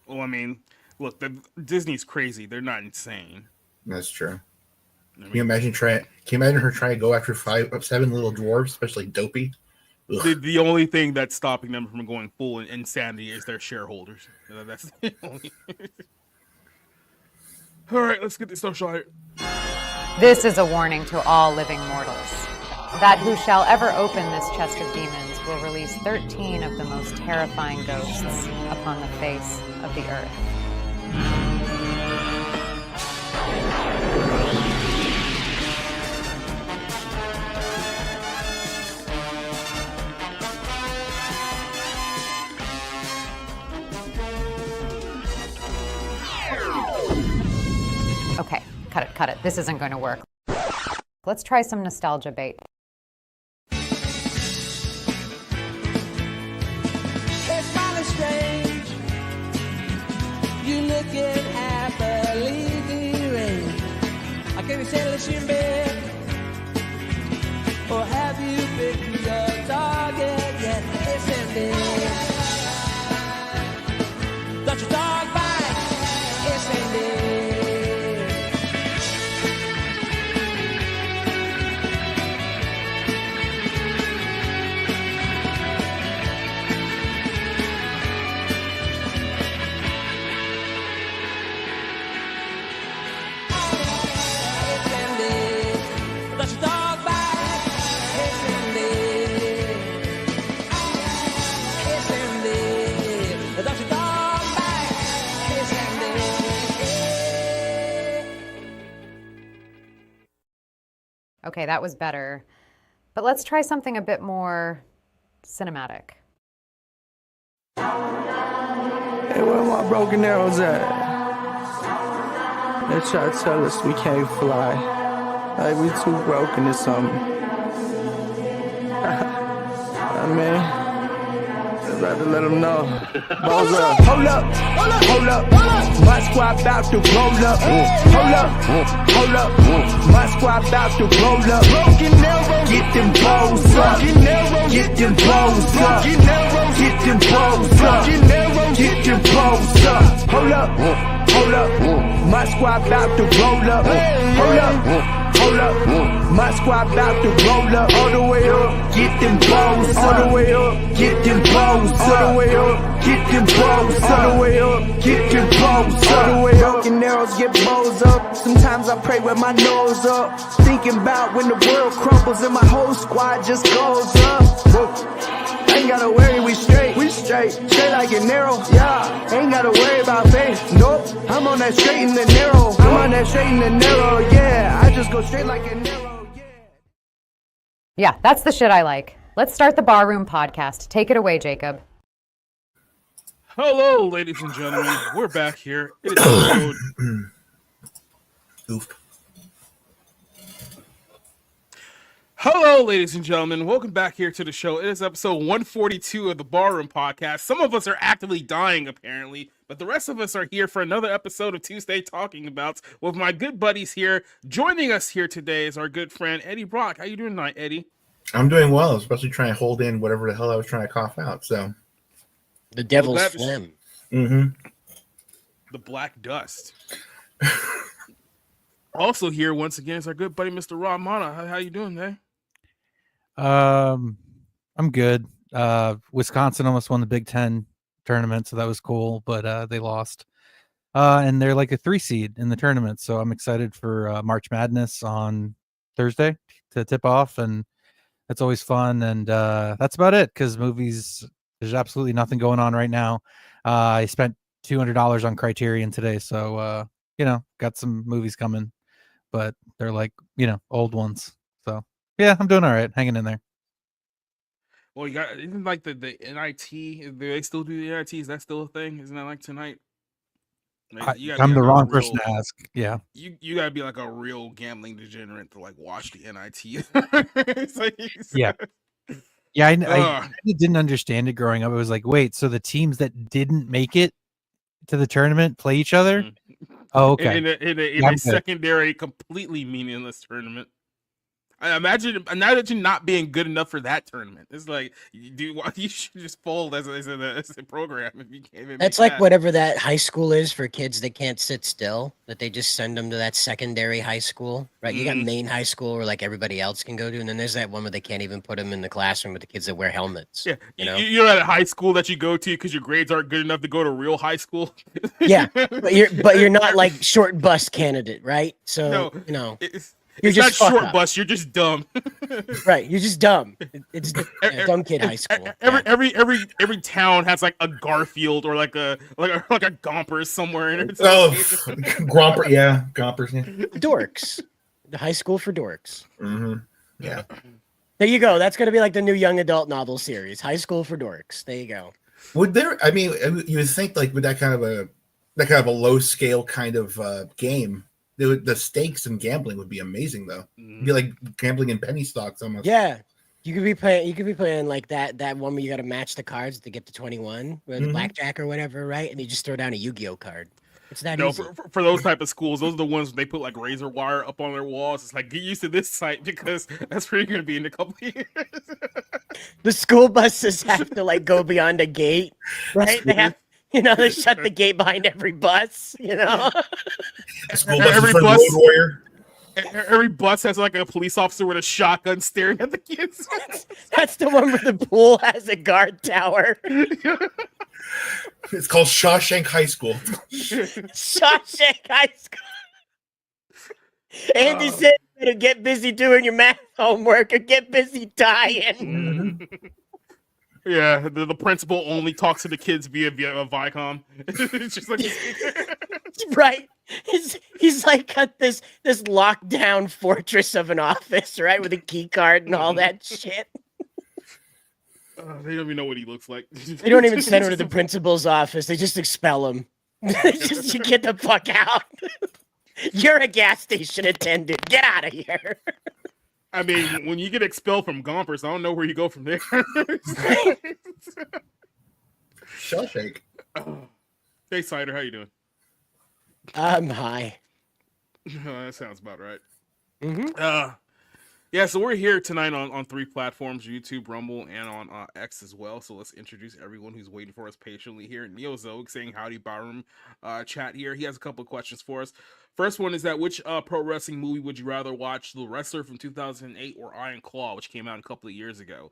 Well, I mean, look, Disney's crazy. They're not insane. That's true. I Can you mean, imagine trying? Can you imagine her trying to go after seven little dwarves, especially Dopey? the Ugh. the only thing that's stopping them from going full insanity is their shareholders. That's the only. All right, let's get this social. This is a warning to all living mortals. That who shall ever open this chest of demons will release 13 of the most terrifying ghosts upon the face of the earth. Okay, cut it. This isn't going to work. Let's try some nostalgia bait. It's kinda strange. You looking happily range. I can't be sailors in bed. Or have you picked your target yet? It's ended. Got your dog back. It's ended. Okay, that was better. But let's try something a bit more cinematic. Hey, where my broken arrows at? They try to tell us we can't fly. Like we too broken or something. I mean, I'd rather let them know. Balls up. Hold up. Hold up. My squad about to roll up. Hold up. Hold up. My squad about to roll up. Broken arrows. Get them balls up. Get them balls up. Get them balls up. Get them balls up. Hold up. Hold up. My squad about to roll up. Hold up. Hold up, my squad about to roll up, all the way up, get them balls, all the way up, get them balls, all the way up, get them balls, all the way up, get them balls, all the way up. Broken arrows get bows up, sometimes I pray with my nose up, thinking about when the world crumbles and my whole squad just goes up. Whoa. Ain't gotta worry, we straight like an arrow, yeah. Ain't gotta worry about fame, nope. I'm on that straight and the narrow, yeah. I just go straight like an arrow, yeah. Yeah, that's the shit I like. Let's start the Barroom podcast. Take it away, Jacob. Hello, ladies and gentlemen. We're back here. It is episode. Oof. Hello, ladies and gentlemen. Welcome back here to the show. It is episode 142 of the Barroom Podcast. Some of us are actively dying, apparently, but the rest of us are here for another episode of Tuesday Talking Abouts with my good buddies here. Joining us here today is our good friend, Eddie Brock. How you doing tonight, Eddie? I'm doing well, especially trying to hold in whatever the hell I was trying to cough out. So the devil's phlegm. Mm-hmm. The black dust. Also here once again is our good buddy, Mr. Rob Mana. How you doing, man? I'm good. Wisconsin almost won the Big Ten tournament, so that was cool, but they lost. And they're like a 3 seed in the tournament, so I'm excited for March Madness on Thursday to tip off, and that's always fun. And that's about it, because movies, there's absolutely nothing going on right now. I spent $200 on Criterion today, so got some movies coming, but they're like old ones. So yeah, I'm doing all right, hanging in there. Well, you got, isn't like the NIT? Do they still do the NIT? Is that still a thing? Isn't that like tonight? Like, I'm the wrong person to ask. Yeah, you gotta be like a real gambling degenerate to like watch the NIT. Yeah. I didn't understand it growing up. It was like, wait, so the teams that didn't make it to the tournament play each other? Mm-hmm. Oh, okay. In a secondary, completely meaningless tournament. I imagine not being good enough for that tournament. It's like you should just fold as a program if you can't even. That's like whatever that high school is for kids that can't sit still, that they just send them to that secondary high school, right? You got main high school where like everybody else can go to, and then there's that one where they can't even put them in the classroom with the kids that wear helmets. Yeah, you know, you're at a high school that you go to because your grades aren't good enough to go to real high school. Yeah, but you're not like short bus candidate, right? So No, you know. You're You're just not short bus. You're just dumb. Right. You're just dumb. It's dumb kid high school. Every town has like a Garfield or like a Gompers somewhere in it. Gromper, yeah, Gompers. Yeah. Dorks. The high school for dorks. Mm-hmm. Yeah. There you go. That's gonna be like the new young adult novel series. High school for dorks. There you go. Would there? I mean, you would think like with that kind of a low scale kind of game. The stakes in gambling would be amazing, though. It'd be like gambling in penny stocks almost. Yeah, you could be playing like that one where you got to match the cards to get to 21, with the blackjack or whatever, right? And you just throw down a Yu-Gi-Oh card. It's that easy. For those type of schools, those are the ones they put like razor wire up on their walls. It's like, get used to this site because that's where you're going to be in a couple of years. The school buses have to like go beyond a gate, right? They have. They shut the gate behind every bus, Every bus has like a police officer with a shotgun staring at the kids. That's the one where the pool has a guard tower. It's called Shawshank High School. Shawshank High School. Andy said you better get busy doing your math homework or get busy dying. Yeah, the principal only talks to the kids via Vicom. It's just like right. He's like got this lockdown fortress of an office, right, with a key card and all that shit. They don't even know what he looks like. They don't even send him to the principal's office. They just expel him. Just you get the fuck out. You're a gas station attendant. Get out of here. I mean, when you get expelled from Gompers, I don't know where you go from there. Shawshank. Hey, Cider, how you doing? I'm high. That sounds about right. Mm-hmm. Yeah, so we're here tonight on 3 platforms, YouTube, Rumble, and on X as well. So let's introduce everyone who's waiting for us patiently here. Neo Zog saying howdy, Barroom chat here. He has a couple of questions for us. First one is that which pro wrestling movie would you rather watch, The Wrestler from 2008 or Iron Claw, which came out a couple of years ago?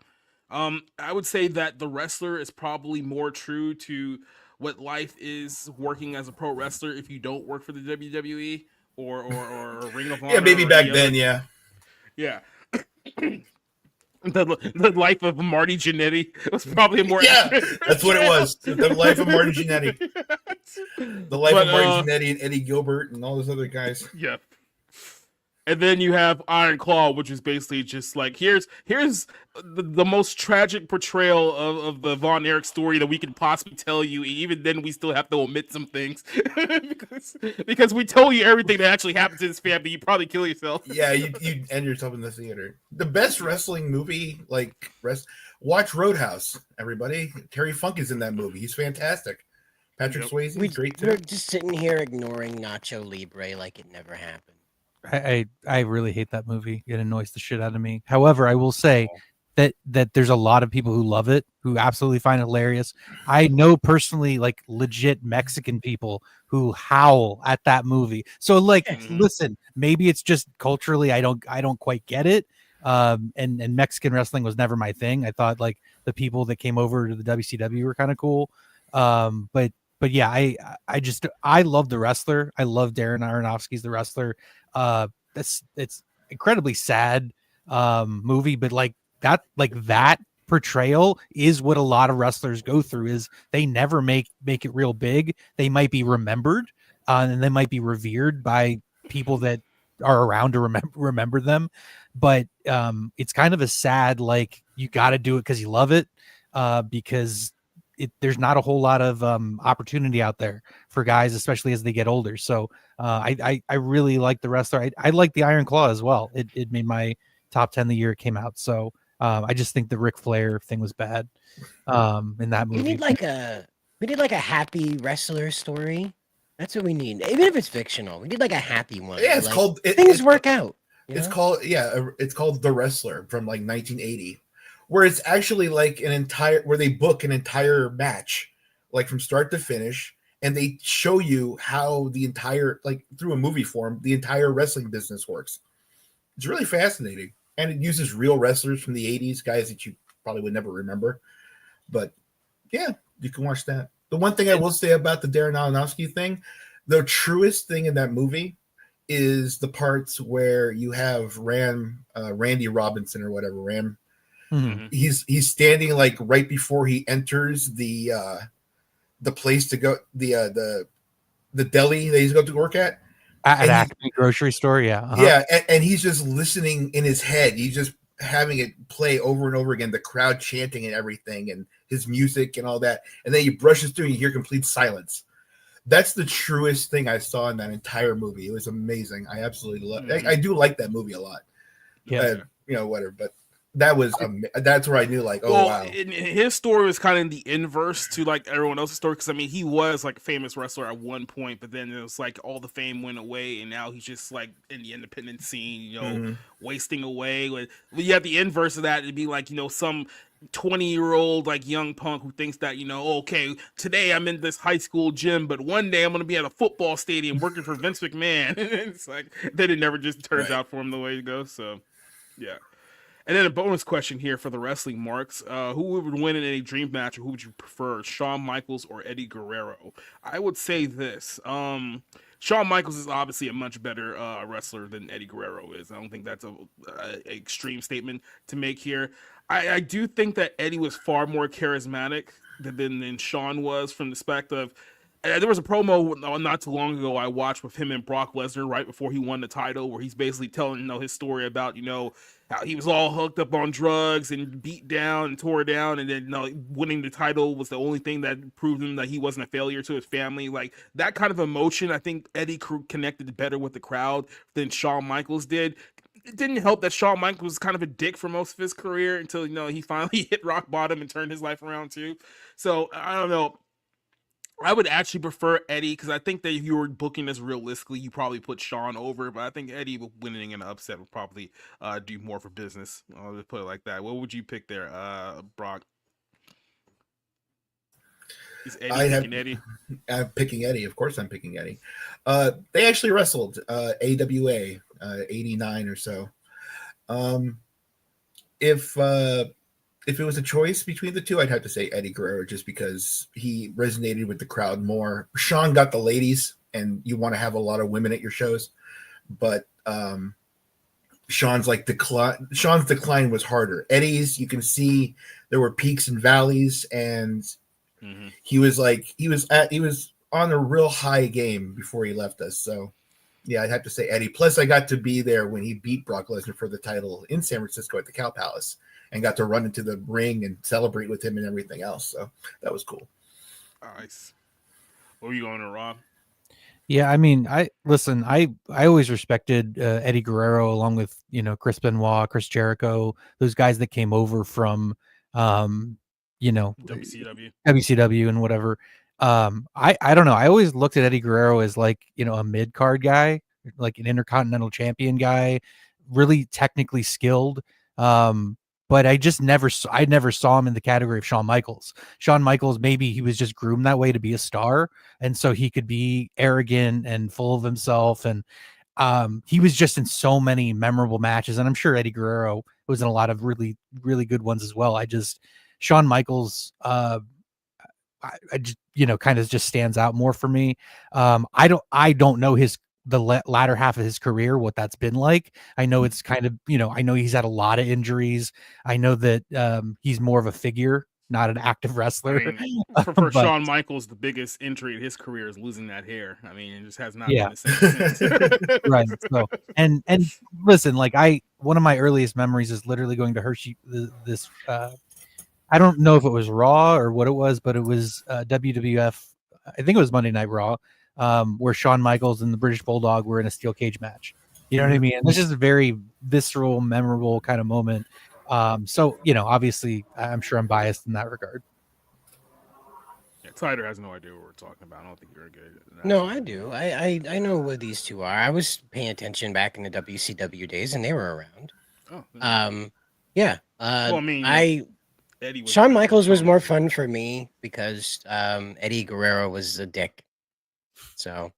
I would say that The Wrestler is probably more true to what life is working as a pro wrestler if you don't work for the WWE or Ring of Honor. Yeah, maybe back then, yeah. Yeah. The life of Marty Jannetty was probably a more that's what it was. The life of Marty Jannetty. The life of Marty Jannetty and Eddie Gilbert and all those other guys. Yeah. And then you have Iron Claw, which is basically just like here's the most tragic portrayal of the Von Erich story that we can possibly tell you. Even then, we still have to omit some things because we told you everything that actually happened to this family. You probably kill yourself. Yeah, you end yourself in the theater. The best wrestling movie, watch Roadhouse. Everybody, Terry Funk is in that movie. He's fantastic. Patrick Swayze, great too. We're just sitting here ignoring Nacho Libre like it never happened. I really hate that movie. It annoys the shit out of me. However, I will say that there's a lot of people who love it, who absolutely find it hilarious. I know personally, like legit Mexican people who howl at that movie. So listen, maybe it's just culturally I don't quite get it. And Mexican wrestling was never my thing. I thought like the people that came over to the WCW were kind of cool. But yeah, I love The Wrestler. I love Darren Aronofsky's The Wrestler. It's incredibly sad movie, but that portrayal is what a lot of wrestlers go through. Is they never make it real big. They might be remembered, and they might be revered by people that are around to remember them. But it's kind of a sad, like, you got to do it because you love it, because there's not a whole lot of opportunity out there for guys, especially as they get older. So I really like The Wrestler. I like the Iron Claw as well. It made my top 10 the year it came out. So I just think the Ric Flair thing was bad in that movie. We need like a happy wrestler story. That's what we need. Even if it's fictional, we need like a happy one. Yeah, it's called things work out. It's called it's called The Wrestler from like 1980, where it's actually like where they book an entire match, like from start to finish, and they show you how the entire, like through a movie form, the entire wrestling business works. It's really fascinating, and it uses real wrestlers from the 80s, guys that you probably would never remember. But yeah, you can watch that. The one thing I will say about the Darren Aronofsky thing, the truest thing in that movie is the parts where you have Randy Robinson or whatever, Ram. Mhm. He's standing like right before he enters the place to go, the deli that he's going to work at Acme grocery store. Yeah. Yeah, and he's just listening in his head. He's just having it play over and over again, the crowd chanting and everything, and his music and all that. And then he brushes through and you hear complete silence. That's the truest thing I saw in that entire movie. It was amazing. I absolutely love it. I do like that movie a lot. Yeah. Whatever. But that was that's where I knew, like, wow. His story was kind of the inverse to like everyone else's story, because I mean, he was like a famous wrestler at one point, but then it was like all the fame went away, and now he's just like in the independent scene, wasting away. You have the inverse of that. It'd be like, some 20-year-old like young punk who thinks that, okay, today I'm in this high school gym, but one day I'm gonna be at a football stadium working for Vince McMahon. It's like then it never just turns out for him the way it goes. So yeah. And then a bonus question here for the wrestling marks. Who would win in a dream match, or who would you prefer, Shawn Michaels or Eddie Guerrero? I would say this. Shawn Michaels is obviously a much better wrestler than Eddie Guerrero is. I don't think that's a extreme statement to make here. I do think that Eddie was far more charismatic than Shawn was, from the perspective. There was a promo not too long ago I watched with him and Brock Lesnar right before he won the title, where he's basically telling his story about how he was all hooked up on drugs and beat down and tore down, and then winning the title was the only thing that proved him that he wasn't a failure to his family. Like that kind of emotion, I think Eddie connected better with the crowd than Shawn Michaels did. It didn't help that Shawn Michaels was kind of a dick for most of his career until he finally hit rock bottom and turned his life around too. So I don't know. I would actually prefer Eddie, because I think that if you were booking this realistically, you probably put Shawn over, but I think Eddie winning in an upset would probably do more for business. I'll just put it like that. What would you pick there, Brock? Is Eddie picking Eddie? I'm picking Eddie. Of course I'm picking Eddie. They actually wrestled AWA 89 or so. If it was a choice between the two, I'd have to say Eddie Guerrero, just because he resonated with the crowd more. Shawn got the ladies, and you want to have a lot of women at your shows, but Shawn's decline was harder. Eddie's, you can see there were peaks and valleys, and he was on a real high game before he left us. So yeah, I'd have to say Eddie. Plus, I got to be there when he beat Brock Lesnar for the title in San Francisco at the Cow Palace, and got to run into the ring and celebrate with him and everything else. So that was cool. Nice. What were you going to, Rob? Yeah, I mean, I always respected Eddie Guerrero, along with Chris Benoit, Chris Jericho, those guys that came over from WCW and whatever. I don't know. I always looked at Eddie Guerrero as like a mid card guy, like an intercontinental champion guy, really technically skilled. But I never saw him in the category of Shawn Michaels. Shawn Michaels, maybe he was just groomed that way to be a star, and so he could be arrogant and full of himself. And he was just in so many memorable matches, and I'm sure Eddie Guerrero was in a lot of really, really good ones as well. Shawn Michaels, I just, kind of just stands out more for me. I don't know the latter half of his career, what that's been like. I know it's kind of, I know he's had a lot of injuries. I know that he's more of a figure, not an active wrestler. I mean, for Shawn Michaels, the biggest injury in his career is losing that hair. I mean, it just has not been the same since. Right. So, and listen, like one of my earliest memories is literally going to Hershey. I don't know if it was Raw or what it was, but it was WWF. I think it was Monday Night Raw, where Shawn Michaels and the British Bulldog were in a steel cage match. You know what I mean? And it's just a very visceral, memorable kind of moment. So, obviously, I'm sure I'm biased in that regard. Yeah, Tider has no idea what we're talking about. I don't think you're good. No, I do. I know who these two are. I was paying attention back in the WCW days, and they were around. Oh, yeah. Yeah. Well, I mean, Eddie was Shawn better Michaels was than more Shawn. fun for me because Eddie Guerrero was a dick. So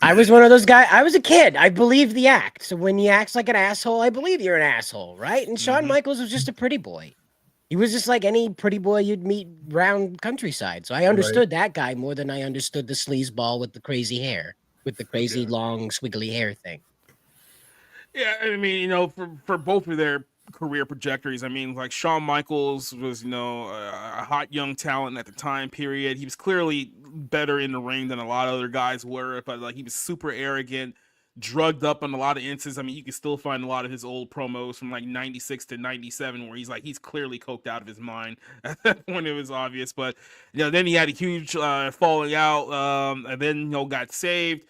I was one of those guys. I was a kid. I believed the act. So when he acts like an asshole, I believe you're an asshole, right? And Shawn Michaels was just a pretty boy. He was just like any pretty boy you'd meet round countryside. So I understood that guy more than I understood the sleazeball with the crazy hair, with the crazy long squiggly hair thing. Yeah, I mean, you know, for both of their career trajectories, I mean, like Shawn Michaels was, you know, a hot young talent at the time period. He was clearly better in the ring than a lot of other guys were, but like he was super arrogant, drugged up on a lot of instances. I mean, you can still find a lot of his old promos from like 96 to 97 where he's clearly coked out of his mind. At that point it was obvious, but you know, then he had a huge falling out, and then, you know, got saved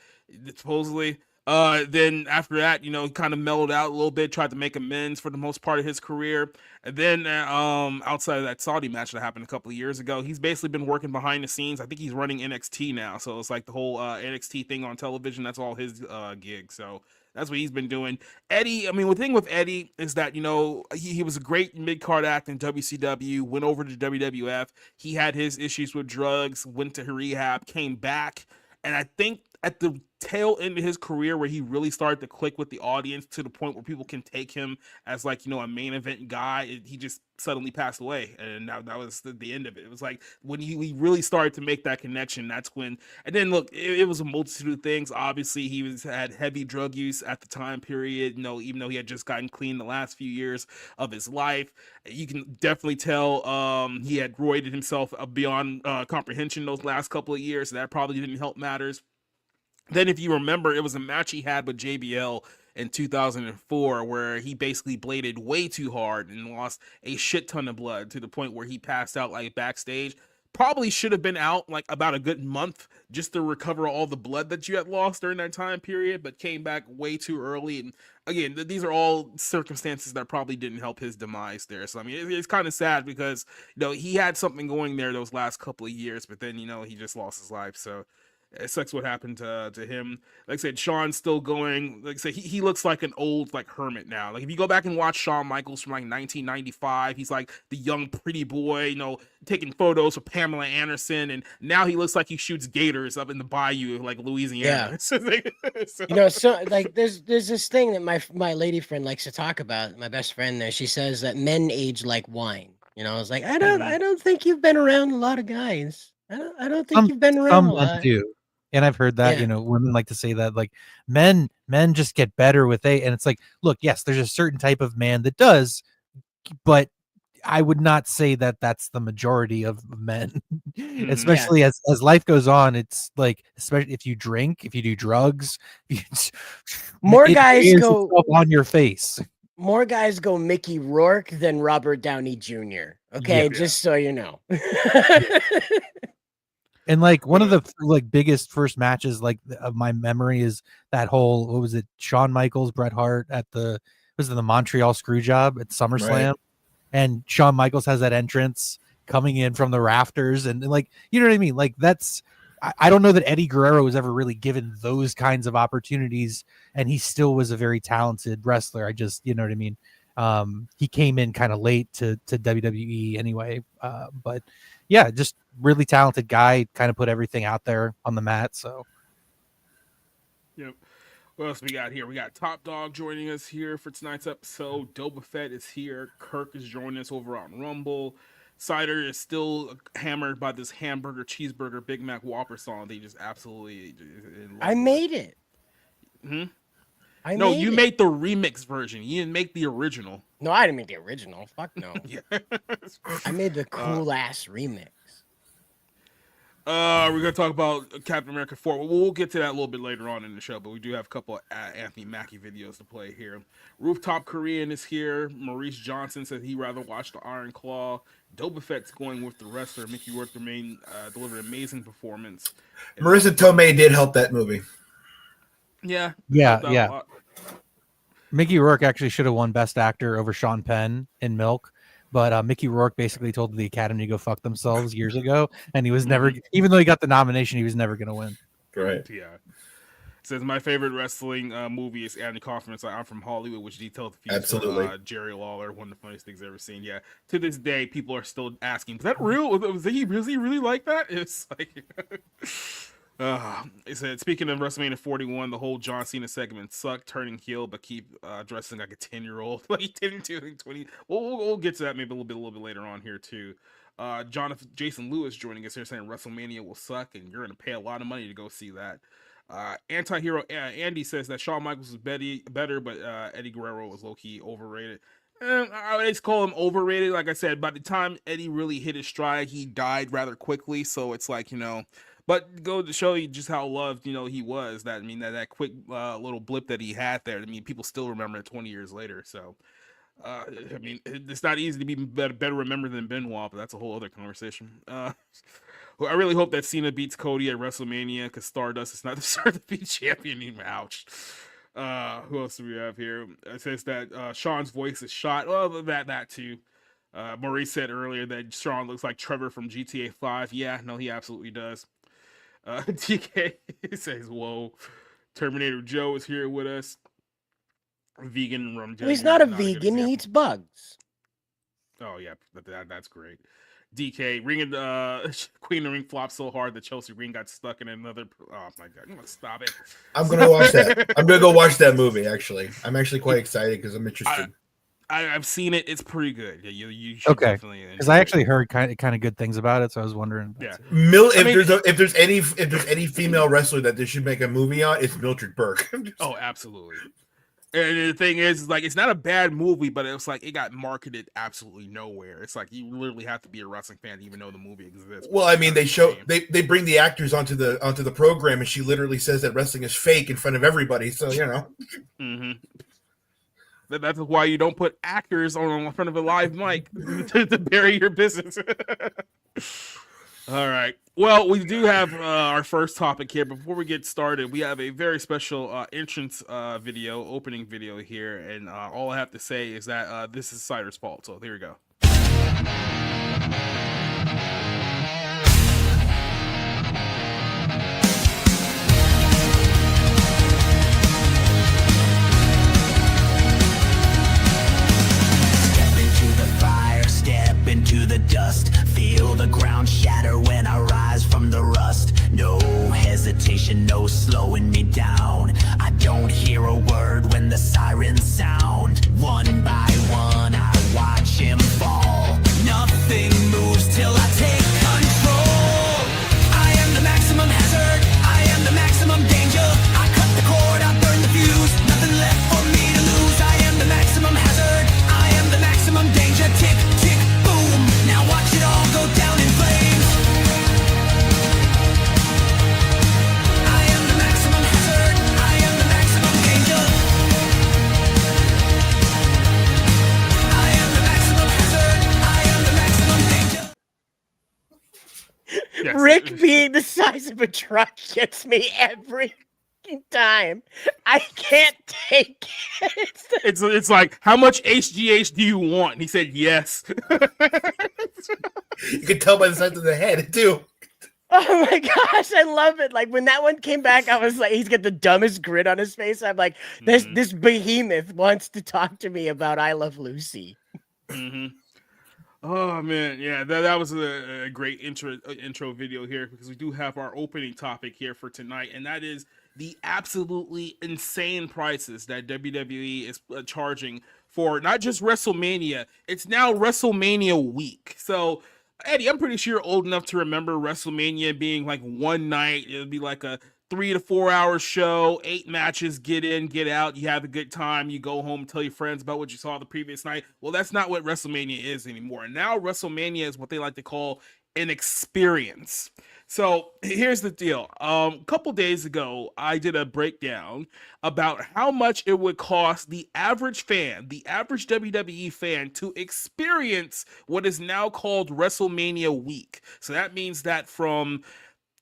supposedly. Then after that, you know, he kind of mellowed out a little bit, tried to make amends for the most part of his career. And then outside of that Saudi match that happened a couple of years ago, he's basically been working behind the scenes. I think he's running NXT now, so it's like the whole NXT thing on television. That's all his gig. So that's what he's been doing. Eddie, I mean, the thing with Eddie is that, you know, he was a great mid-card act in WCW, went over to WWF. He had his issues with drugs, went to rehab, came back. And I think at the tail end of his career where he really started to click with the audience to the point where people can take him as like, you know, a main event guy, he just suddenly passed away. And that was the end of it. It was like when he really started to make that connection, that's when, and then look, it was a multitude of things. Obviously he had heavy drug use at the time period, you know, even though he had just gotten clean the last few years of his life. You can definitely tell he had roided himself beyond comprehension those last couple of years. So that probably didn't help matters. Then, if you remember, it was a match he had with JBL in 2004 where he basically bladed way too hard and lost a shit ton of blood to the point where he passed out like backstage. Probably should have been out like about a good month just to recover all the blood that you had lost during that time period, but came back way too early. And again, these are all circumstances that probably didn't help his demise there. So I mean, it's kind of sad because, you know, he had something going there those last couple of years, but then, you know, he just lost his life. So it sucks what happened to him. Like I said, Shawn's still going. Like I said, he looks like an old like hermit now. Like if you go back and watch Shawn Michaels from like 1995, he's like the young pretty boy, you know, taking photos with Pamela Anderson, and now he looks like he shoots gators up in the bayou like Louisiana. Yeah. You know, so like there's this thing that my lady friend likes to talk about. My best friend there, she says that men age like wine. You know, I was like, I don't think you've been around a lot of guys. I don't think you've been around a lot. Do. And I've heard that, you know, women like to say that like men just get better with age. And it's like, look, yes, there's a certain type of man that does, but I would not say that that's the majority of men, especially as life goes on. It's like, especially if you drink, if you do drugs, more guys go on your face. More guys go Mickey Rourke than Robert Downey Jr. Okay, just so you know. And like one of the like biggest first matches like of my memory is that whole, what was it, Shawn Michaels, Bret Hart at the Montreal Screwjob at SummerSlam, right. And Shawn Michaels has that entrance coming in from the rafters, and like, you know what I mean? Like that's, I don't know that Eddie Guerrero was ever really given those kinds of opportunities, and he still was a very talented wrestler. I just, you know what I mean? He came in kind of late to WWE anyway, but yeah, just really talented guy, kind of put everything out there on the mat. So, yep. What else we got here? We got Top Dog joining us here for tonight's episode. Doba Fett is here. Kirk is joining us over on Rumble. Cider is still hammered by this hamburger, cheeseburger, Big Mac, Whopper song. They just absolutely. I made it. Hmm. No, you made the remix version. You didn't make the original. No, I didn't make the original. Fuck no. Yeah. I made the cool ass remix. We're gonna talk about Captain America 4. We'll get to that a little bit later on in the show, but we do have a couple of Anthony Mackie videos to play here. Rooftop Korean is here. Maurice Johnson said he'd rather watch the Iron Claw. Doba Fett's going with the wrestler. Mickey Rourke delivered an amazing performance. Marissa Tomei did help that movie. Yeah. Mickey Rourke actually should have won Best Actor over Sean Penn in Milk, but Mickey Rourke basically told the Academy to go fuck themselves years ago, and he was never, even though he got the nomination, he was never going to win. Right. Yeah. Says my favorite wrestling movie is Andy Kaufman's I'm From Hollywood, which detailed the feuds Absolutely. for Jerry Lawler, one of the funniest things I've ever seen. Yeah, to this day, people are still asking, "Was that real? Was he really like that?" It's like, it said, speaking of WrestleMania 41, the whole John Cena segment sucked, turning heel, but keep dressing like a 10-year-old, like 10 to 20. We'll get to that maybe a little bit later on here too. Jason Lewis joining us here saying WrestleMania will suck, and you're gonna pay a lot of money to go see that. Anti-hero Andy says that Shawn Michaels was better, but Eddie Guerrero was low-key overrated. I would just call him overrated. Like I said, by the time Eddie really hit his stride, he died rather quickly. So it's like, but go to show you just how loved, he was. That quick little blip that he had there. People still remember it 20 years later. So, it's not easy to be better remembered than Benoit, but that's a whole other conversation. I really hope that Cena beats Cody at WrestleMania because Stardust is not deserved to be champion. Ouch. Who else do we have here? It says that Sean's voice is shot. Well, that too. Maurice said earlier that Sean looks like Trevor from GTA 5. Yeah, no, he absolutely does. DK says, whoa. Terminator Joe is here with us. Vegan rum. Well, he's not a vegan. He eats bugs. Oh, yeah. That's great. DK ringing Queen of the Ring flopped so hard that Chelsea Green got stuck in another. Oh my god! I'm gonna stop it. I'm gonna watch that. I'm gonna go watch that movie. Actually, I'm actually quite excited because I'm interested. I've seen it. It's pretty good. Yeah, you should definitely. Because I actually heard kind of good things about it, so I was wondering. Yeah, if there's any female wrestler that they should make a movie on, it's Mildred Burke. Oh, absolutely. And the thing is, like, it's not a bad movie, but it's like it got marketed absolutely nowhere. It's like you literally have to be a wrestling fan to even know the movie exists. Well, they bring the actors onto the program, and she literally says that wrestling is fake in front of everybody. So Mm-hmm. That's why you don't put actors on front of a live mic to bury your business. All right. Well, we do have our first topic here. Before we get started, we have a very special entrance opening video here. And all I have to say is that this is Cider's fault. So here we go. Into the dust, feel the ground shatter when I rise from the rust. No hesitation, no slowing me down. I don't hear a word when the sirens sound. One by one I watch him fall. Nothing moves till I take control. I am the maximum hazard, I am the maximum danger. I cut the cord, I burn the fuse. Nothing left for me to lose. I am the maximum hazard, I am the maximum danger. Tick, tick, boom. Now watch it all go down in flames. I am the maximum hazard, I am the maximum danger. I am the maximum hazard, I am the maximum danger. Yes. Rick being the size of a truck gets me every time. I can't take it. It's like, how much HGH do you want? And he said yes. You can tell by the size of the head too. Oh my gosh, I love it. Like when that one came back, I was like, he's got the dumbest grin on his face. I'm like, this behemoth wants to talk to me about I Love Lucy. Mm-hmm. Oh man, yeah, that was a great intro video here, because we do have our opening topic here for tonight, and that is the absolutely insane prices that WWE is charging for not just WrestleMania, it's now WrestleMania week. So, Eddie, I'm pretty sure you're old enough to remember WrestleMania being like one night. It would be like a 3 to 4 hour show, 8 matches, get in, get out. You have a good time. You go home, tell your friends about what you saw the previous night. Well, that's not what WrestleMania is anymore. Now WrestleMania is what they like to call an experience. So here's the deal. A couple days ago, I did a breakdown about how much it would cost the average fan, the average WWE fan, to experience what is now called WrestleMania week. So that means that from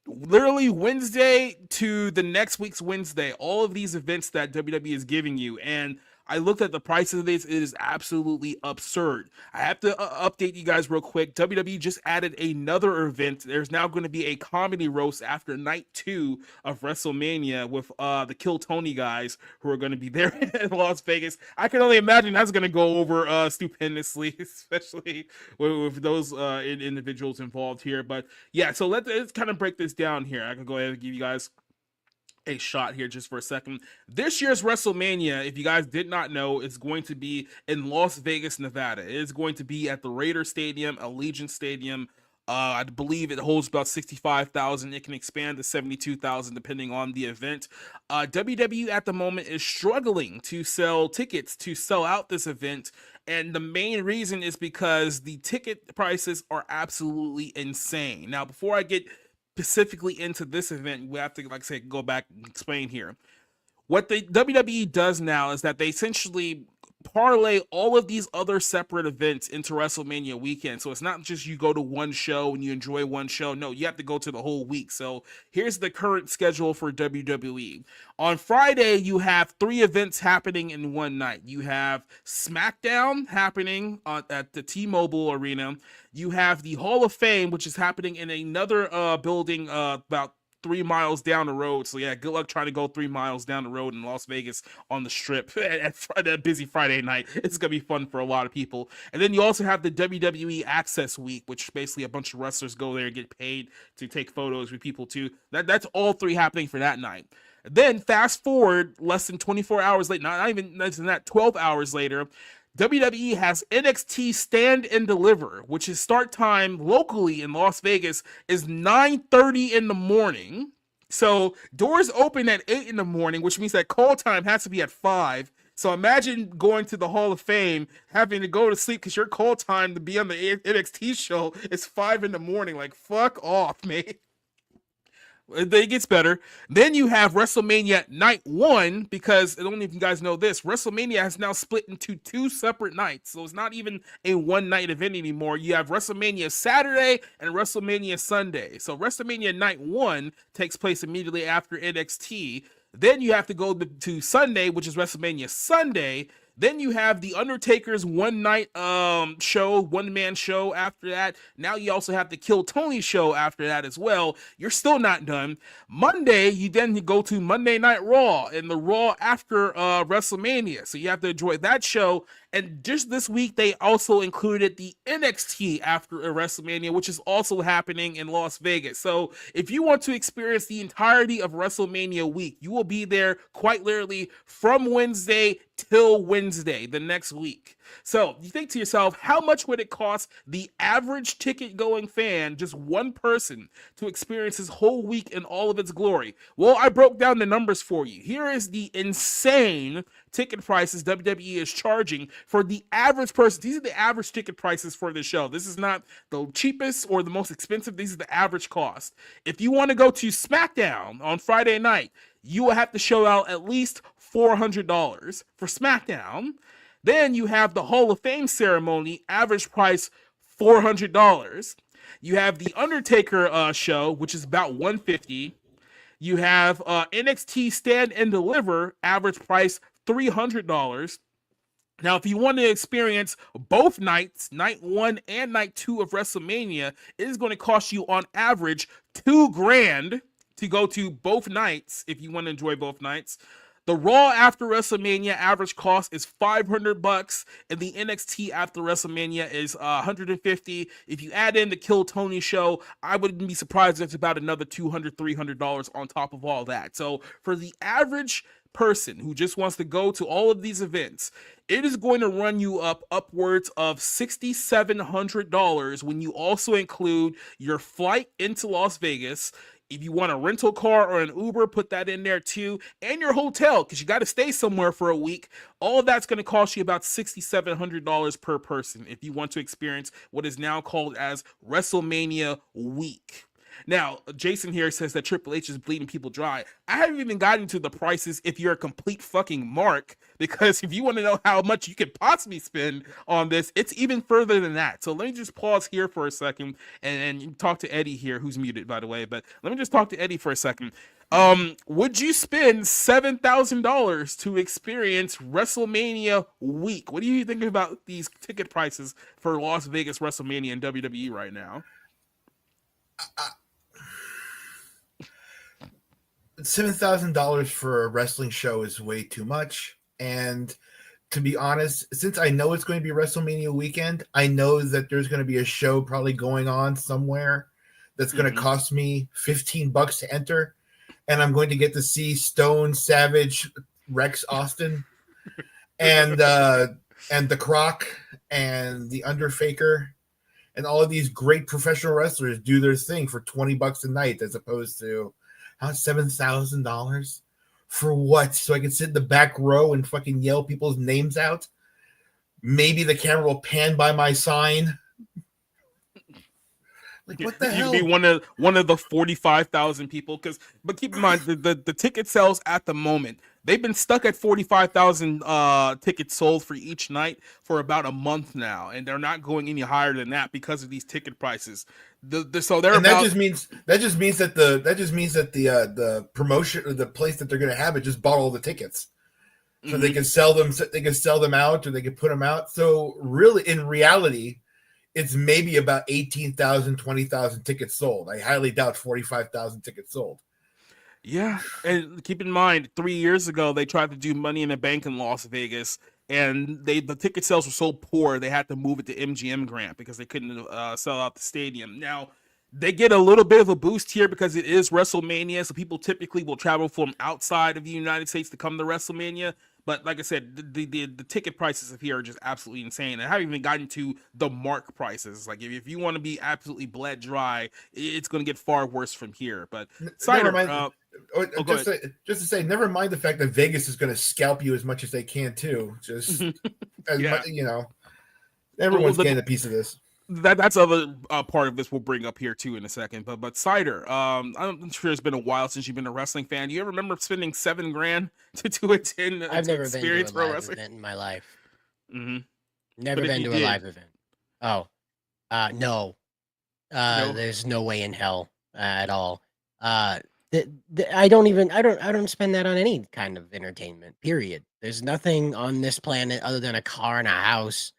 literally Wednesday to the next week's Wednesday, all of these events that WWE is giving you. And I looked at the price of this. It is absolutely absurd. I have to update you guys real quick. WWE just added another event. There's now going to be a comedy roast after night 2 of WrestleMania with the Kill Tony guys who are going to be there in Las Vegas. I can only imagine that's going to go over stupendously, especially with those individuals involved here. But yeah, so let's kind of break this down here. I can go ahead and give you guys a shot here just for a second. This year's WrestleMania, if you guys did not know, is going to be in Las Vegas, Nevada. It is going to be at the Raider Stadium, Allegiant Stadium. I believe it holds about 65,000. It can expand to 72,000 depending on the event. WWE at the moment is struggling to sell tickets to sell out this event, and the main reason is because the ticket prices are absolutely insane. Now, before I get specifically into this event, we have to, like I said, go back and explain here. What the WWE does now is that they essentially parlay all of these other separate events into WrestleMania weekend. So it's not just you go to one show and you enjoy one show. No, you have to go to the whole week. So here's the current schedule for WWE. On Friday, you have 3 events happening in one night. You have SmackDown happening at the T-Mobile Arena. You have the Hall of Fame, which is happening in another building about 3 miles down the road. So yeah, good luck trying to go 3 miles down the road in Las Vegas on the Strip at a busy Friday night. It's gonna be fun for a lot of people. And then you also have the WWE Access Week, which basically a bunch of wrestlers go there and get paid to take photos with people too. That's all 3 happening for that night. Then fast forward less than 24 hours later, not even less than that, 12 hours later, WWE has NXT Stand and Deliver, which is start time locally in Las Vegas is 9:30 in the morning. So doors open at 8 in the morning, which means that call time has to be at 5. So imagine going to the Hall of Fame, having to go to sleep because your call time to be on the NXT show is 5 in the morning. Like, fuck off, mate. It gets better. Then you have WrestleMania Night 1, because I don't know if you guys know this, WrestleMania has now split into 2 separate nights. So it's not even a one-night event anymore. You have WrestleMania Saturday and WrestleMania Sunday. So WrestleMania Night 1 takes place immediately after NXT. Then you have to go to Sunday, which is WrestleMania Sunday. Then you have the Undertaker's one-night show, one-man show after that. Now you also have the Kill Tony show after that as well. You're still not done. Monday, you then go to Monday Night Raw and the Raw after WrestleMania. So you have to enjoy that show. And just this week, they also included the NXT after WrestleMania, which is also happening in Las Vegas. So if you want to experience the entirety of WrestleMania week, you will be there quite literally from Wednesday till Wednesday the next week. So you think to yourself, how much would it cost the average ticket going fan, just one person, to experience this whole week in all of its glory? Well, I broke down the numbers for you. Here is the insane ticket prices WWE is charging for the average person. These are the average ticket prices for the show. This is not the cheapest or the most expensive. These are the average cost. If you want to go to SmackDown on Friday night, you will have to show out at least $400 for SmackDown. Then you have the Hall of Fame ceremony, average price $400. You have the Undertaker show, which is about $150. You have NXT Stand and Deliver, average price $300. Now, if you want to experience both nights, night 1 and night 2 of WrestleMania, it is going to cost you on average $2,000 to go to both nights if you want to enjoy both nights. The Raw after WrestleMania average cost is $500, and the NXT after WrestleMania is $150. If you add in the Kill Tony show, I wouldn't be surprised if it's about another $200, $300 on top of all that. So for the average person who just wants to go to all of these events, it is going to run you upwards of $6,700 when you also include your flight into Las Vegas. If you want a rental car or an Uber, put that in there too. And your hotel, because you got to stay somewhere for a week. All of that's going to cost you about $6,700 per person if you want to experience what is now called as WrestleMania week. Now, Jason here says that Triple H is bleeding people dry. I haven't even gotten to the prices if you're a complete fucking mark, because if you want to know how much you could possibly spend on this, it's even further than that. So let me just pause here for a second and talk to Eddie here, who's muted, by the way. But let me just talk to Eddie for a second. Would you spend $7,000 to experience WrestleMania week? What do you think about these ticket prices for Las Vegas WrestleMania and WWE right now? $7,000 for a wrestling show is way too much. And to be honest, since I know it's going to be WrestleMania weekend, I know that there's going to be a show probably going on somewhere that's going to cost me $15 to enter. And I'm going to get to see Stone, Savage, Rex Austin, and The Croc, and The Underfaker, and all of these great professional wrestlers do their thing for $20 a night, as opposed to $7,000 for what? So I can sit in the back row and fucking yell people's names out. Maybe the camera will pan by my sign. Like, what the hell? You'd be one of the 45,000 people. But keep in mind, the ticket sales at the moment, they've been stuck at 45,000 tickets sold for each night for about a month now, and they're not going any higher than that because of these ticket prices. So they're that just means that the promotion or the place that they're going to have it just bought all the tickets, so they can sell them. They can sell them out, or they can put them out. So really, in reality, it's maybe about 18,000, 20,000 tickets sold. I highly doubt 45,000 tickets sold. Yeah, and keep in mind, 3 years ago they tried to do Money in the Bank in Las Vegas, and the ticket sales were so poor they had to move it to MGM Grand because they couldn't sell out the stadium. Now they get a little bit of a boost here because it is WrestleMania, so people typically will travel from outside of the United States to come to WrestleMania. But like I said, the ticket prices of here are just absolutely insane. I haven't even gotten to the mark prices. Like if you want to be absolutely bled dry, it's going to get far worse from here. But Cider, just to say, never mind the fact that Vegas is going to scalp you as much as they can too. Just as much, everyone's getting a piece of this. That's other part of this we'll bring up here too in a second. But Cider, I'm sure it's been a while since you've been a wrestling fan. Do you ever remember spending $7,000 to attend? I've never been to a live event in my life. Never been to a live event. Oh, no. There's no way in hell at all. I don't spend that on any kind of entertainment. Period. There's nothing on this planet other than a car and a house,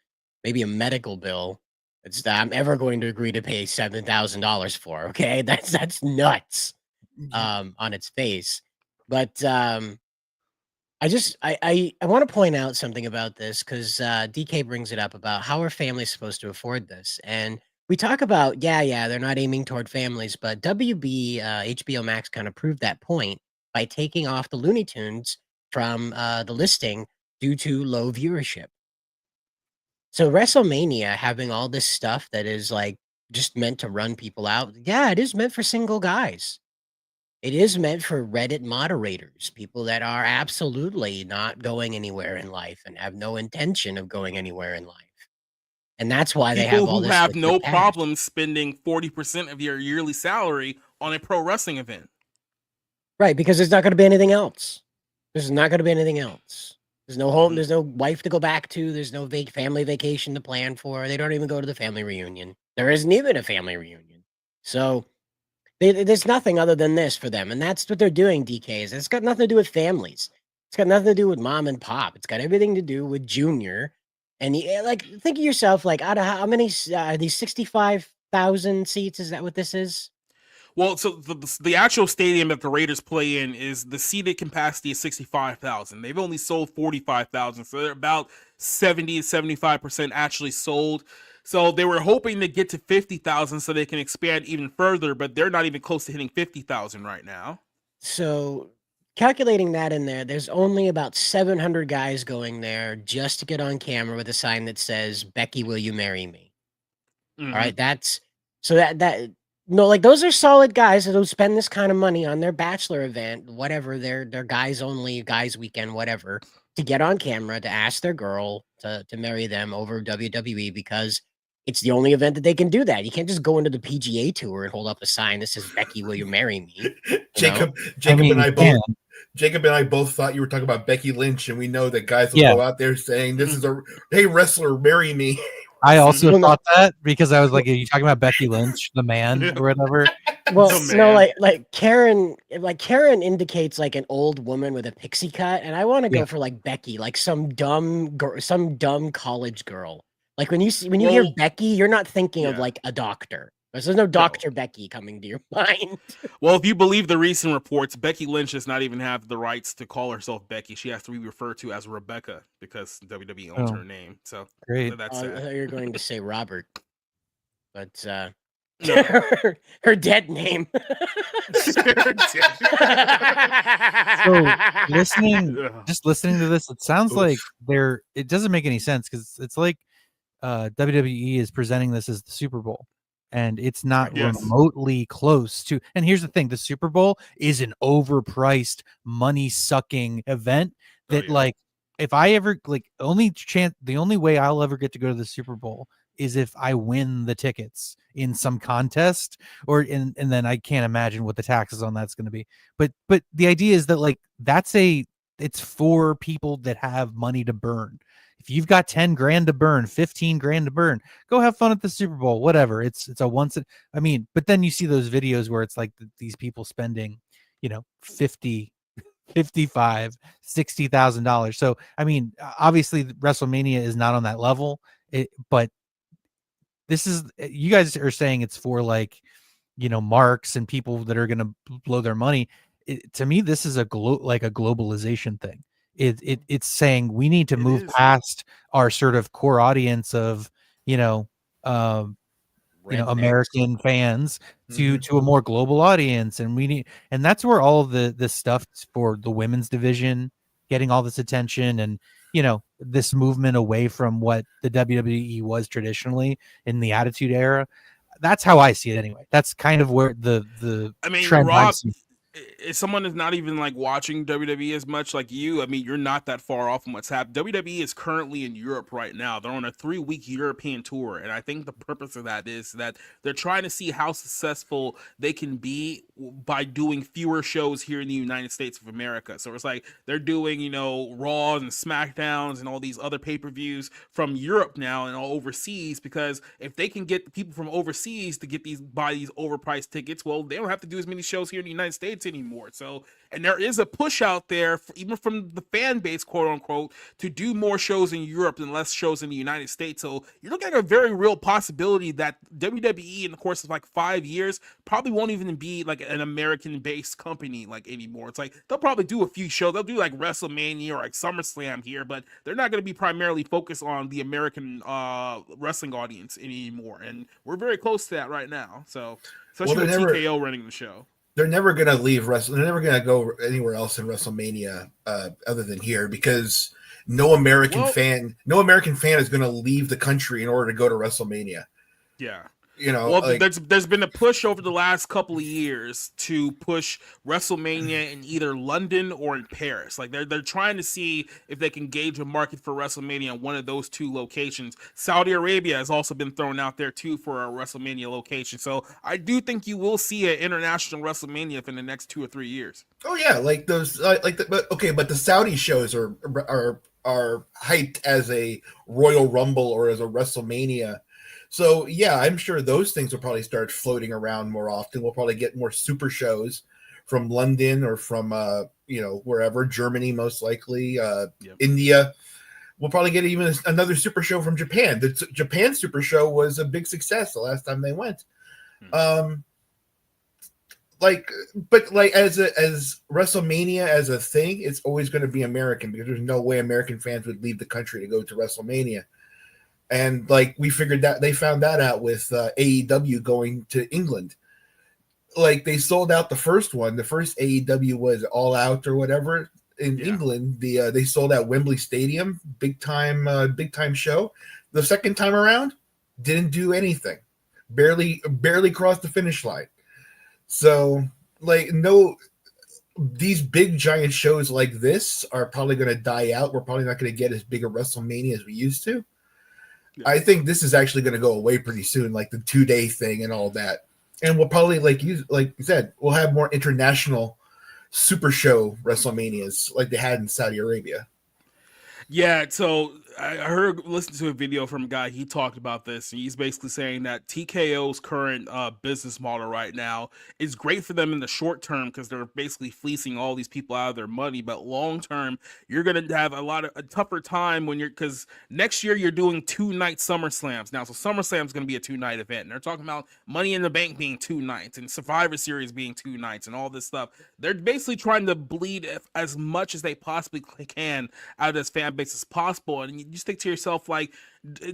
maybe a medical bill. It's that I'm ever going to agree to pay $7,000 for. Okay, that's nuts on its face. But I want to point out something about this because DK brings it up about how are families supposed to afford this, and we talk about they're not aiming toward families, but WB HBO Max kind of proved that point by taking off the Looney Tunes from the listing due to low viewership. So WrestleMania having all this stuff that is like just meant to run people out. Yeah, it is meant for single guys. It is meant for Reddit moderators, people that are absolutely not going anywhere in life and have no intention of going anywhere in life. And that's why they have all this. People who have no problem spending 40% of your yearly salary on a pro wrestling event. Right, because there's not going to be anything else. There's not going to be anything else. There's no home. There's no wife to go back to. There's no family vacation to plan for. They don't even go to the family reunion. There isn't even a family reunion. So there's nothing other than this for them. And that's what they're doing, DKs. It's got nothing to do with families. It's got nothing to do with mom and pop. It's got everything to do with Junior. And think of yourself, like, out of how many are these 65,000 seats? Is that what this is? Well, so the actual stadium that the Raiders play in is the seated capacity is 65,000. They've only sold 45,000, so they're about 70 to 75% actually sold. So they were hoping to get to 50,000 so they can expand even further, but they're not even close to hitting 50,000 right now. So calculating that in there, there's only about 700 guys going there just to get on camera with a sign that says, "Becky, will you marry me?" All right, no, like those are solid guys that'll spend this kind of money on their bachelor event, whatever, their guys only, guys weekend, whatever, to get on camera to ask their girl to marry them over WWE because it's the only event that they can do that. You can't just go into the PGA Tour and hold up a sign that says "Becky, will you marry me?" Jacob and I both thought you were talking about Becky Lynch, and we know that guys will go out there saying, "This is hey wrestler, marry me." I also thought that because I was like, "Are you talking about Becky Lynch, the man, or whatever?" Well, no, like Karen indicates like an old woman with a pixie cut, and I want to go for like Becky, like some dumb college girl. Like when you hear Becky, you're not thinking of like a doctor. There's no Dr. Becky coming to your mind. Well, if you believe the recent reports, Becky Lynch does not even have the rights to call herself Becky. She has to be referred to as Rebecca because WWE owns her name. So great. That's I thought you were going to say Robert, but no. her dead name. So listening to this, it sounds like it doesn't make any sense because it's like WWE is presenting this as the Super Bowl. And it's not remotely close to. And here's the thing: the Super Bowl is an overpriced, money-sucking event. That like, if I ever the only way I'll ever get to go to the Super Bowl is if I win the tickets in some contest, and then I can't imagine what the taxes on that's going to be. But the idea is that like it's for people that have money to burn. If you've got 10 grand to burn, 15 grand to burn, go have fun at the Super Bowl, whatever. It's a but then you see those videos where it's like these people spending, $50,000, $55,000, $60,000. So, obviously WrestleMania is not on that level, but this is, you guys are saying it's for like, marks and people that are going to blow their money. To me, this is a globalization thing. It's saying we need to move past our sort of core audience of American fans to a more global audience, and that's where all the stuff for the women's division getting all this attention, and this movement away from what the WWE was traditionally in the Attitude Era. That's how I see it anyway. That's kind of where the trend Rob, if someone is not even like watching WWE as much like you, you're not that far off from what's happening. WWE is currently in Europe right now. They're on a 3-week European tour, and I think the purpose of that is that they're trying to see how successful they can be by doing fewer shows here in the United States of America. So it's like they're doing, Raws and SmackDowns and all these other pay-per-views from Europe now and all overseas, because if they can get people from overseas to buy these overpriced tickets, well, they don't have to do as many shows here in the United States anymore. So, and there is a push out there, even from the fan base, quote unquote, to do more shows in Europe and less shows in the United States. So you're looking at a very real possibility that WWE, in the course of like 5 years, probably won't even be like an American-based company like anymore. It's like they'll probably do a few shows. They'll do like Wrestlemania or like SummerSlam here, but they're not going to be primarily focused on the American wrestling audience anymore. And we're very close to that right now. So, especially with TKO running the show. They're never going to leave wrestling. They're never going to go anywhere else in WrestleMania other than here, because no American fan is going to leave the country in order to go to WrestleMania. Yeah. Well, there's been a push over the last couple of years to push WrestleMania in either London or in Paris. Like they're trying to see if they can gauge a market for WrestleMania in one of those two locations. Saudi Arabia has also been thrown out there too for a WrestleMania location. So I do think you will see an international WrestleMania in the next 2 or 3 years. Oh yeah, like those, but the Saudi shows are hyped as a Royal Rumble or as a WrestleMania. So, yeah, I'm sure those things will probably start floating around more often. We'll probably get more super shows from London or from, wherever, Germany, most likely, India. We'll probably get even another super show from Japan. The Japan super show was a big success the last time they went. As WrestleMania as a thing, it's always going to be American, because there's no way American fans would leave the country to go to WrestleMania. And we figured that they found that out with AEW going to England. Like they sold out the first one. The first AEW was All Out or whatever in England. They sold out Wembley Stadium, big time show. The second time around, didn't do anything. Barely crossed the finish line. So these big giant shows like this are probably going to die out. We're probably not going to get as big a WrestleMania as we used to. I think this is actually going to go away pretty soon, like the 2-day thing and all that. And we'll probably, like you said, we'll have more international super show WrestleManias like they had in Saudi Arabia. Yeah, so I listened to a video from a guy. He talked about this, and he's basically saying that TKO's current business model right now is great for them in the short term because they're basically fleecing all these people out of their money. But long term, you're gonna have a tougher time because next year you're doing 2-night SummerSlams now. So SummerSlam is gonna be a 2-night event, and they're talking about Money in the Bank being 2 nights and Survivor Series being 2 nights and all this stuff. They're basically trying to bleed as much as they possibly can out of this fan base as possible, and you just think to yourself, like,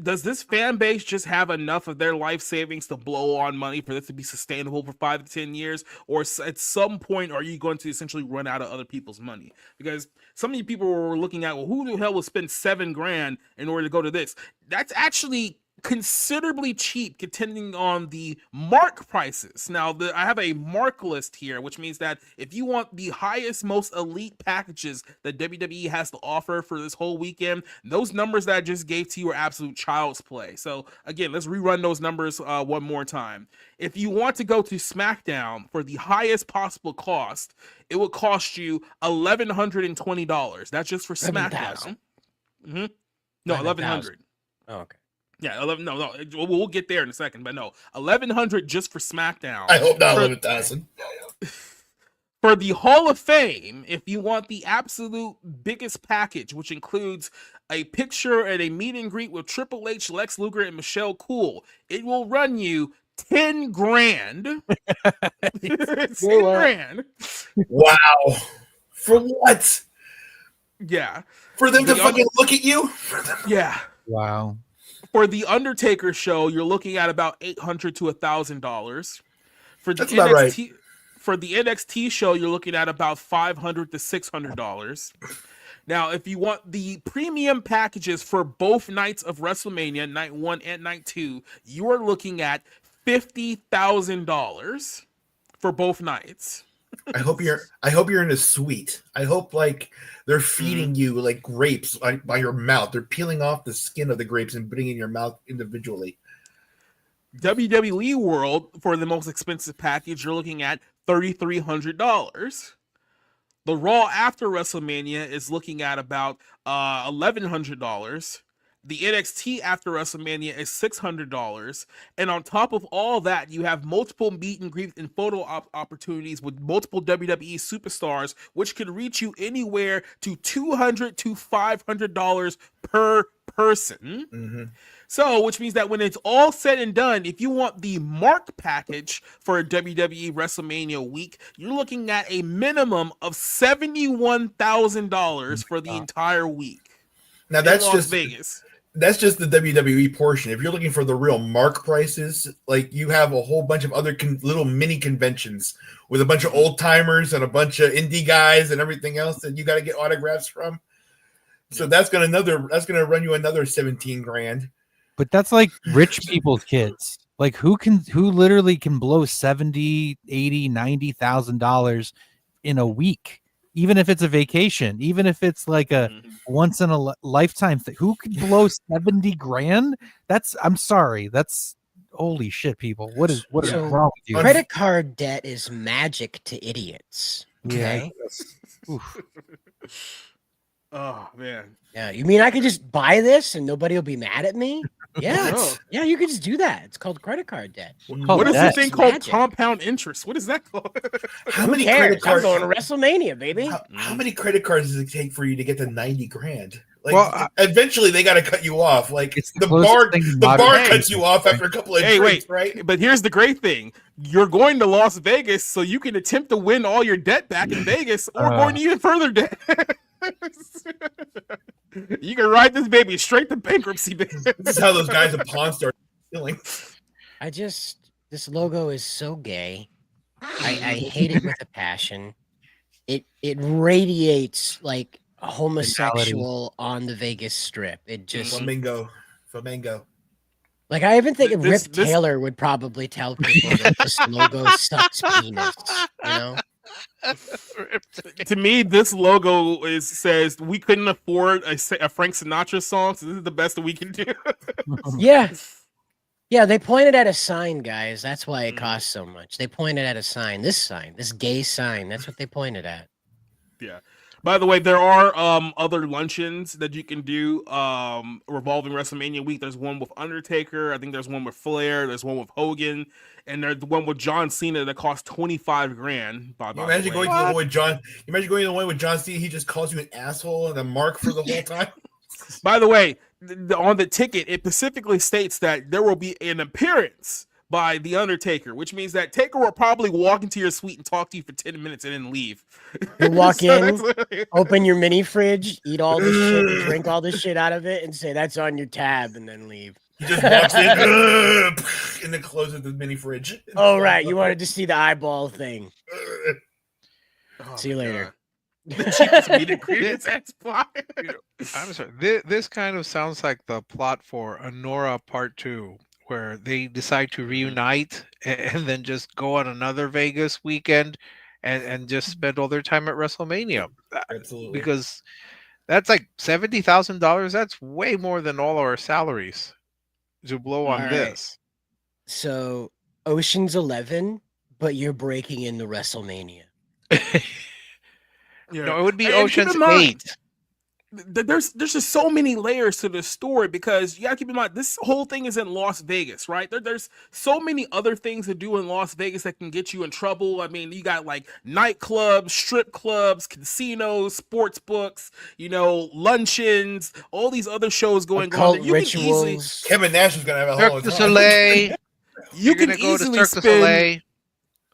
does this fan base just have enough of their life savings to blow on money for this to be sustainable for 5 to 10 years, or at some point are you going to essentially run out of other people's money? Because some of you people were looking at, well, who the hell will spend $7,000 in order to go to this? That's actually considerably cheap depending on the mark prices. Now, I have a mark list here, which means that if you want the highest, most elite packages that WWE has to offer for this whole weekend, those numbers that I just gave to you are absolute child's play. So again, let's rerun those numbers one more time. If you want to go to SmackDown for the highest possible cost, it would cost you $1,120. That's just for SmackDown. Mm-hmm. No, 1,100. Oh, okay. Yeah, 11. No, we'll get there in a second, but no, 1,100 just for SmackDown. I hope not 11,000. For the Hall of Fame, if you want the absolute biggest package, which includes a picture and a meet and greet with Triple H, Lex Luger, and Michelle Cool, it will run you $10,000. $10,000. Wow. For what? Yeah. For them to fucking look at you? Yeah. Wow. For the Undertaker show, you're looking at about $800 to $1,000. For the That's about right. For the NXT show, you're looking at about $500 to $600. Now, if you want the premium packages for both nights of WrestleMania, night 1 and night 2, you are looking at $50,000 for both nights. I hope you're in a suite. I hope like they're feeding you like grapes by your mouth. They're peeling off the skin of the grapes and putting it in your mouth individually. WWE World, for the most expensive package, you're looking at $3,300. The Raw after WrestleMania is looking at about $1,100. The NXT after WrestleMania is $600. And on top of all that, you have multiple meet and greet and photo opportunities with multiple WWE superstars, which could reach you anywhere to $200 to $500 per person. Mm-hmm. So, which means that when it's all said and done, if you want the mark package for a WWE WrestleMania week, you're looking at a minimum of $71,000 for the entire week. Now that's Las just Vegas. That's just the WWE portion. If you're looking for the real mark prices, like you have a whole bunch of other little mini conventions with a bunch of old timers and a bunch of indie guys and everything else that you got to get autographs from. So that's going to run you another $17,000. But that's like rich people's kids. Like who literally can blow $70,000, $80,000, $90,000 in a week, even if it's a vacation, even if it's like a once in a lifetime thing. Who could blow $70,000? I'm sorry. That's holy shit, people. What is wrong with you? Credit card debt is magic to idiots. Okay. Yeah. Oh man. Yeah. You mean I could just buy this and nobody will be mad at me? Yeah. Yeah, you could just do that. It's called credit card debt. What is this thing called compound interest? What is that called? How many credit cards? I'm going to WrestleMania, baby. How many credit cards does it take for you to get to $90,000? Like, eventually they got to cut you off. Like the bar cuts you off after a couple of drinks, right? But here's the great thing: you're going to Las Vegas, so you can attempt to win all your debt back in Vegas, or going to even further debt. You can ride this baby straight to bankruptcy. This is how those guys at Pawn start feeling. This logo is so gay. I hate it with a passion. It radiates like a homosexual on the Vegas Strip. It just flamingo. Like I even think Rip Taylor would probably tell people that this logo sucks penis. You know. To me, this logo says we couldn't afford a Frank Sinatra song, so this is the best that we can do. Yeah. Yeah, they pointed at a sign, guys. That's why it costs so much. They pointed at a sign, this gay sign. That's what they pointed at. Yeah. By the way, there are other luncheons that you can do revolving WrestleMania week. There's one with Undertaker. I think there's one with Flair. There's one with Hogan, and there's one with John Cena that costs $25,000. Imagine going to the one with John. Imagine going to the one with John Cena. He just calls you an asshole and a mark for the whole time. By the way, on the ticket, it specifically states that there will be an appearance by The Undertaker, which means that Taker will probably walk into your suite and talk to you for 10 minutes and then leave. You walk in, open your mini fridge, eat all this shit, drink all this shit out of it, and say, that's on your tab, and then leave. He just walks in and then closes the mini fridge. Oh, right. You wanted to see the eyeball thing. See you later. The cheapest meat and greens at Spot. I'm sorry. This kind of sounds like the plot for Honora Part 2, where they decide to reunite and then just go on another Vegas weekend and just spend all their time at WrestleMania. Absolutely. Because that's like $70,000. That's way more than all our salaries to blow on this. So Ocean's 11, but you're breaking into WrestleMania. No, it would be Ocean's 8. There's just so many layers to this story, because you gotta keep in mind this whole thing is in Las Vegas, right? There's so many other things to do in Las Vegas that can get you in trouble. I mean, you got like nightclubs, strip clubs, casinos, sports books, luncheons, all these other shows going on. You rituals. can easily, Kevin Nash is gonna have a whole Cirque du Soleil. you can easily spend. Soleil.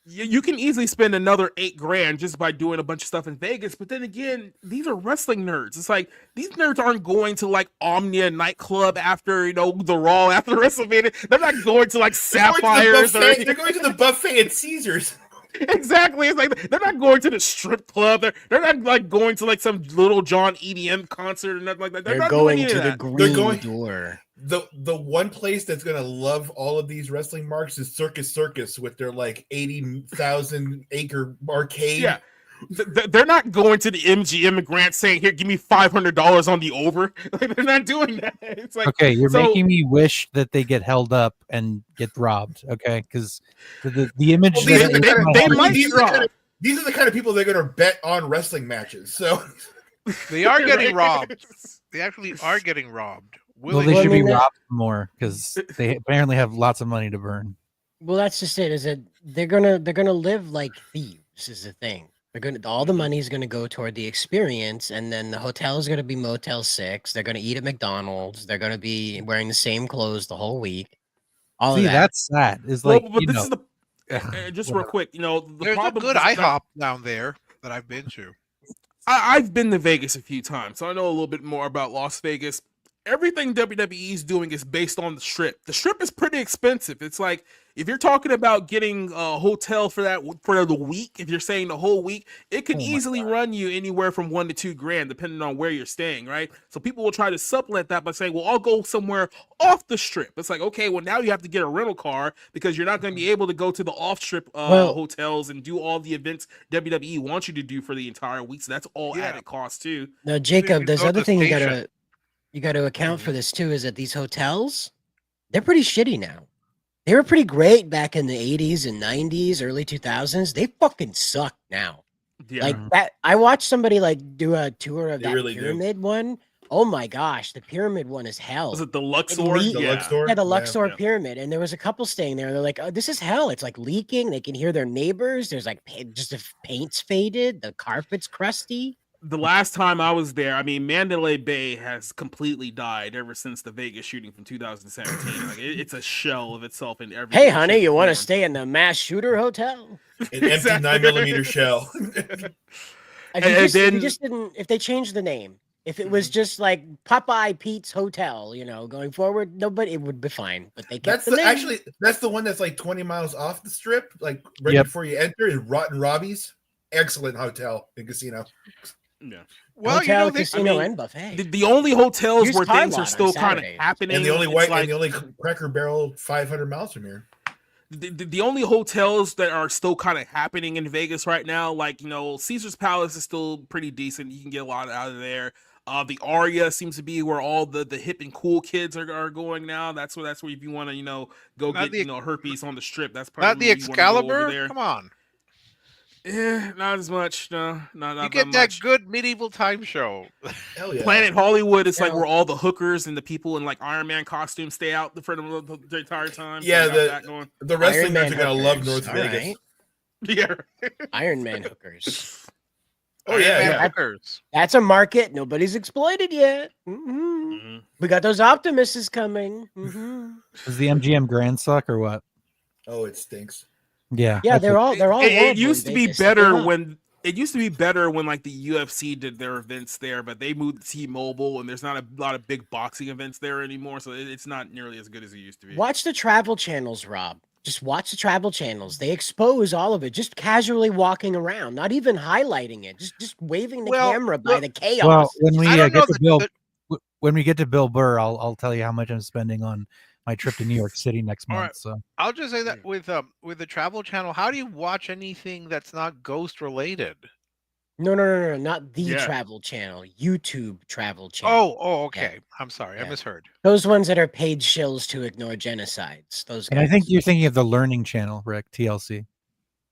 You can easily spend another $8,000 just by doing a bunch of stuff in Vegas. But then again, these are wrestling nerds. It's like these nerds aren't going to like Omnia nightclub after the Raw after WrestleMania. They're not going to like Sapphires. They're going to the buffet at Caesars. Exactly. It's like they're not going to the strip club. They're not like going to like some Little John EDM concert or nothing like that. They're not going doing to the that. green door. The one place that's gonna love all of these wrestling marks is Circus with their like 80,000 acre arcade. Yeah. They're not going to the MGM and Grant saying, "Here, give me $500 on the over." Like, they're not doing that. It's like, okay, you're making me wish that they get held up and get robbed. Okay, because the image Well, these are the kind of people that are going to bet on wrestling matches. So they are getting robbed. They actually are getting robbed. Well, they should be robbed more because they apparently have lots of money to burn. Well, that's just it. Is that they're gonna live like thieves? Is the thing. All the money's gonna go toward the experience, and then the hotel is gonna be Motel 6. They're gonna eat at McDonald's. They're gonna be wearing the same clothes the whole week. All of that. That's sad. Is like, but this is the just real quick. The There's a good IHOP down there that I've been to. I've been to Vegas a few times, so I know a little bit more about Las Vegas. Everything WWE is doing is based on the Strip. The Strip is pretty expensive. It's like if you're talking about getting a hotel for the week, if you're saying the whole week, it could easily run you anywhere from $1,000 to $2,000 depending on where you're staying, right? So people will try to supplement that by saying, "Well, I'll go somewhere off the Strip." It's like, okay, well now you have to get a rental car because you're not going to be able to go to the off-strip hotels and do all the events WWE wants you to do for the entire week. So that's all added cost too. Now, Jacob, there's other thing you got to account for this too, is that these hotels, they're pretty shitty now. They were pretty great back in the 80s and 90s, early 2000s. They fucking suck now. Yeah. Like that, I watched somebody like do a tour of that really pyramid one. Oh my gosh, the pyramid one is hell. Was it the Luxor? Yeah, the Luxor pyramid. And there was a couple staying there. They're like, "Oh, this is hell. It's like leaking. They can hear their neighbors. There's like just the paint's faded. The carpet's crusty." The last time I was there, I mean, Mandalay Bay has completely died ever since the Vegas shooting from 2017. Like, it's a shell of itself in every. Hey, honey, you want to stay in the mass shooter hotel? An empty 9mm shell. If they changed the name, if it was just like Popeye Pete's Hotel, going forward, it would be fine. But they kept that's the one that's like 20 miles off the Strip, like before you enter, is Rotten Robbie's. Excellent hotel and casino. Yeah. Well, hotel, casino, and buffet. The only hotels where things are still kind of happening, and the only Cracker Barrel 500 miles from here. the only hotels that are still kind of happening in Vegas right now, like, Caesar's Palace is still pretty decent. You can get a lot out of there. The Aria seems to be where all the hip and cool kids are going now. That's where if you want to go Not get the- herpes on the strip. That's Not probably the where you want to go over Excalibur. there. Come on, Not as much. No, not you that get that much. good medieval time show. Hell yeah. Planet Hollywood is like Now- where all the hookers and the people in like Iron Man costumes stay out for the entire time. Yeah, you got that going. The wrestling Man nerds are gonna love hookers, North all Vegas. right. Yeah. Iron Man hookers. Oh yeah, Iron Man yeah. hookers. That's a market nobody's exploited yet. Mhm. We got those Optimists coming. Does the MGM Grand suck or what? Oh, it stinks. Yeah. Yeah, that's they're all It horrible used in to be Vegas. They better gave up. when like the UFC did their events there, but they moved to T-Mobile and there's not a lot of big boxing events there anymore, so it's not nearly as good as it used to be. Watch the travel channels, Rob. Just watch the travel channels. They expose all of it. Just casually walking around, not even highlighting it. Just waving the camera by the chaos. Well, when we I don't know get to the- when we get to Bill Burr, I'll tell you how much I'm spending on my trip to New York City next All month. right. So I'll just say that with the travel channel, how do you watch anything that's not ghost related? No, not the Yeah. travel channel. YouTube travel channel. Oh, okay. I'm sorry, I Yeah. misheard. Those ones that are paid shills to ignore genocides. Those and I guys. think you're thinking of the Learning Channel, Rick, TLC.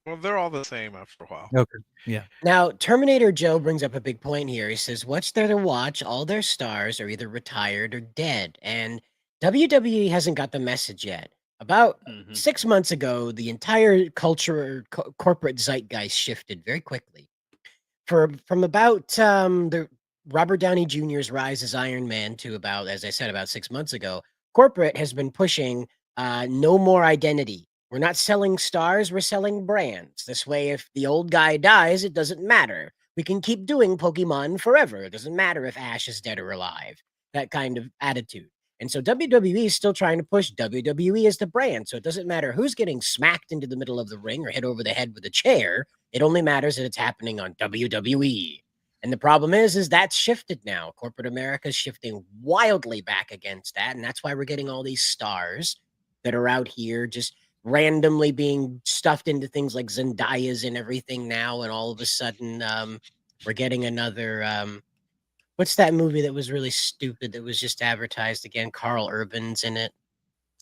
Well, they're all the same after a while. Okay. Yeah. Now, Terminator Joe brings up a big point here. He says, what's there to watch? All their stars are either retired or dead. And WWE hasn't got the message yet. About Mhm. 6 months ago, the entire culture, corporate zeitgeist shifted very quickly. From about the Robert Downey Jr.'s rise as Iron Man to about, as I said, about 6 months ago, corporate has been pushing no more identity. We're not selling stars, we're selling brands. This way, if the old guy dies, it doesn't matter. We can keep doing Pokemon forever. It doesn't matter if Ash is dead or alive. That kind of attitude. And so WWE is still trying to push WWE as the brand. So it doesn't matter who's getting smacked into the middle of the ring or hit over the head with a chair. It only matters that it's happening on WWE. And the problem is that's shifted now. Corporate America is shifting wildly back against that. And that's why we're getting all these stars that are out here just randomly being stuffed into things like Zendaya's and everything now. And all of a sudden, we're getting another... what's that movie that was really stupid that was just advertised again? Carl Urban's in it.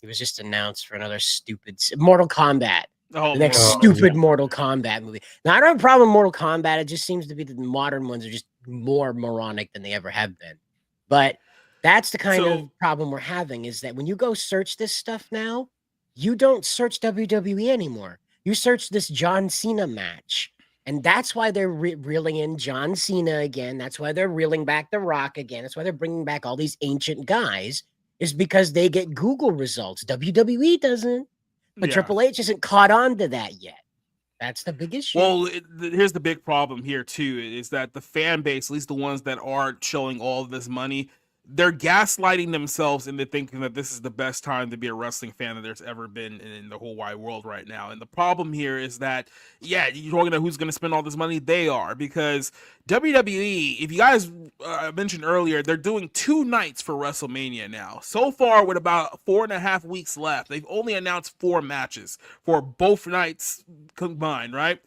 He was just announced for another stupid... Mortal Kombat. Oh, The next Mortal Kombat, stupid yeah. Mortal Kombat movie. Now, I don't have a problem with Mortal Kombat. It just seems to be that the modern ones are just more moronic than they ever have been. But that's the kind So- of problem we're having, is that when you go search this stuff now, you don't search WWE anymore. You search this John Cena match. And that's why they're reeling in John Cena again. That's why they're reeling back The Rock again. That's why they're bringing back all these ancient guys, is because they get Google results. WWE doesn't. But Yeah. Triple H isn't caught on to that yet. That's the big issue. Well, here's the big problem here too, is that the fan base, at least the ones that aren't showing all of this money, they're gaslighting themselves into thinking that this is the best time to be a wrestling fan that there's ever been in the whole wide world right now. And the problem here is that, yeah, you're talking about who's going to spend all this money. They are, because WWE, if you guys mentioned earlier, they're doing 2 nights for WrestleMania now. So far, with about 4.5 weeks left, they've only announced 4 matches for both nights combined, right?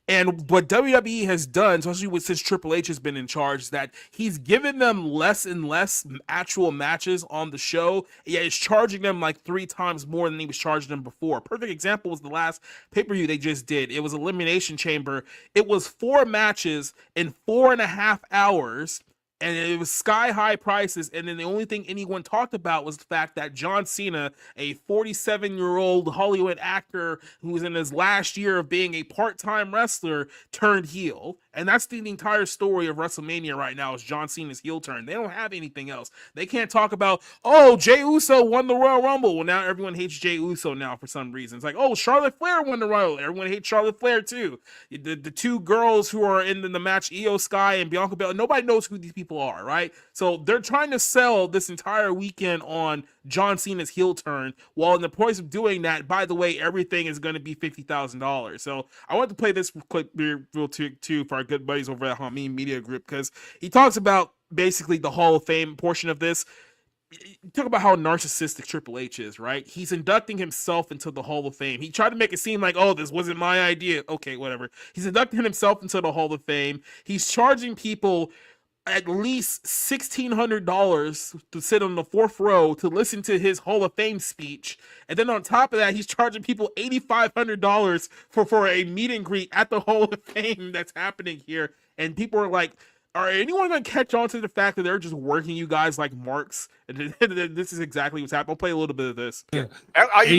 And what WWE has done, especially since Triple H has been in charge, is that he's given them less and less actual matches on the show. Yeah, he's charging them like 3 times more than he was charging them before. Perfect example was the last pay-per-view they just did. It was Elimination Chamber. It was 4 matches in 4.5 hours. And it was sky-high prices, and then the only thing anyone talked about was the fact that John Cena, a 47-year-old Hollywood actor who was in his last year of being a part-time wrestler, turned heel. And that's the entire story of WrestleMania right now, is John Cena's heel turn. They don't have anything else. They can't talk about, oh, Jey Uso won the Royal Rumble. Well, now everyone hates Jey Uso now for some reason. It's like, oh, Charlotte Flair won the Royal. Everyone hates Charlotte Flair too. The 2 girls who are in the match, Io Sky and Bianca Belair, nobody knows who these people are, right? So they're trying to sell this entire weekend on John Cena's heel turn, while in the process of doing that, by the way, everything is going to be $50,000. So I want to play this clip real too for our good buddies over at Hameen Media Group, because he talks about basically the Hall of Fame portion of this. talk about how narcissistic Triple H is, right? He's inducting himself into the Hall of Fame. He tried to make it seem like, oh, this wasn't my idea. Okay, whatever. He's inducting himself into the Hall of Fame. He's charging people at least $1,600 to sit on the fourth row to listen to his Hall of Fame speech. And then on top of that, he's charging people $8,500 for a meet and greet at the Hall of Fame that's happening here. And people are like, are anyone going to catch on to the fact that they're just working you guys like marks? And this is exactly what's happening. I'll play a little bit of this. Even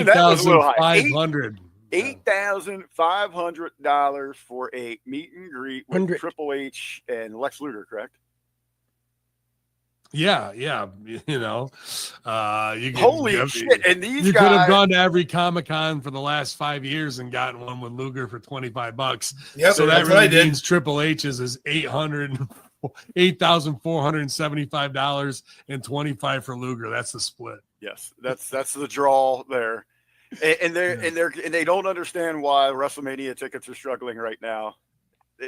that was a little high. $8,500. $8,500 for a meet and greet with 100. Triple H and Lex Luger, correct? Yeah. You know, you could, Holy shit! And these you guys could have gone to every Comic-Con for the last 5 years and gotten one with Luger for $25. Yep, So that that's what I really did. means Triple H's is $8,475 and $25 for Luger. That's the split. Yes, that's the draw there, and they don't understand why WrestleMania tickets are struggling right now.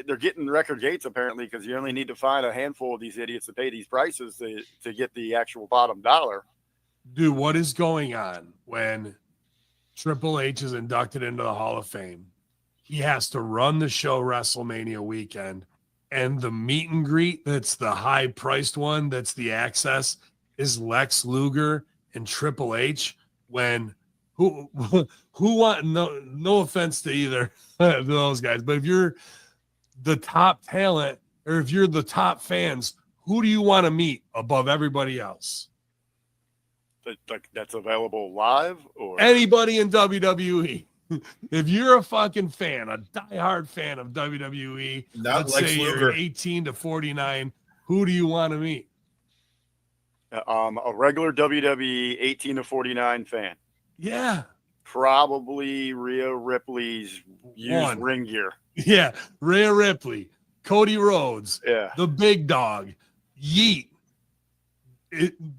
They're getting record gates apparently because you only need to find a handful of these idiots to pay these prices to get the actual bottom dollar. Dude, what is going on when Triple H is inducted into the Hall of Fame? He has to run the show WrestleMania weekend, and the meet and greet that's the high priced one, that's the access, is Lex Luger and Triple H. When who want no offense to either of those guys, but if you're the top talent or if you're the top fans, who do you want to meet above everybody else? That's available live or Anybody in WWE. If you're a fucking fan, a diehard fan of WWE, Not let's Lex say Luger. you're 18 to 49, who do you want to meet? a regular WWE 18 to 49 fan. Yeah. Probably Rhea Ripley's used One. ring gear. Yeah. Rhea Ripley, Cody Rhodes, Yeah. the Big Dog, Yeet.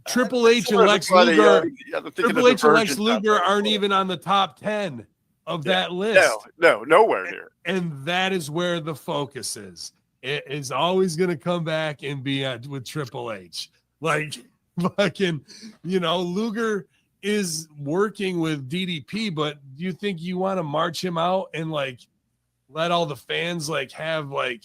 Triple H and Lex Everybody, Luger. I'm thinking Triple of H and Lex Divergent Luger out there. aren't even on the top 10 of that list. No, nowhere near. And that is where the focus is. It is always going to come back and be with Triple H. Like, fucking, Luger is working with DDP, but do you think you want to march him out and, like, let all the fans, like, have, like,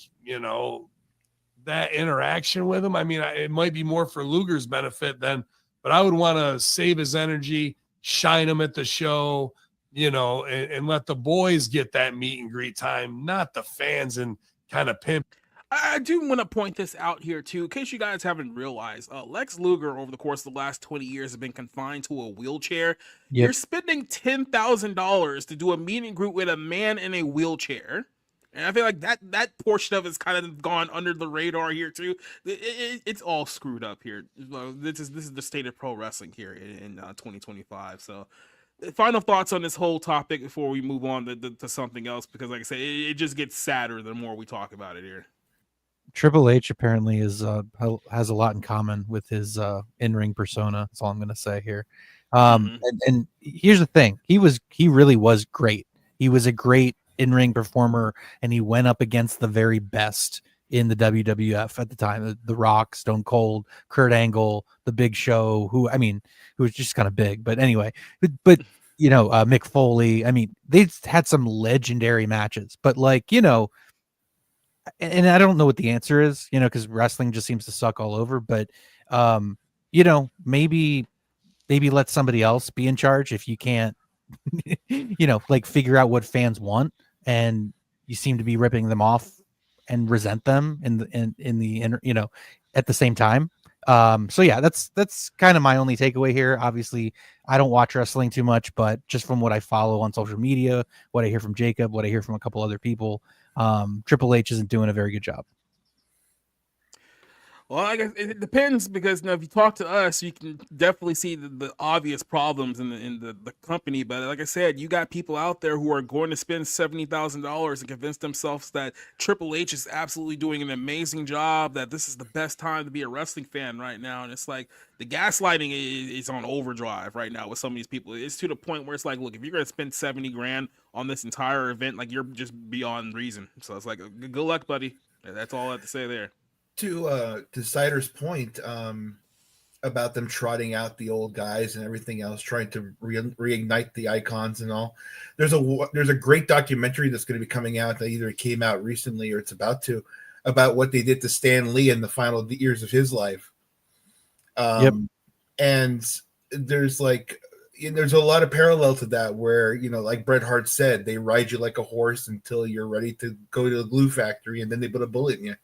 that interaction with him? I mean, it might be more for Luger's benefit then, but I would want to save his energy, shine him at the show, and let the boys get that meet and greet time, not the fans and kind of pimp. I do want to point this out here too, in case you guys haven't realized. Lex Luger, over the course of the last 20 years, has been confined to a wheelchair. Yep. You're spending $10,000 to do a meet and greet with a man in a wheelchair, and I feel like that portion of it's kind of gone under the radar here too. It's all screwed up here. This is the state of pro wrestling here in 2025. So. Final thoughts on this whole topic before we move on to something else, because like I say, it just gets sadder the more we talk about it here. Triple H apparently has a lot in common with his in-ring persona. That's all I'm going to say here. And here's the thing: he really was great. He was a great in-ring performer, and he went up against the very best in the WWF at the time. The Rock, Stone Cold, Kurt Angle, The Big Show, who was just kind of big. But anyway, but Mick Foley. I mean, they've had some legendary matches, but and I don't know what the answer is, because wrestling just seems to suck all over. But maybe let somebody else be in charge if you can't, figure out what fans want, and you seem to be ripping them off and resent them at the same time. So yeah, that's kind of my only takeaway here. Obviously, I don't watch wrestling too much, but just from what I follow on social media, what I hear from Jacob, what I hear from a couple other people, Triple H isn't doing a very good job. Well, I guess it depends, because if you talk to us, you can definitely see the obvious problems in the company. But like I said, you got people out there who are going to spend $70,000 and convince themselves that Triple H is absolutely doing an amazing job, that this is the best time to be a wrestling fan right now. And it's like the gaslighting is on overdrive right now with some of these people. It's to the point where it's like, look, if you're going to spend 70 grand on this entire event, like, you're just beyond reason. So it's like, good luck, buddy. That's all I have to say there. To Sider's point, about them trotting out the old guys and everything else, trying to reignite the icons and all. There's a great documentary that's going to be coming out that either it came out recently or it's about to, about what they did to Stan Lee in the final years of his life. And there's there's a lot of parallel to that where, like Bret Hart said, they ride you like a horse until you're ready to go to the glue factory, and then they put a bullet in you.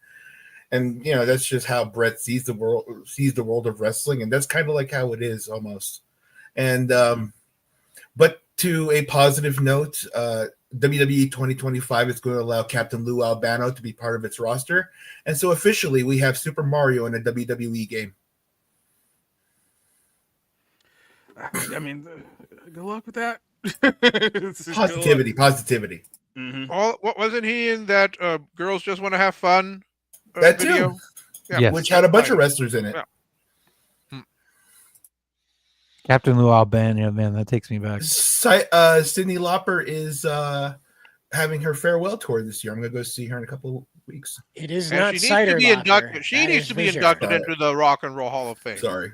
And that's just how Bret sees the world of wrestling, and that's kind of like how it is almost. And but to a positive note, WWE 2025 is going to allow Captain Lou Albano to be part of its roster, and so officially we have Super Mario in a WWE game. I mean, good luck with that. Positivity. Mm-hmm. What wasn't he in that Girls Just Want to Have Fun that video? too. Yeah, Yes. Which had a bunch of wrestlers in it. Yeah. Captain Lou Albano, man, that takes me back. Cyndi Lauper is having her farewell tour this year. I'm going to go see her in a couple of weeks. It is And not she cider needs to be locker. inducted. She That needs is to be Fisher. inducted into the Rock and Roll Hall of Fame. Sorry.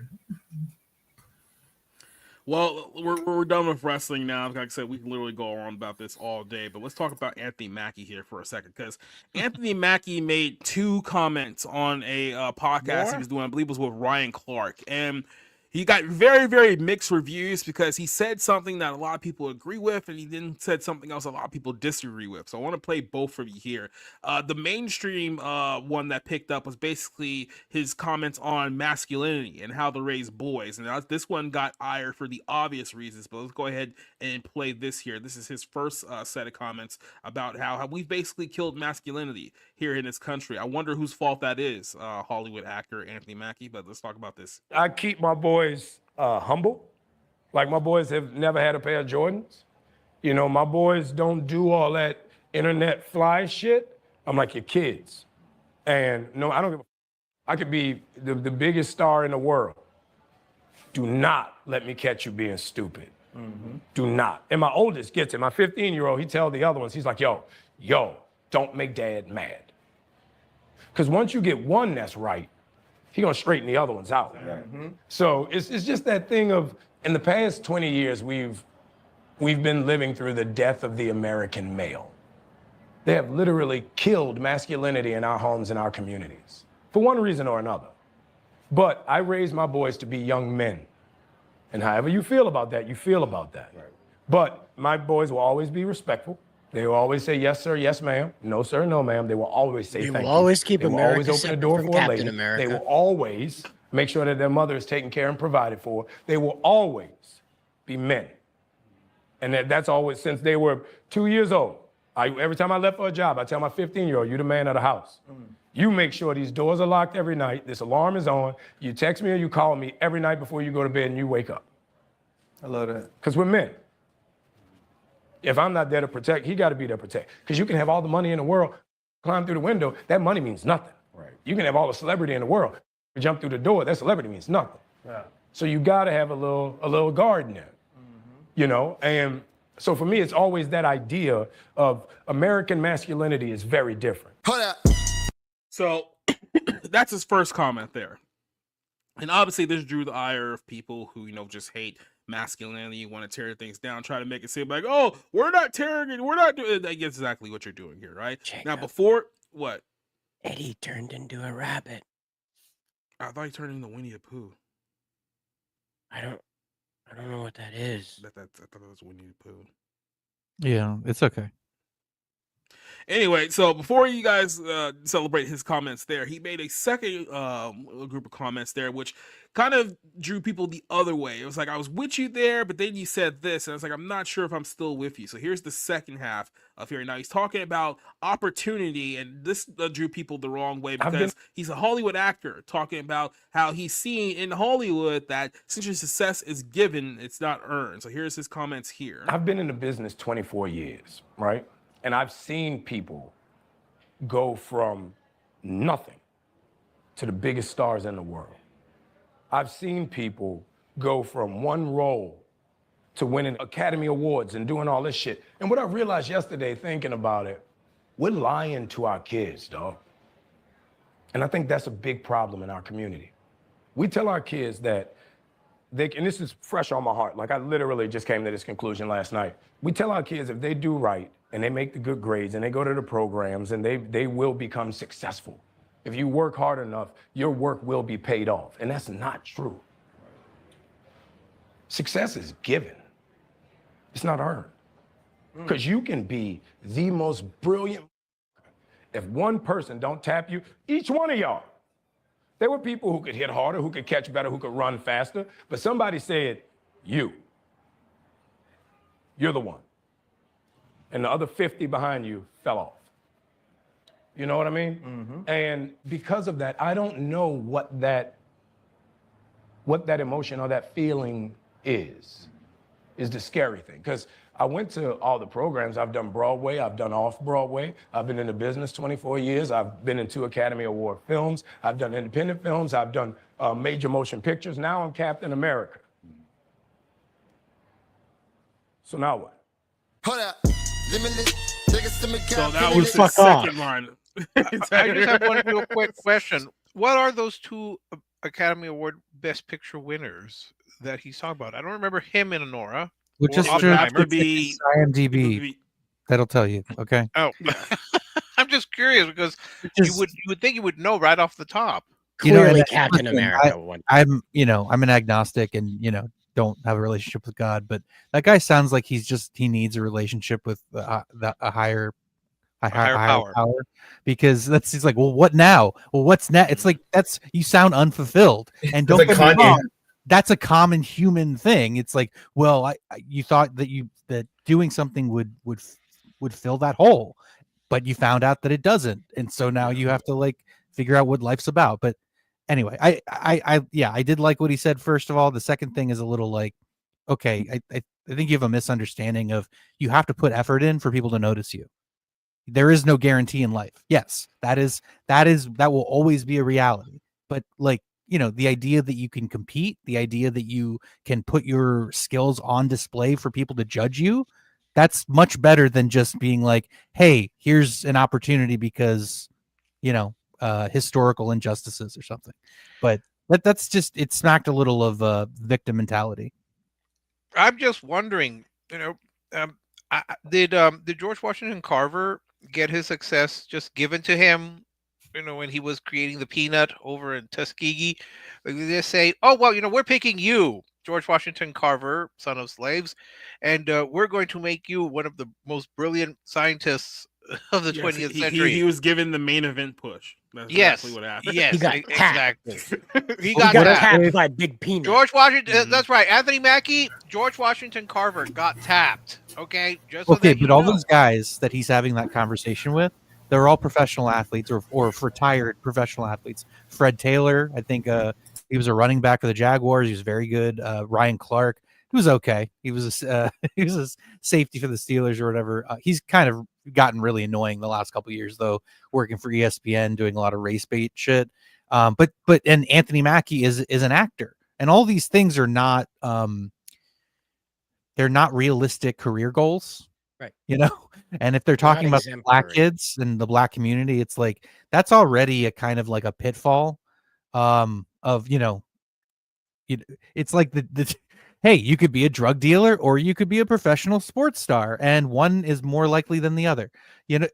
Well, we're done with wrestling now. Like I said, we can literally go on about this all day, but let's talk about Anthony Mackie here for a second, because Anthony Mackie made 2 comments on a podcast he was doing. I believe it was with Ryan Clark, and he got very, very mixed reviews because he said something that a lot of people agree with, and he then said something else a lot of people disagree with. So I want to play both for you here. The mainstream one that picked up was basically his comments on masculinity and how to raise boys. And this one got ire for the obvious reasons, but let's go ahead and play this here. This is his first set of comments about how we've basically killed masculinity here in this country. I wonder whose fault that is, Hollywood actor Anthony Mackie, but let's talk about this. I keep my boys humble. Like, my boys have never had a pair of Jordans. My boys don't do all that internet fly shit. I'm like your kids. And no, I don't give a I could be the biggest star in the world. Do not let me catch you being stupid. Do not. And my oldest gets it. My 15-year-old, he tells the other ones, he's like, yo, don't make dad mad. Because once you get one that's right, he gonna straighten the other ones out. So it's just that thing of, in the past 20 years, we've been living through the death of the American male. They have literally killed masculinity in our homes and our communities, for one reason or another. But I raised my boys to be young men. And however you feel about that, you feel about that. Right. But my boys will always be respectful. They will always say, yes, sir, yes, ma'am. No, sir, no, ma'am. They will always say thank you. They will always keep They will America always open the door separate from for a Captain lady. America. They will always make sure that their mother is taken care and provided for. They will always be men. And that's always, since they were 2 years old. Every time I left for a job, I tell my 15-year-old, you're the man of the house. You make sure these doors are locked every night, this alarm is on, you text me or you call me every night before you go to bed and you wake up. I love that. Because we're men. If I'm not there to protect, he got to be there to protect. Because you can have all the money in the world, climb through the window, that money means nothing. Right. You can have all the celebrity in the world, jump through the door, that celebrity means nothing. Yeah. So you got to have a little guard in there, you know? And so for me, it's always that idea of American masculinity is very different. Hold up. So that's his first comment there. And obviously this drew the ire of people who, just hate masculinity, want to tear things down, try to make it seem like, oh, we're not tearing it, we're not doing it. That's exactly what you're doing here, right? Jacob. Now before, what? Eddie turned into a rabbit. I thought he turned into Winnie the Pooh. I don't know what that is. I thought it was Winnie the Pooh. Yeah, it's okay. Anyway, so before you guys celebrate his comments there, he made a second group of comments there, which kind of drew people the other way. It was like, I was with you there, but then you said this, and I was like, I'm not sure if I'm still with you. So here's the second half of here. Now he's talking about opportunity, and this drew people the wrong way because he's a Hollywood actor talking about how he's seen in Hollywood that since your success is given, it's not earned. So here's his comments here. I've been in the business 24 years, right? And I've seen people go from nothing to the biggest stars in the world. I've seen people go from one role to winning Academy Awards and doing all this shit. And what I realized yesterday thinking about it, we're lying to our kids, dog. And I think that's a big problem in our community. We tell our kids that and this is fresh on my heart. Like I literally just came to this conclusion last night. We tell our kids if they do right and they make the good grades and they go to the programs and they will become successful. If you work hard enough, your work will be paid off. And that's not true. Success is given. It's not earned. Because you can be the most brilliant. If one person don't tap you, each one of y'all, there were people who could hit harder, who could catch better, who could run faster, but somebody said, you're the one. And the other 50 behind you fell off. You know what I mean? And because of that, I don't know what that emotion or that feeling is the scary thing. Because I went to all the programs. I've done Broadway. I've done off-Broadway. I've been in the business 24 years. I've been in 2 Academy Award films. I've done independent films. I've done major motion pictures. Now I'm Captain America. So now what? So that was the second line. I just have one real quick question. What are those 2 Academy Award Best Picture winners that he's talking about? I don't remember him in Anora. Which is to be IMDb. That'll tell you. Okay. Oh, I'm just curious because you would think you would know right off the top. Clearly, Captain America. I'm an agnostic and don't have a relationship with God, but that guy sounds like he needs a relationship with a higher power, because he's like, well, what now? Well, what's next? It's like you sound unfulfilled, and don't get me wrong. That's a common human thing. It's like, well, you thought that doing something would fill that hole, but you found out that it doesn't, and so now you have to figure out what life's about. But anyway, I did like what he said. First of all, the second thing is a little okay. I think you have a misunderstanding of you have to put effort in for people to notice you. There is no guarantee in life. Yes, that will always be a reality. But the idea that you can compete, the idea that you can put your skills on display for people to judge you, that's much better than just being like, hey, here's an opportunity because, historical injustices or something. But that's just, it smacked a little of victim mentality. I'm just wondering, did George Washington Carver get his success just given to him? When he was creating the Peanut over in Tuskegee, they say, oh, well, we're picking you, George Washington Carver, son of slaves, and we're going to make you one of the most brilliant scientists of the 20th century. He was given the main event push. That's exactly what happened. Yes, he got exactly. He got tapped by Big Peanut. George Washington, that's right. Anthony Mackie, George Washington Carver got tapped. Okay, but all those guys that he's having that conversation with, they're all professional athletes or retired professional athletes. Fred Taylor, I think he was a running back for the Jaguars. He was very good. Ryan Clark, he was okay. He was a safety for the Steelers or whatever. He's kind of gotten really annoying the last couple of years, though, working for ESPN, doing a lot of race bait shit. But Anthony Mackie is an actor, and all these things are not they're not realistic career goals. Right. And if they're talking about the black kids and the black community, it's like that's already a kind of like a pitfall of it's like the hey, you could be a drug dealer or you could be a professional sports star, and one is more likely than the other.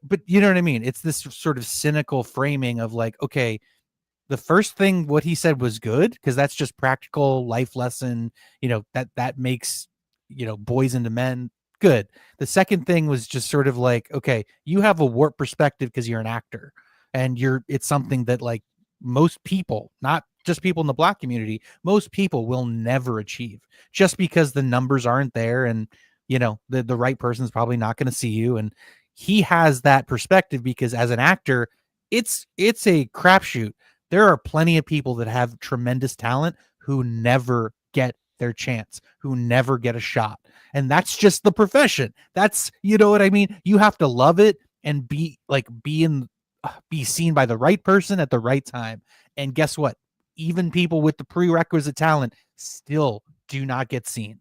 But you know what I mean? It's this sort of cynical framing of okay, the first thing what he said was good because that's just practical life lesson, that makes boys into men. Good. The second thing was just sort of okay, you have a warped perspective because you're an actor, and it's something that most people, not just people in the black community, most people will never achieve just because the numbers aren't there, and the right person's probably not going to see you. And he has that perspective because as an actor, it's a crapshoot. There are plenty of people that have tremendous talent who never get their chance, who never get a shot. And that's just the profession. That's, what I mean? You have to love it and be seen by the right person at the right time. And guess what? Even people with the prerequisite talent still do not get seen.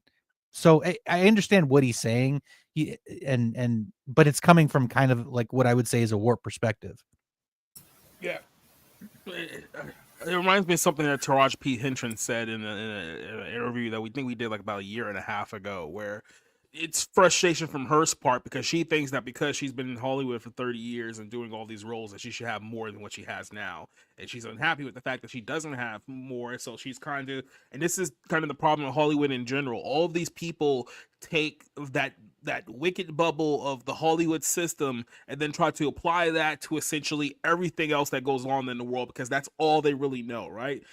So I understand what he's saying, but it's coming from kind of what I would say is a warped perspective. Yeah. It reminds me of something that Taraji P. Henson said in an interview that we did like about a year and a half ago, where it's frustration from her part because she thinks that because she's been in Hollywood for 30 years and doing all these roles that she should have more than what she has now. And she's unhappy with the fact that she doesn't have more. So she's kind of, and this is kind of the problem in Hollywood in general. All of these people take that wicked bubble of the Hollywood system and then try to apply that to essentially everything else that goes on in the world because that's all they really know, right?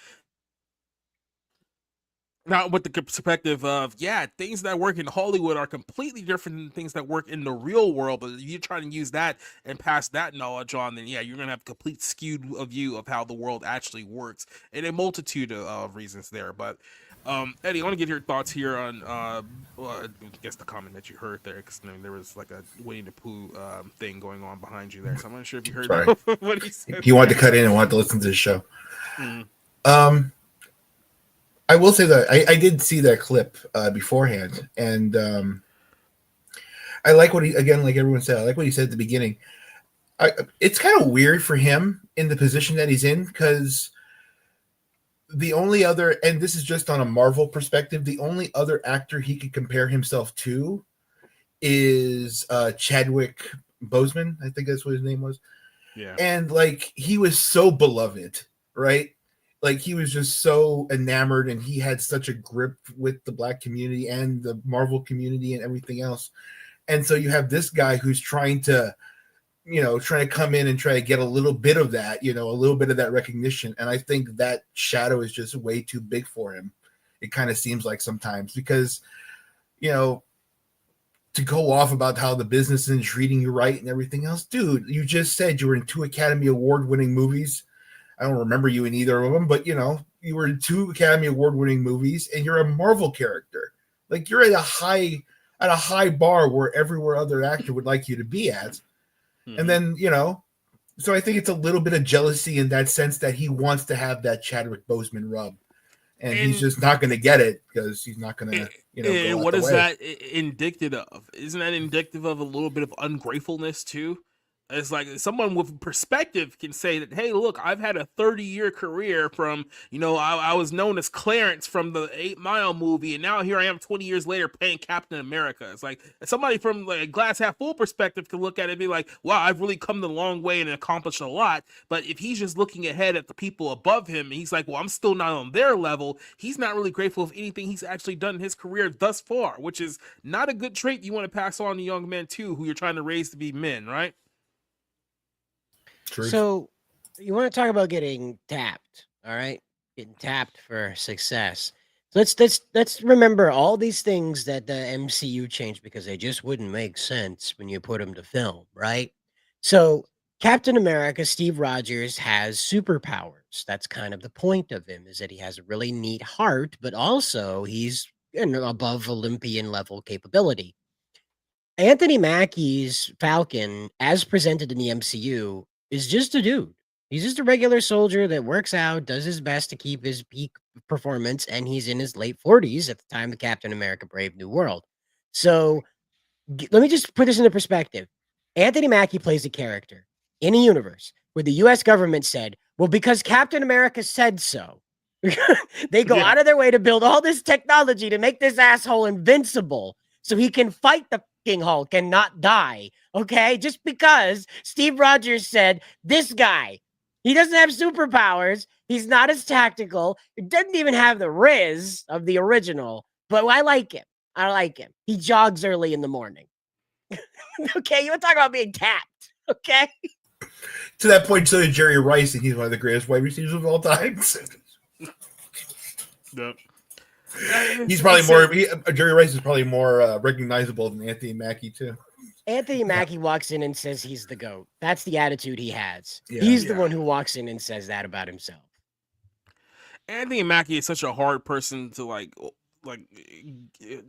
Not with the perspective of, yeah, things that work in Hollywood are completely different than things that work in the real world. But if you're trying to use that and pass that knowledge on, then yeah, you're going to have a complete skewed view of how the world actually works and a multitude of reasons there. But Eddie, I want to get your thoughts here on, well, I guess the comment that you heard there, because there was like a Winnie the Pooh thing going on behind you there. So I'm not sure if you heard what he said. He wanted to cut in and wanted to listen to the show. I will say that I did see that clip beforehand, and I like what he, again, like everyone said, I like what he said at the beginning. It's kind of weird for him in the position that he's in, because the only other, and this is just on a Marvel perspective, the only other actor he could compare himself to is Chadwick Boseman. I think that's what his name was. Yeah. And like, he was so beloved, right? Like, he was just so enamored, and he had such a grip with the Black community and the Marvel community and everything else. And so you have this guy who's trying to come in and try to get a little bit of that, a little bit of that recognition. And I think that shadow is just way too big for him. It kind of seems like sometimes, because, to go off about how the business isn't treating you right and everything else, dude, you just said you were in 2 Academy Award winning movies. I don't remember you in either of them, but you were in 2 Academy Award winning movies, and you're a Marvel character. Like, you're at a high bar where everywhere other actor would like you to be at. Mm-hmm. And then, so I think it's a little bit of jealousy in that sense that he wants to have that Chadwick Boseman rub, and he's just not going to get it because he's not going to, go what is way. that indicative of? Isn't that indicative of a little bit of ungratefulness too? It's like someone with perspective can say that, hey, look, I've had a 30-year career from, I was known as Clarence from the 8 Mile movie, and now here I am 20 years later playing Captain America. It's like somebody from like a glass half full perspective can look at it and be like, wow, I've really come the long way and accomplished a lot. But if he's just looking ahead at the people above him, and he's like, well, I'm still not on their level, he's not really grateful of anything he's actually done in his career thus far, which is not a good trait you want to pass on to young men too, who you're trying to raise to be men, right? Truth. So you want to talk about getting tapped, all right? Getting tapped for success. So let's remember all these things that the MCU changed because they just wouldn't make sense when you put them to film, right? So Captain America, Steve Rogers, has superpowers. That's kind of the point of him, is that he has a really neat heart, but also he's above Olympian level capability. Anthony Mackie's Falcon, as presented in the MCU, is just a dude. He's just a regular soldier that works out, does his best to keep his peak performance, and he's in his late 40s at the time of Captain America Brave New World. So let me just put this into perspective. Anthony Mackie plays a character in a universe where the U.S. government said, well, because Captain America said so, they go out of their way to build all this technology to make this asshole invincible so he can fight the Hulk and not die, okay? Just because Steve Rogers said, this guy, he doesn't have superpowers, he's not as tactical, he doesn't even have the riz of the original, but I like him. He jogs early in the morning. Okay, you want to talk about being tapped, okay? To that point, so did Jerry Rice, and he's one of the greatest wide receivers of all time. Yep. He's probably more. Jerry Rice is probably more recognizable than Anthony Mackie too. Anthony Mackie walks in and says he's the GOAT. That's the attitude he has. Yeah, he's the one who walks in and says that about himself. Anthony Mackie is such a hard person to like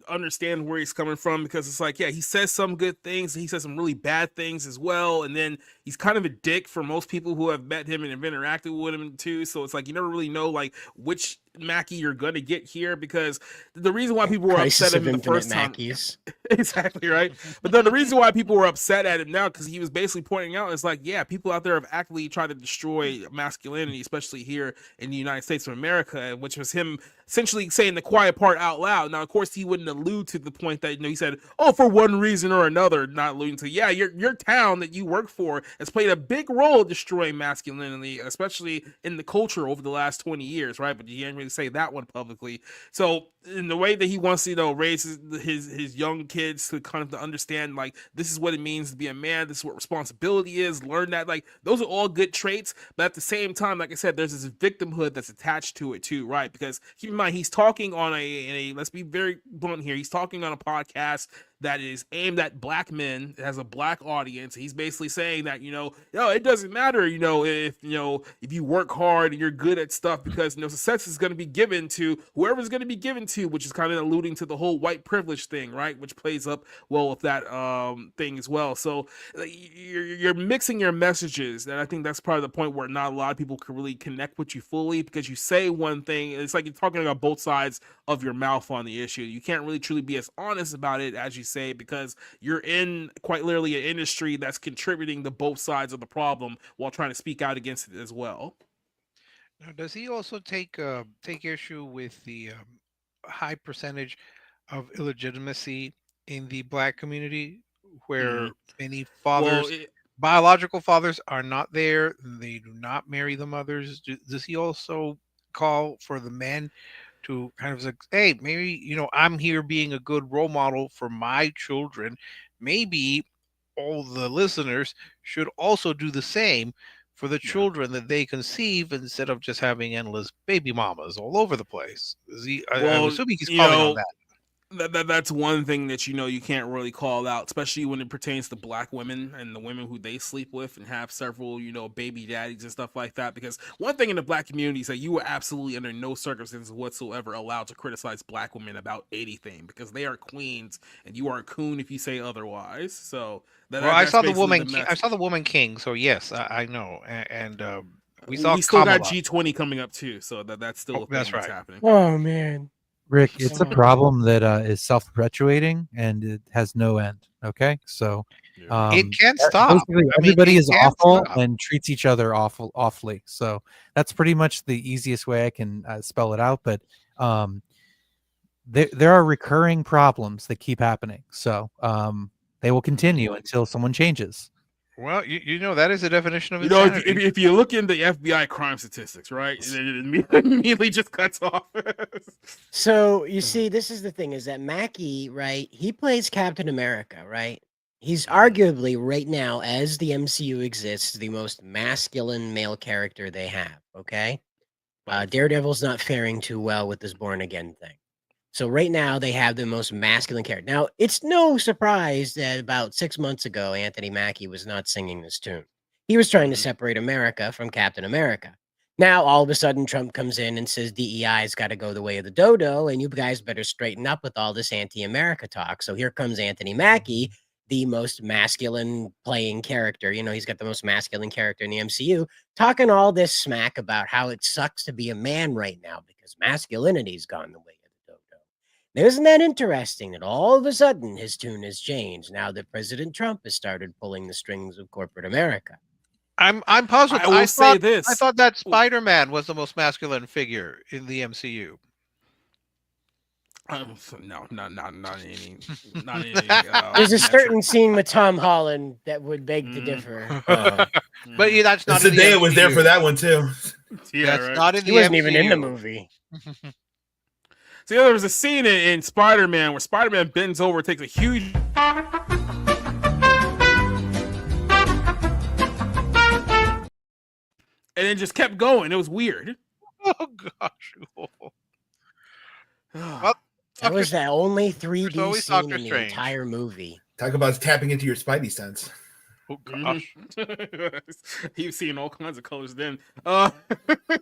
understand where he's coming from, because it's like, yeah, he says some good things, he says some really bad things as well, and then he's kind of a dick for most people who have met him and have interacted with him too. So it's like you never really know like which Mackie you're gonna get here, because the reason why people were Crisis upset at of him the Infinite first time, Mackies. exactly right. But the reason why people were upset at him now, because he was basically pointing out, is like, yeah, people out there have actively tried to destroy masculinity, especially here in the United States of America, which was him essentially saying the quiet part out loud. Now, of course, he wouldn't allude to the point that, he said, oh, for one reason or another, not alluding to, yeah, your town that you work for has played a big role in destroying masculinity, especially in the culture over the last 20 years, right? But you can't really say that one publicly. So in the way that he wants to, raise his young kids to kind of understand, like, this is what it means to be a man, this is what responsibility is, learn that, like, those are all good traits. But at the same time, like I said, there's this victimhood that's attached to it too, right? Because keep in mind, he's talking on a let's be very blunt here, he's talking on a podcast that is aimed at black men, it has a black audience. He's basically saying that, it doesn't matter, if you work hard and you're good at stuff, because success is going to be given to whoever's going to be given to, which is kind of alluding to the whole white privilege thing, right? Which plays up well with that thing as well. So you're mixing your messages, and I think that's probably the point where not a lot of people can really connect with you fully, because you say one thing, it's like you're talking about both sides of your mouth on the issue. You can't really truly be as honest about it as you say, because you're in quite literally an industry that's contributing to both sides of the problem while trying to speak out against it as well. Now, does he also take issue with the high percentage of illegitimacy in the black community, where many fathers, biological fathers, are not there, they do not marry the mothers? Does he also call for the men to kind of like, hey, maybe, I'm here being a good role model for my children. Maybe all the listeners should also do the same for the children that they conceive, instead of just having endless baby mamas all over the place. I'm assuming he's calling on that. That's one thing that you can't really call out, especially when it pertains to black women and the women who they sleep with and have several baby daddies and stuff like that. Because one thing in the black community is that you are absolutely under no circumstances whatsoever allowed to criticize black women about anything, because they are queens and you are a coon if you say otherwise. So I saw the woman king, so yes, I know. And we still got G20 coming up too, so that's still a thing that's happening. Oh man, Rick, it's a problem that is self-perpetuating and it has no end. Okay, so it can't stop. Everybody is awful and treats each other awfully. So that's pretty much the easiest way I can spell it out. But there are recurring problems that keep happening. So they will continue until someone changes. Well, that is the definition of insanity. If you look into the FBI crime statistics, right, it immediately just cuts off. So you see, this is the thing: is that Mackie, right? He plays Captain America, right? He's arguably right now, as the MCU exists, the most masculine male character they have. Okay, Daredevil's not faring too well with this born again thing. So right now they have the most masculine character. Now, it's no surprise that about 6 months ago, Anthony Mackie was not singing this tune. He was trying to separate America from Captain America. Now, all of a sudden, Trump comes in and says DEI's got to go the way of the dodo, and you guys better straighten up with all this anti-America talk. So here comes Anthony Mackie, the most masculine playing character. He's got the most masculine character in the MCU, talking all this smack about how it sucks to be a man right now because masculinity's gone the way. Isn't that interesting that all of a sudden his tune has changed now that President Trump has started pulling the strings of corporate America? I'm puzzled. I thought that Spider-Man was the most masculine figure in the MCU. No, not any. There's a certain scene with Tom Holland that would beg to differ. But that's not. Zendaya was there for that one too. Yeah, that's not in the He wasn't MCU. even in the movie. See, there was a scene in Spider-Man where Spider-Man bends over, takes a huge... and then just kept going. It was weird. Oh, gosh. Well, that was the only 3D scene Doctor in the Strange. entire movie. Talk about tapping into your Spidey sense. Oh, gosh. He was seeing all kinds of colors then.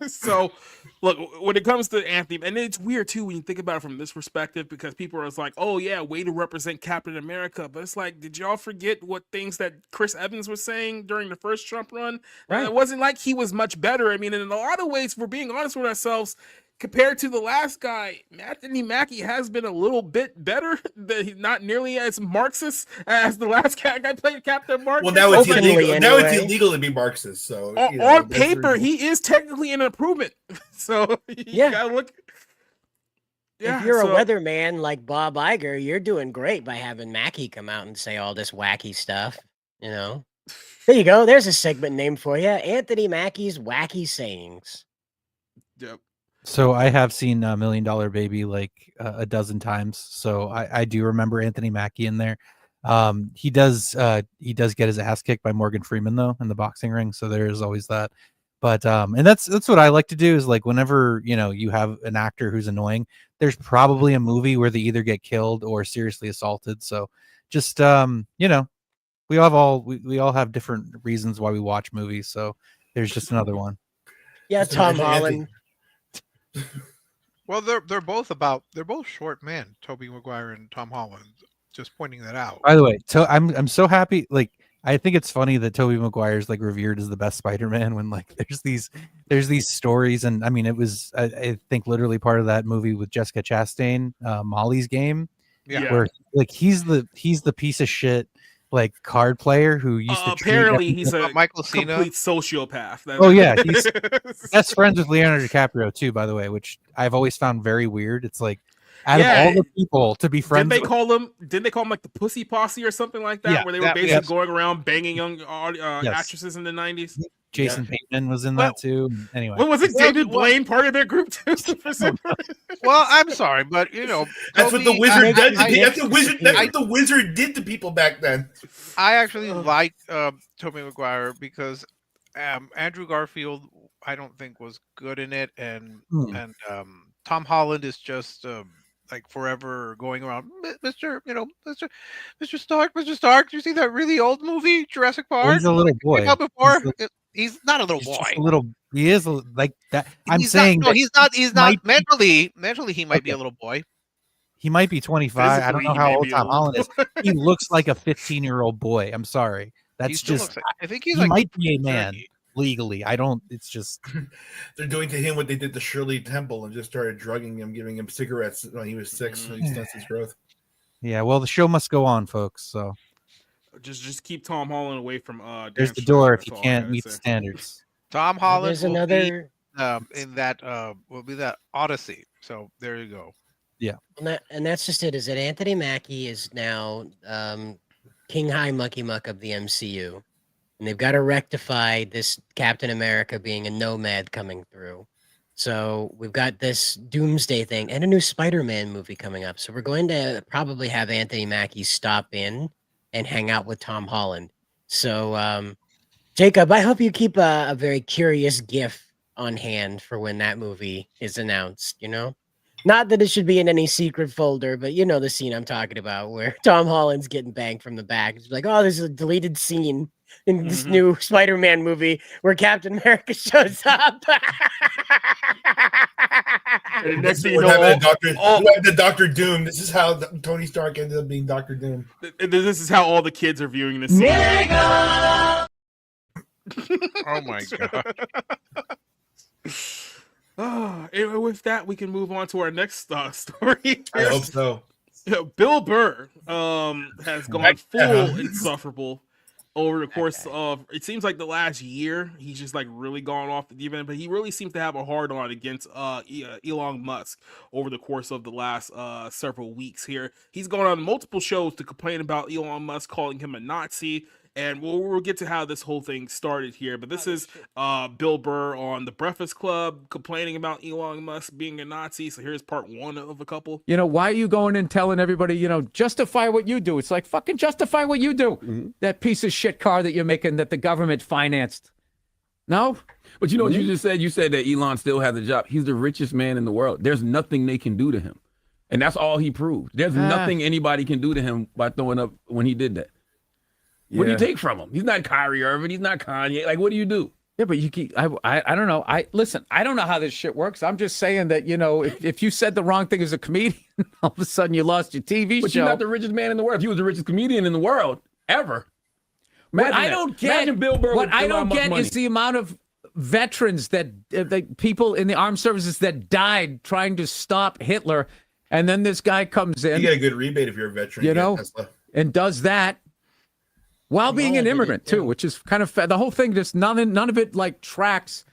So, look, when it comes to Anthony, and it's weird, too, when you think about it from this perspective, because people are like, oh, yeah, way to represent Captain America. But it's like, did y'all forget what things that Chris Evans was saying during the first Trump run? Right. It wasn't like he was much better. I mean, in a lot of ways, if we're being honest with ourselves, compared to the last guy, Anthony Mackie has been a little bit better. Not nearly as Marxist as the last guy played Captain Marxist. Well, now it's Openly, illegal. Now it's anyway. illegal to be Marxist. So On paper, he is technically an improvement. So you gotta look. Yeah, if you're so- a weatherman like Bob Iger, you're doing great by having Mackie come out and say all this wacky stuff. You know, there you go. There's a segment name for you, Anthony Mackie's wacky sayings. Yep. So I have seen $1 Million Baby like a dozen times. So I do remember Anthony Mackie in there. He does get his ass kicked by Morgan Freeman though in the boxing ring. So there's always that. But and that's what I like to do is like whenever you have an actor who's annoying, there's probably a movie where they either get killed or seriously assaulted. So just we all have different reasons why we watch movies. So there's just another one. Yeah, Just Tom imagine Holland. Well, they're both short men, Tobey Maguire and Tom Holland. Just pointing that out. By the way, I'm so happy. Like I think it's funny that Tobey Maguire is like revered as the best Spider-Man when like there's these stories, and I mean it was I think literally part of that movie with Jessica Chastain, Molly's Game, Yeah. where like he's the piece of shit like card player who used to apparently he's a Michael Cena. complete sociopath. Oh yeah, he's best friends with Leonardo DiCaprio too, by the way, which I've always found very weird. It's like out of all the people to be friends, Didn't they call them like the Pussy Posse or something like that, Yeah, where they were basically going around banging young actresses in the 90s? Jason Bateman was in that too. Anyway, What was it? David Blaine part of their group too? For some Well, I'm sorry, but that's what the Toby, wizard did. I- That's what the wizard did to people back then. I actually like Tobey Maguire because Andrew Garfield I don't think was good in it, and Tom Holland is just like forever going around, Mr. Stark, Mr. Stark. Do you see that really old movie Jurassic Park? Well, he's a little boy. Came out before? He's not a little He's boy. just a little. He is like that. I'm He's saying not, no, he's not. He's not might be- mentally. He might be a little boy. He might be 25. I don't know Physically, how he may old be Tom old. Holland is. He looks like a 15-year-old boy. I'm sorry. That's He still just. looks like- I think he's he like might be a man 30. legally. I don't. It's just. They're doing to him what they did to Shirley Temple and just started drugging him, giving him cigarettes when he was 6, so he stunts his growth. Yeah. Well, the show must go on, folks. So just keep Tom Holland away from there's Dan the door Schneider, if you that's all I can't gotta meet the say. standards. Tom Holland There's will another. be in that will be that Odyssey. So there you go. And that's just it. Is that Anthony Mackie is now King High Mucky Muck of the MCU, and they've got to rectify this Captain America being a nomad coming through. So we've got this Doomsday thing and a new Spider-Man movie coming up. So we're going to probably have Anthony Mackie stop in and hang out with Tom Holland. So Jacob, I hope you keep a very curious GIF on hand for when that movie is announced. Not that it should be in any secret folder, but you know the scene I'm talking about where Tom Holland's getting banged from the back. It's like, oh, there's a deleted scene in this new Spider-Man movie where Captain America shows up. And next thing you We're know, having the Doctor Doom. This is how Tony Stark ended up being Doctor Doom. this is how all the kids are viewing this scene. Oh my god. Anyway, with that, we can move on to our next story. I hope so. Bill Burr has gone full insufferable over the course of, it seems like the last year. He's just like really gone off the deep end, but he really seems to have a hard on against Elon Musk over the course of the last several weeks here. He's gone on multiple shows to complain about Elon Musk calling him a Nazi. And we'll get to how this whole thing started here. But this is Bill Burr on The Breakfast Club complaining about Elon Musk being a Nazi. So here's part one of a couple. Why are you going and telling everybody, justify what you do? It's like, fucking justify what you do. That piece of shit car that you're making that the government financed. No? But you know what you just said? You said that Elon still has a job. He's the richest man in the world. There's nothing they can do to him. And that's all he proved. There's nothing anybody can do to him by throwing up when he did that. What do you take from him? He's not Kyrie Irving. He's not Kanye. Like, what do you do? Yeah, but you keep. I don't know. Listen. I don't know how this shit works. I'm just saying that if you said the wrong thing as a comedian, all of a sudden you lost your TV But show. you're not the richest man in the world. If he was the richest comedian in the world ever. What Imagine I that. don't get. Imagine Bill Burr What with I Elon don't Musk get money. is the amount of veterans that people in the armed services that died trying to stop Hitler, and then this guy comes in. You get a good rebate if you're a veteran. You know, and does that while being an immigrant too, which is kind of the whole thing. Just none of it like tracks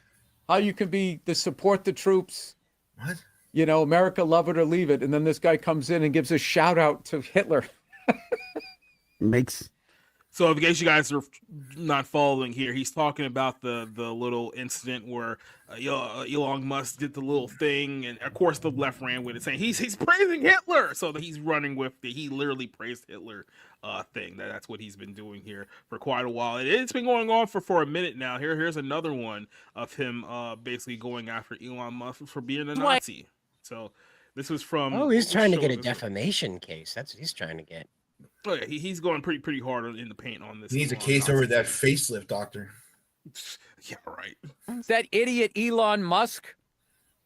how you can be the support the troops. What? You know, America, love it or leave it, and then this guy comes in and gives a shout out to Hitler. So, in case you guys are not following here, he's talking about the little incident where Elon Musk did the little thing, and of course the left ran with it, saying he's praising Hitler. So that he's running with he literally praised Hitler thing. That's what he's been doing here for quite a while. It's been going on for a minute now. Here's another one of him basically going after Elon Musk for being a Nazi. So this was from. Oh, he's trying to get a defamation case. That's what he's trying to get. Oh yeah, he's going pretty hard in the paint on this. He needs a case over that facelift, doctor. Yeah, right. That idiot Elon Musk.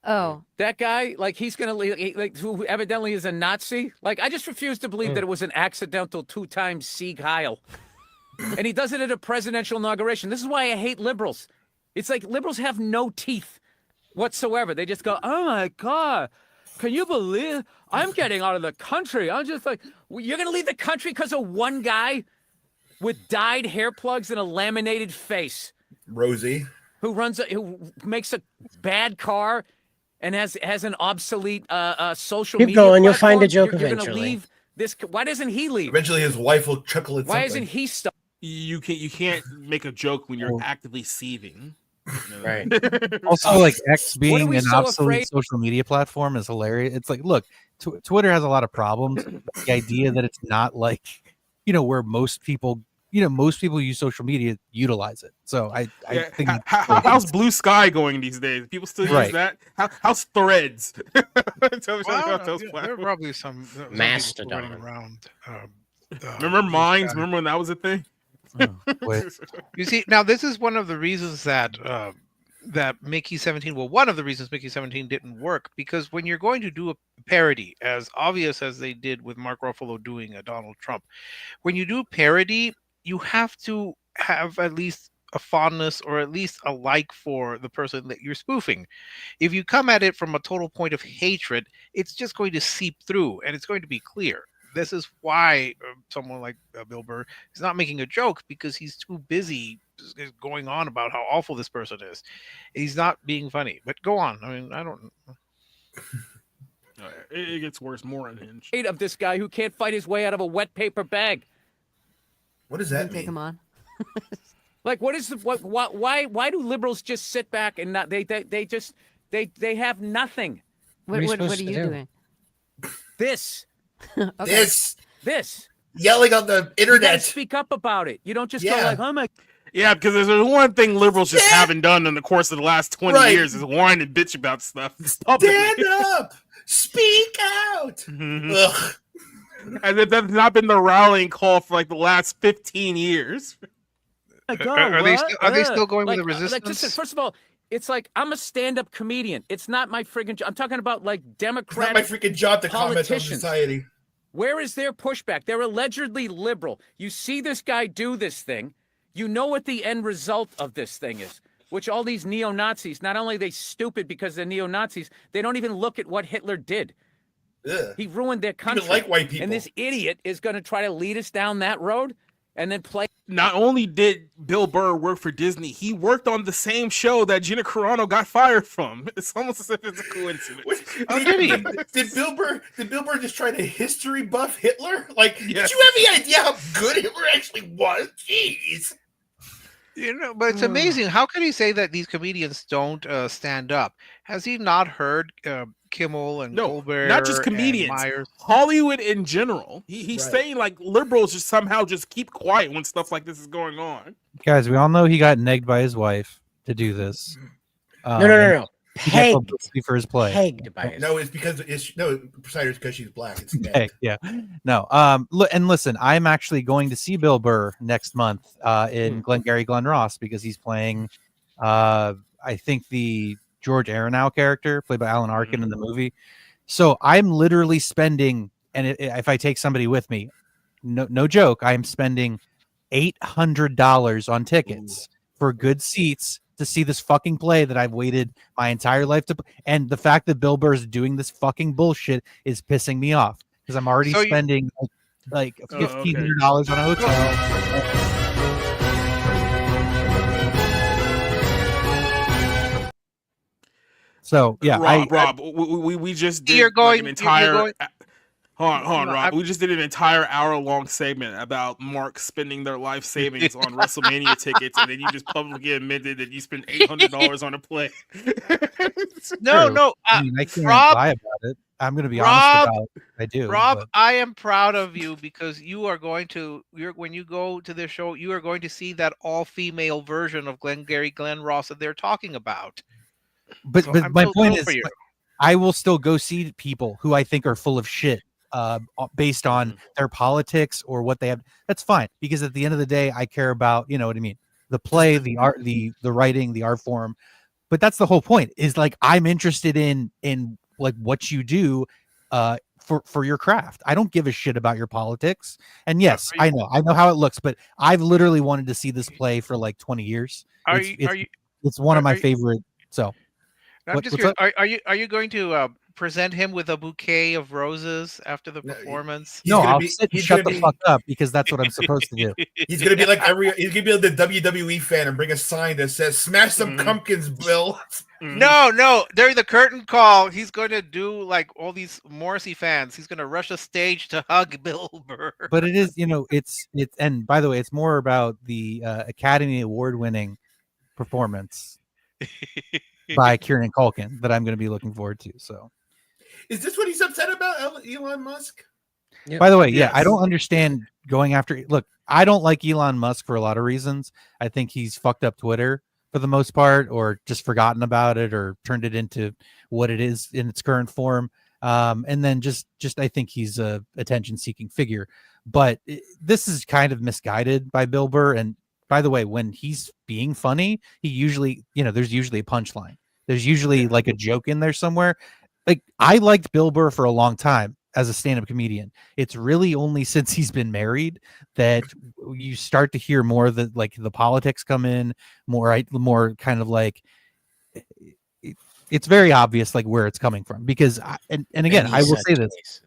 Oh, that guy, like he's gonna who evidently is a Nazi. Like I just refuse to believe that it was an accidental 2-time Sieg Heil, and he does it at a presidential inauguration. This is why I hate liberals. It's like liberals have no teeth whatsoever. They just go, "Oh my God, can you believe I'm getting out of the country?" I'm just like, you're going to leave the country because of one guy with dyed hair plugs and a laminated face. Rosie. Who makes a bad car and has an obsolete social media. Keep going, you'll platform. find a joke You're eventually. Gonna leave this. Why doesn't he leave? Eventually his wife will chuckle at Why something. isn't he stuck? You can't make a joke when you're actively seething. Right. Also, like X What are being we an so obsolete afraid- social media platform is hilarious. It's like, look, Twitter has a lot of problems. The idea that it's not like, where most people use social media, utilize it. So I think how's Blue Sky going these days? People still use that. How's Threads? Tell me something about those there are platforms. probably some Mastodon running around. Remember Minds? Remember when that was a thing? You see, now this is one of the reasons that Mickey 17, well, one of the reasons Mickey 17 didn't work, because when you're going to do a parody, as obvious as they did with Mark Ruffalo doing a Donald Trump, when you do parody, you have to have at least a fondness or at least a like for the person that you're spoofing. If you come at it from a total point of hatred, it's just going to seep through and it's going to be clear. This is why someone like Bill Burr is not making a joke, because he's too busy going on about how awful this person is. He's not being funny. But go on. I mean, I don't. It gets worse, more unhinged. Of this guy who can't fight his way out of a wet paper bag. What does that mean? take him on. Like, what is why do liberals just sit back and not they have nothing? What are you doing? This. Okay. This. Yelling on the You gotta internet. speak up about it. You don't just go Yeah. like, "Oh my." Yeah, because there's one thing liberals just haven't done in the course of the last 20 Right. years is whine and bitch about stuff. Stand up. Speak out. Mhm. Ugh. And that's not been the rallying call for like the last 15 years. Are they still going with the resistance? Listen, first of all, it's like I'm a stand-up comedian. It's not my friggin' job. I'm talking about like It's not Democratic my freaking job to comment on politicians. society. Where is their pushback? They're allegedly liberal. You see this guy do this thing. You know what the end result of this thing is, which all these neo-Nazis, not only are they stupid because they're neo-Nazis, they don't even look at what Hitler did. Ugh. He ruined their country. Even like white people. And this idiot is going to try to lead us down that road and then play. Not only did Bill Burr work for Disney, he worked on the same show that Gina Carano got fired from. It's almost as if it's a coincidence. Did Bill Burr just try to history buff Hitler? Like, Yes. did you have any idea how good Hitler actually was? Jeez. But it's amazing. How can he say that these comedians don't stand up? Has he not heard Kimmel and Colbert? Not just and comedians, Myers? Hollywood in general. He's Right. saying like liberals just somehow just keep quiet when stuff like this is going on. guys, we all know he got negged by his wife to do this. No. He got Pegged. publicity for his play. Pegged by his. No, it's because Poseidon's because she's black. It's Okay, yeah. No. Look and listen, I'm actually going to see Bill Burr next month in Glengarry Glen Ross because he's playing I think the George Aronow character played by Alan Arkin in the movie. So I'm literally spending, and if I take somebody with me, no joke, I'm spending $800 on tickets for good seats to see this fucking play that I've waited my entire life to. And the fact that Bill Burr is doing this fucking bullshit is pissing me off because I'm already spending like $1,500 on a hotel. So yeah, Rob, we just did an entire. Hold on, Rob. We just did an entire hour-long segment about Mark spending their life savings on WrestleMania tickets, and then you just publicly admitted that you spent $800 on a play. No. I can't lie about it. I'm going to be honest about it. I do. Rob, I am proud of you because you are going to. When you go to this show, you are going to see that all-female version of Glenn Ross that they're talking about. But my point is, I will still go see people who I think are full of shit based on their politics or what they have. That's fine, because at the end of the day, I care about, you know what I mean, the play, the art, the writing, the art form. But that's the whole point, is like I'm interested in like what you do for your craft. I don't give a shit about your politics. And yes, I know how it looks, but I've literally wanted to see this play for like 20 years. It's one of my favorite. So I'm just curious, are you going to present him with a bouquet of roses after the performance? No, I'll sit and shut the fuck up, because that's what I'm supposed to do. He's gonna be like he's gonna be like the WWE fan and bring a sign that says "Smash some pumpkins, Bill." No. During the curtain call, he's going to do like all these Morrissey fans. He's going to rush the stage to hug Bill Burr. But it is, it's and by the way, it's more about the Academy Award-winning performance by Kieran Culkin that I'm going to be looking forward to. So, is this what he's upset about, Elon Musk? Yep. By the way, I don't understand going after. Look, I don't like Elon Musk for a lot of reasons. I think he's fucked up Twitter for the most part, or just forgotten about it, or turned it into what it is in its current form. And then just I think he's a attention-seeking figure. But this is kind of misguided by Bill Burr. And by the way, when he's being funny, he usually, there's usually a punchline. There's usually like a joke in there somewhere. Like, I liked Bill Burr for a long time as a stand-up comedian. It's really only since he's been married that you start to hear more that like the politics come in more kind of like it's very obvious like where it's coming from, because and again, I will say this.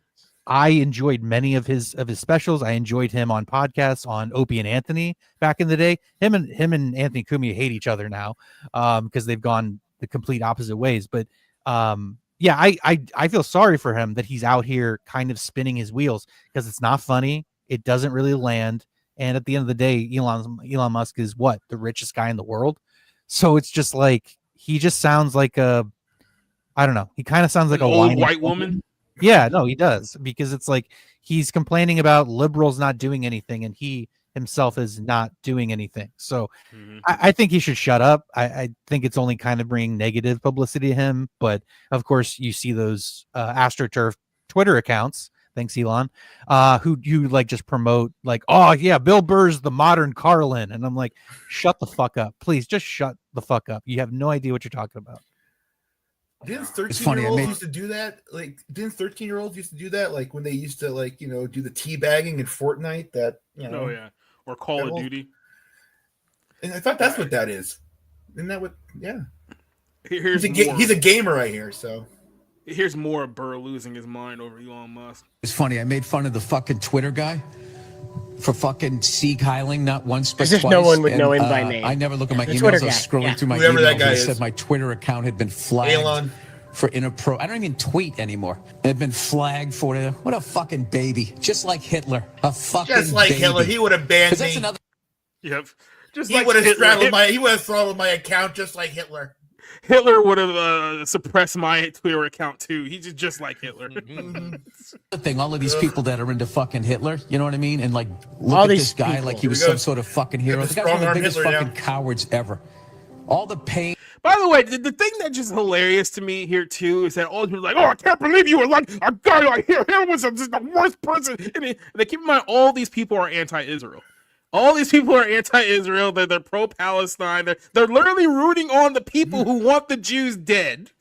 I enjoyed many of his specials. I enjoyed him on podcasts on Opie and Anthony back in the day. Him and Anthony Cumia hate each other now because they've gone the complete opposite ways. But yeah, I feel sorry for him that he's out here kind of spinning his wheels, because it's not funny. It doesn't really land. And at the end of the day, Elon Musk is what? The richest guy in the world. So it's just like, he just sounds like I don't know. He kind of sounds like an old white woman. Yeah, no, he does, because it's like he's complaining about liberals not doing anything, and he himself is not doing anything. So I think he should shut up. I think it's only kind of bringing negative publicity to him. But of course, you see those AstroTurf Twitter accounts. Thanks, Elon. Who you like just promote like, oh yeah, Bill Burr's the modern Carlin, and I'm like, shut the fuck up, please, just shut the fuck up. You have no idea what you're talking about. Didn't 13-year-olds used to do that? Like, didn't 13-year-olds used to do that? Like when they used to do the teabagging in Fortnite. That Oh yeah, or Call of Duty. And I thought that's what that is. Isn't that what? Yeah. He's a gamer right here. So here's more of Burr losing his mind over Elon Musk. It's funny. I made fun of the fucking Twitter guy for fucking Sieg-heiling not once but as if twice. no one would know him by name. I never look at my The emails. Twitter I was guy, scrolling through my Whoever emails. that guy It is. said my Twitter account had been flagged for inappropriate. I don't even tweet anymore. It had been flagged for what a fucking baby. Just like Hitler. A fucking just like baby. Hitler, he would have banned me. That's another. Yep. He would have throttled my account just like Hitler. Hitler would have suppressed my Twitter account too. He's just like Hitler. The thing, all of these people that are into fucking Hitler, you know what I mean? And like, look All at these this guy people. like he was Here we some go. sort of fucking hero. Get The the guy's one of the strong-arm biggest Hitler fucking now. cowards ever. All the pain. By the way, the thing that just hilarious to me here too is that all people are like, oh, I can't believe you were like a guy like him was just the worst person. And they keep in mind all these people are anti-Israel. All these people are anti-Israel. They're pro-Palestine. They're literally rooting on the people who want the Jews dead.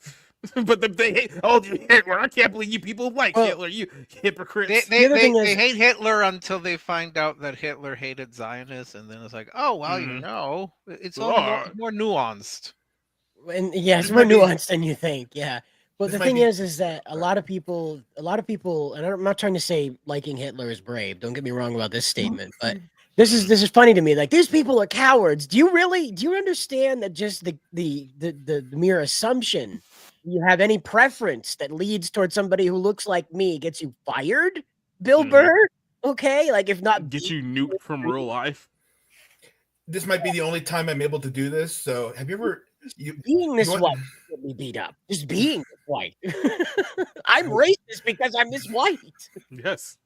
But they hate. Oh, Hitler! I can't believe you people like Hitler. You hypocrites. They hate Hitler until they find out that Hitler hated Zionists, and then it's like, oh well, you know, it's all more nuanced. And yes, more nuanced than you think. Yeah. But the thing is that a lot of people, and I'm not trying to say liking Hitler is brave. Don't get me wrong about this statement, but this is funny to me. Like, these people are cowards. Do you understand that just the mere assumption you have any preference that leads towards somebody who looks like me gets you fired, Bill Burr? Okay, like if not get you nuked from real life. This might be the only time I'm able to do this. So, have you ever being this white get me beat up? Just being this white. I'm racist because I'm this white. Yes.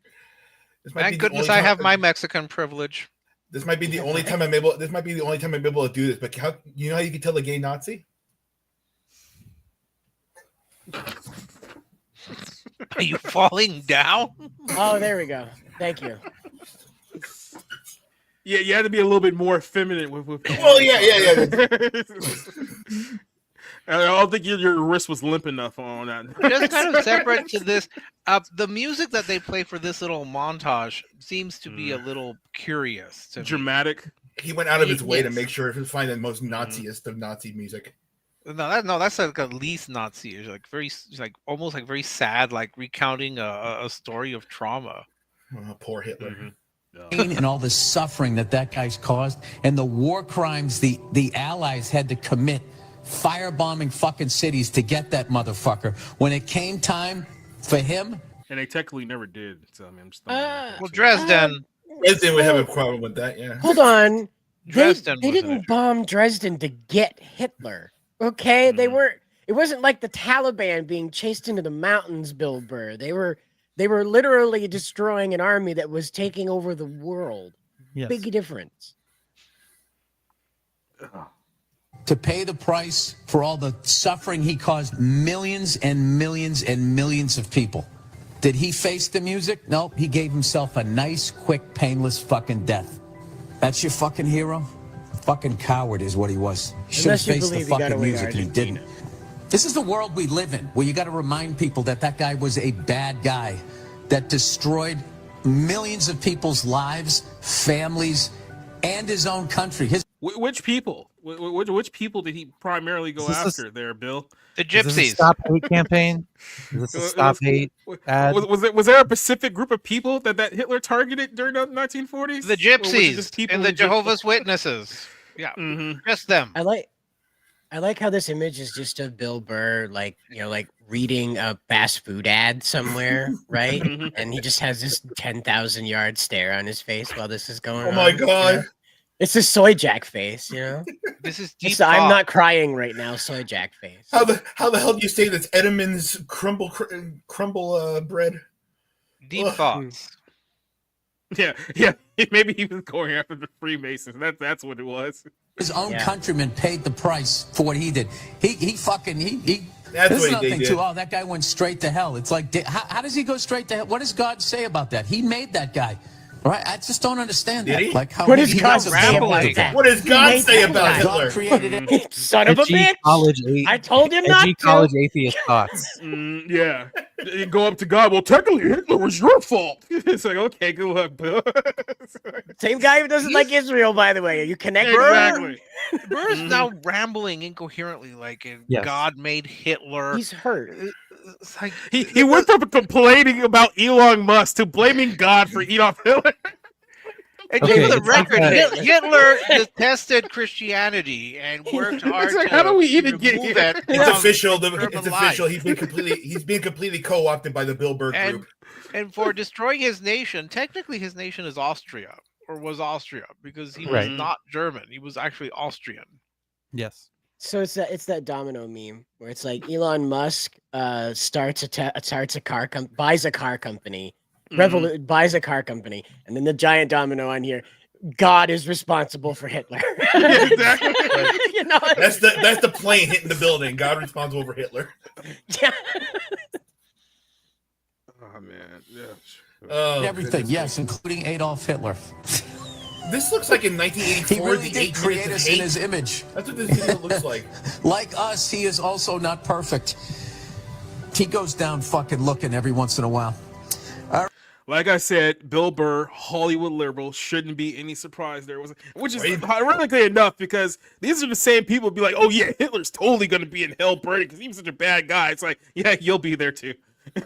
Thank goodness I have my Mexican privilege. This might be the only time I'm able. This might be the only time I'm able to do this. But how you can tell a gay Nazi? Are you falling down? Oh, there we go. Thank you. Yeah, you had to be a little bit more feminine with Well, yeah. I don't think your wrist was limp enough on that. Just kind of separate to this, the music that they play for this little montage seems to be a little curious. Dramatic. He went out of his way to make sure to find the most Naziest of Nazi music. No, that's like a least Nazi, like almost like very sad, like recounting a story of trauma. Oh, poor Hitler. And all the suffering that guy's caused, and the war crimes the Allies had to commit, firebombing fucking cities to get that motherfucker. When it came time for him, and they technically never did. So I mean, I'm just well, Dresden would have a problem with that. Yeah. Hold on. Dresden they didn't bomb Dresden to get Hitler. Okay, they were. It wasn't like the Taliban being chased into the mountains, Bill Burr. They were literally destroying an army that was taking over the world. Yes. Big difference. to pay the price for all the suffering he caused millions and millions and millions of people. Did he face the music? No, he gave himself a nice, quick, painless fucking death. That's your fucking hero? A fucking coward is what he was. He should have faced the fucking music and he didn't. This is the world we live in, where you got to remind people that that guy was a bad guy that destroyed millions of people's lives, families, and his own country. Which people? Which people did he primarily go after there, Bill? The gypsies. Is this a Stop Hate campaign? Is this a Stop Hate ad? Was there a specific group of people that Hitler targeted during the 1940s? The gypsies and the Jehovah's Witnesses. Yeah, just them. I like how this image is just of Bill Burr, like reading a fast food ad somewhere, right? And he just has this 10,000 yard stare on his face while this is going on. Oh my god! You know? It's a soy jack face, you know. This is deep. I'm not crying right now. Soy jack face. How the hell do you say that's Edam's crumble bread? Deep thoughts. Yeah. Maybe he was going after the Freemasons. That's what it was. His own countrymen paid the price for what he did. He That's there's what nothing he did. to, that guy went straight to hell. It's like, how does he go straight to hell? What does God say about that? He made that guy. Right? I just don't understand that. Did he? Like how What does he God was say able about to- that? What does God say about God Hitler? created it. Son of a Edgy bitch! college I told him not to. college atheist thoughts. Yeah. You go up to God. Well, technically, Hitler was your fault. It's like, okay, good luck, Bill. Same guy who doesn't like Israel, by the way. You connect. Exactly. Burr's now rambling incoherently, like God made Hitler. He's hurt. It's like, He went from complaining about Elon Musk to blaming God for Adolf Hitler. and Okay, just for the it's like record, that. Hitler detested Christianity and worked hard like, to how do we even get remove here? it It's from official. urban It's life. official. He's being completely co-opted by the Bill Burr group. And for destroying his nation, technically his nation is Austria, or was Austria, because he was Right. not German. He was actually Austrian. Yes. So it's that domino meme where it's like Elon Musk buys a car company, buys a car company, and then the giant domino on here. God is responsible for Hitler. Yeah, exactly. You know, That's the plane hitting the building. God responsible for Hitler. yeah. Oh man, yeah. Oh, Everything, goodness. yes, including Adolf Hitler. This looks like in He 1984. really the did 8 create minutes of us in hate. his image. That's what this video looks like. Like us, he is also not perfect. He goes down fucking looking every once in a while. Like I said, Bill Burr, Hollywood liberal, shouldn't be any surprise there. Which is ironically enough, because these are the same people who be like, oh yeah, Hitler's totally going to be in hell burning because he was such a bad guy. It's like, yeah, you'll be there too.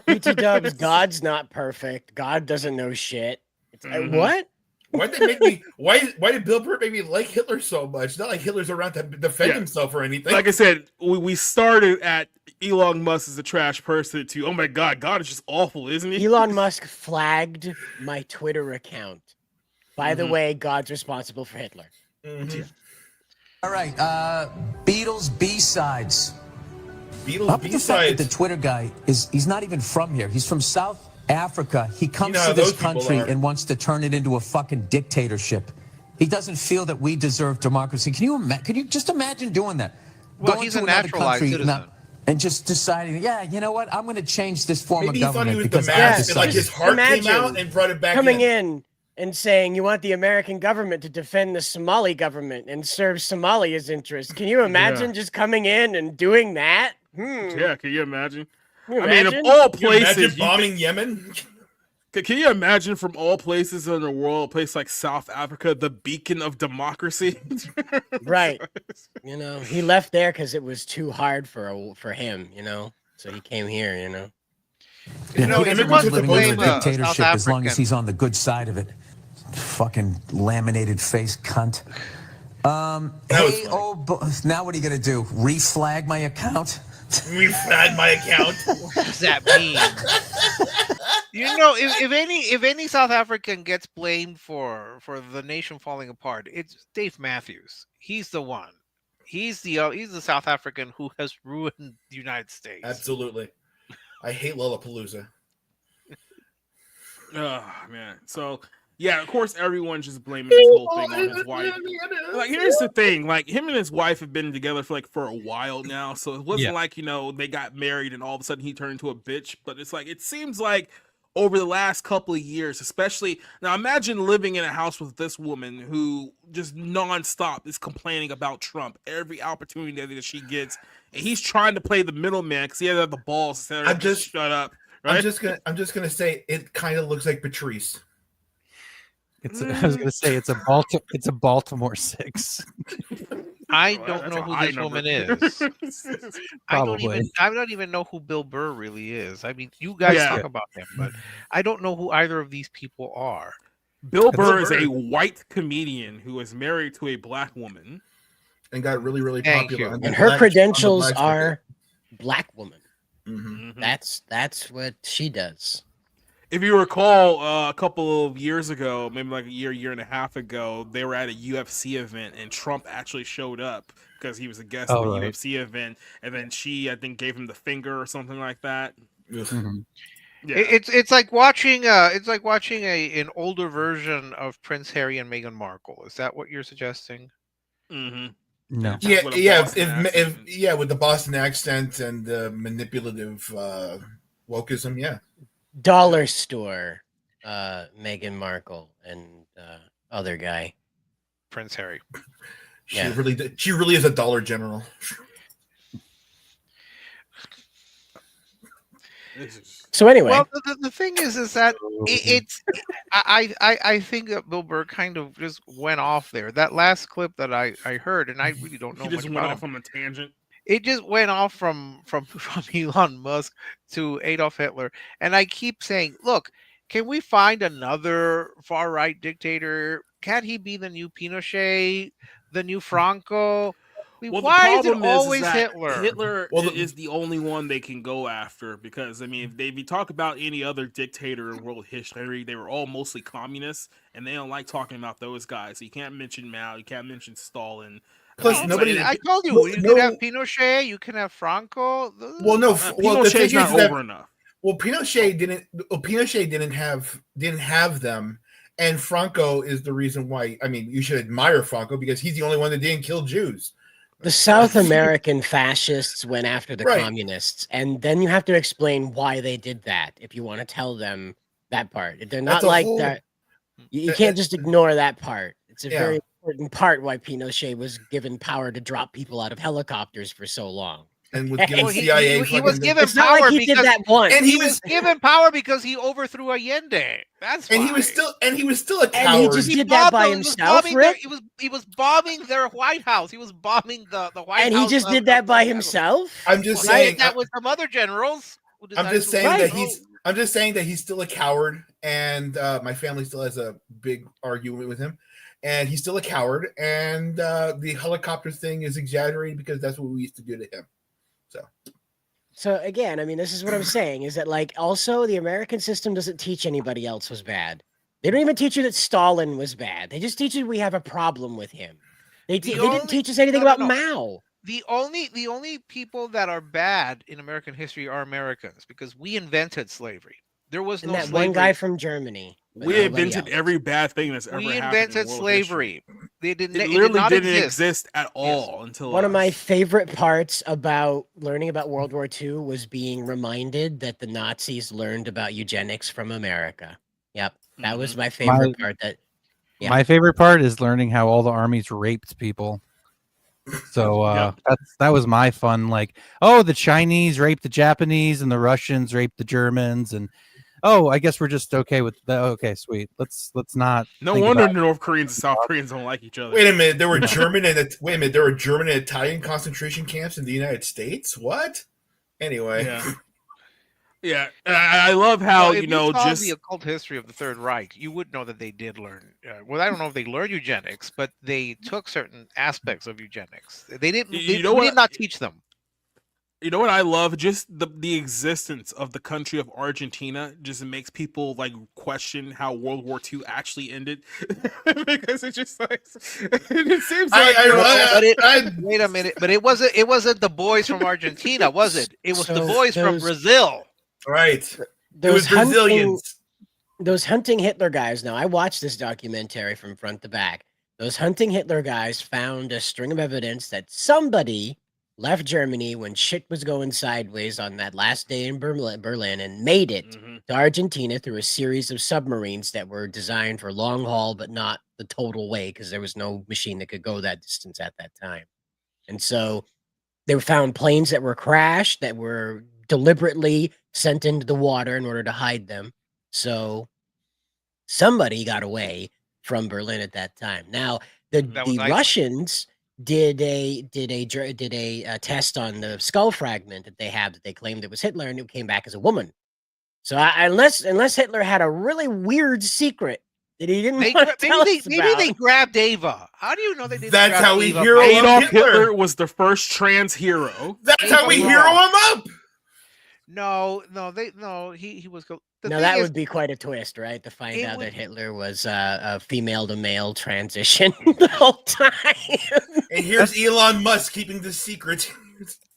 BT Dubs, God's not perfect. God doesn't know shit. It's like, what? Why did they make me? Why did Bill Burr make me like Hitler so much? Not like Hitler's around to defend himself or anything. Like I said, we started at Elon Musk is a trash person to, oh my God, God is just awful, isn't he? Elon Musk flagged my Twitter account. By the way, God's responsible for Hitler. All right, Beatles B-sides. Beatles B-sides. The Twitter guy he's not even from here. He's from South Africa. He comes to this country and wants to turn it into a fucking dictatorship. He doesn't feel that we deserve democracy. Can you just imagine doing that? Well, Going he's to a another naturalized country citizen. And just deciding, yeah, you know what? I'm going to change this form Maybe of government he because thought he was the mask, and like his heart came out and brought it back coming in and saying you want the American government to defend the Somali government and serve Somalia's interests. Can you imagine just coming in and doing that? Yeah, can you imagine? Can you I mean, of imagine? all Can you imagine places, bombing Yemen. Can you imagine from all places in the world, a place like South Africa, the beacon of democracy? Right. You know, he left there because it was too hard for him, you know? So he came here, you know? You know, if he everyone's wants to living under blame, a dictatorship South as long as African- he's on the good side of it. Fucking laminated face cunt. Hey, now what are you gonna do? Reflag my account? Reflag my account. What does that mean? You know, if any South African gets blamed for the nation falling apart, it's Dave Matthews. He's the one. He's the South African who has ruined the United States. Absolutely. I hate Lollapalooza. Oh man. So yeah, of course everyone's just blaming this whole thing on his wife. Like, here's the thing, like him and his wife have been together for a while now. So it wasn't like, you know, they got married and all of a sudden he turned into a bitch. But it's like it seems like over the last couple of years, especially now, imagine living in a house with this woman who just nonstop is complaining about Trump every opportunity that she gets, and he's trying to play the middleman because he has the balls to tell her to shut up. Right? I'm just gonna say it kind of looks like Patrice. I was gonna say it's a Baltimore 6. I don't know who this woman is. I don't even know who Bill Burr really is. I mean, you guys talk about him, but I don't know who either of these people are. Bill Burr is a white comedian who is married to a black woman and got really, really popular. And her credentials are black woman. Mm-hmm. That's what she does. If you recall, a couple of years ago, maybe like a year and a half ago, they were at a UFC event, and Trump actually showed up because he was a guest at the UFC event, and then she, I think, gave him the finger or something like that. Mm-hmm. Yeah. It's like watching an older version of Prince Harry and Meghan Markle. Is that what you're suggesting? Mm-hmm. No. Yeah, with the Boston accent and the manipulative wokeism, yeah. Dollar store, Meghan Markle and other guy, Prince Harry. She really is a dollar general. So anyway, well, the thing is that I think that Bill Burr kind of just went off there. That last clip that I heard, and I really don't know he much just about went off him. on a tangent. It just went off from Elon Musk to Adolf Hitler. And I keep saying, look, can we find another far-right dictator? Can't he be the new Pinochet, the new Franco? I mean, Well, why is it problem always that Hitler? Hitler is the only one they can go after because, I mean, if you talk about any other dictator in world history, they were all mostly communists, and they don't like talking about those guys. So you can't mention Mao, you can't mention Stalin. Plus, I told you, you can have Pinochet, you can have Franco. Well, no, Pinochet's not over enough. Well, Pinochet didn't have them, and Franco is the reason why. I mean, you should admire Franco because he's the only one that didn't kill Jews. The South American fascists went after the communists, and then you have to explain why they did that if you want to tell them that part. They're not like that. You can't just ignore that part. It's a very important part why Pinochet was given power to drop people out of helicopters for so long. and was given Well, CIA. he was fucking- given It's not like power he did because that once. And he he was was given power because he overthrew Allende. That's and why. he was still a coward. And he just did that by He was himself, bombing Rick? he was bombing their White House. He was bombing the White House. And he just did that by himself? I'm just Well, he saying. did that with some other generals. I'm just saying that he's still a coward, and my family still has a big argument with him, and he's still a coward. And the helicopter thing is exaggerated because that's what we used to do to him. So again, I mean, this is what I'm saying is that like also the American system doesn't teach anybody else was bad. They don't even teach you that Stalin was bad. They just teach you we have a problem with him. They didn't teach us anything about Mao. The only people that are bad in American history are Americans because we invented slavery. There was And no that slavery. one guy from Germany. but We nobody invented else. every bad thing that's ever We happened. invented in world slavery. history. They didn't. It It literally did not didn't exist. exist at all until One of my us. favorite parts about learning about World War II was being reminded that the Nazis learned about eugenics from America. Yep, that was my favorite part. My favorite part is learning how all the armies raped people. So that was my fun. Like, oh, the Chinese raped the Japanese and the Russians raped the Germans, and oh, I guess we're just okay with that. Okay, sweet. Let's not. No think wonder about the North Koreans and South Koreans don't like each other. Wait a minute, there were German and Italian concentration camps in the United States. What? Anyway, yeah. I love how If you know saw just the occult history of the Third Reich, you would know that they did learn. Well, I don't know if they learned eugenics, but they took certain aspects of eugenics. They didn't. You They, know we what? did not teach them. You know what I love? Just the existence of the country of Argentina just makes people like question how World War II actually ended because it's just like it seems like Wait a minute, but it wasn't the boys from Argentina, was it? It was the So boys from those- Brazil. Right. Those hunting, Brazilians. those hunting Hitler guys. Now I watched this documentary from front to back. Those hunting Hitler guys found a string of evidence that somebody left Germany when shit was going sideways on that last day in Berlin and made it to Argentina through a series of submarines that were designed for long haul, but not the total way because there was no machine that could go that distance at that time. And so they found planes that were crashed that were deliberately sent into the water in order to hide them. So somebody got away from Berlin at that time. Now the Russians did a test on the skull fragment that they have that they claimed it was Hitler, and it came back as a woman. So unless Hitler had a really weird secret that he didn't want to tell us Maybe about. they grabbed Ava. How do you know they didn't? That's grab how we Ava? hero Adolf Hitler. Hitler was the first trans hero. That's how we hero him up. No, he was. Now that would be quite a twist, right? To find out that Hitler was a female to male transition the whole time. And here's Elon Musk keeping the secret.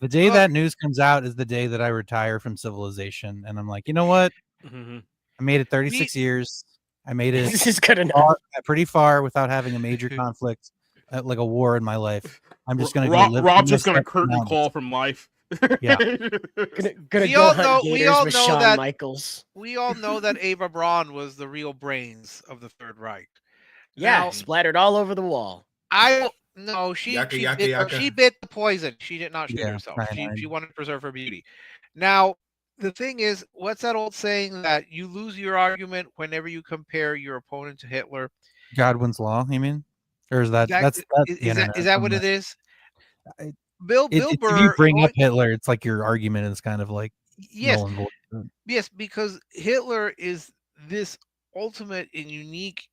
The day that news comes out is the day that I retire from civilization, and I'm like, you know what? I made it 36 years. I made it This is good enough. Pretty far without having a major conflict, like a war in my life. I'm just gonna Rob's just gonna curtain call from life. Yeah. Gonna We go all hunt know. We gators all with know Shawn that. Michaels. We all know that Ava Braun was the real brains of the Third Reich. Yeah, Now, splattered all over the wall. No, she Yaka, she, yaka, bit, yaka. she bit the poison. She did not shoot Yeah, herself. cyanide. She wanted to preserve her beauty. Now, the thing is, what's that old saying that you lose your argument whenever you compare your opponent to Hitler? Godwin's law. You mean, or is that that's the is internet? that what it is? Bill If Burr. you bring up Hitler, it's like your argument is kind of like Yes. null and void. Yes, because Hitler is this ultimate and unique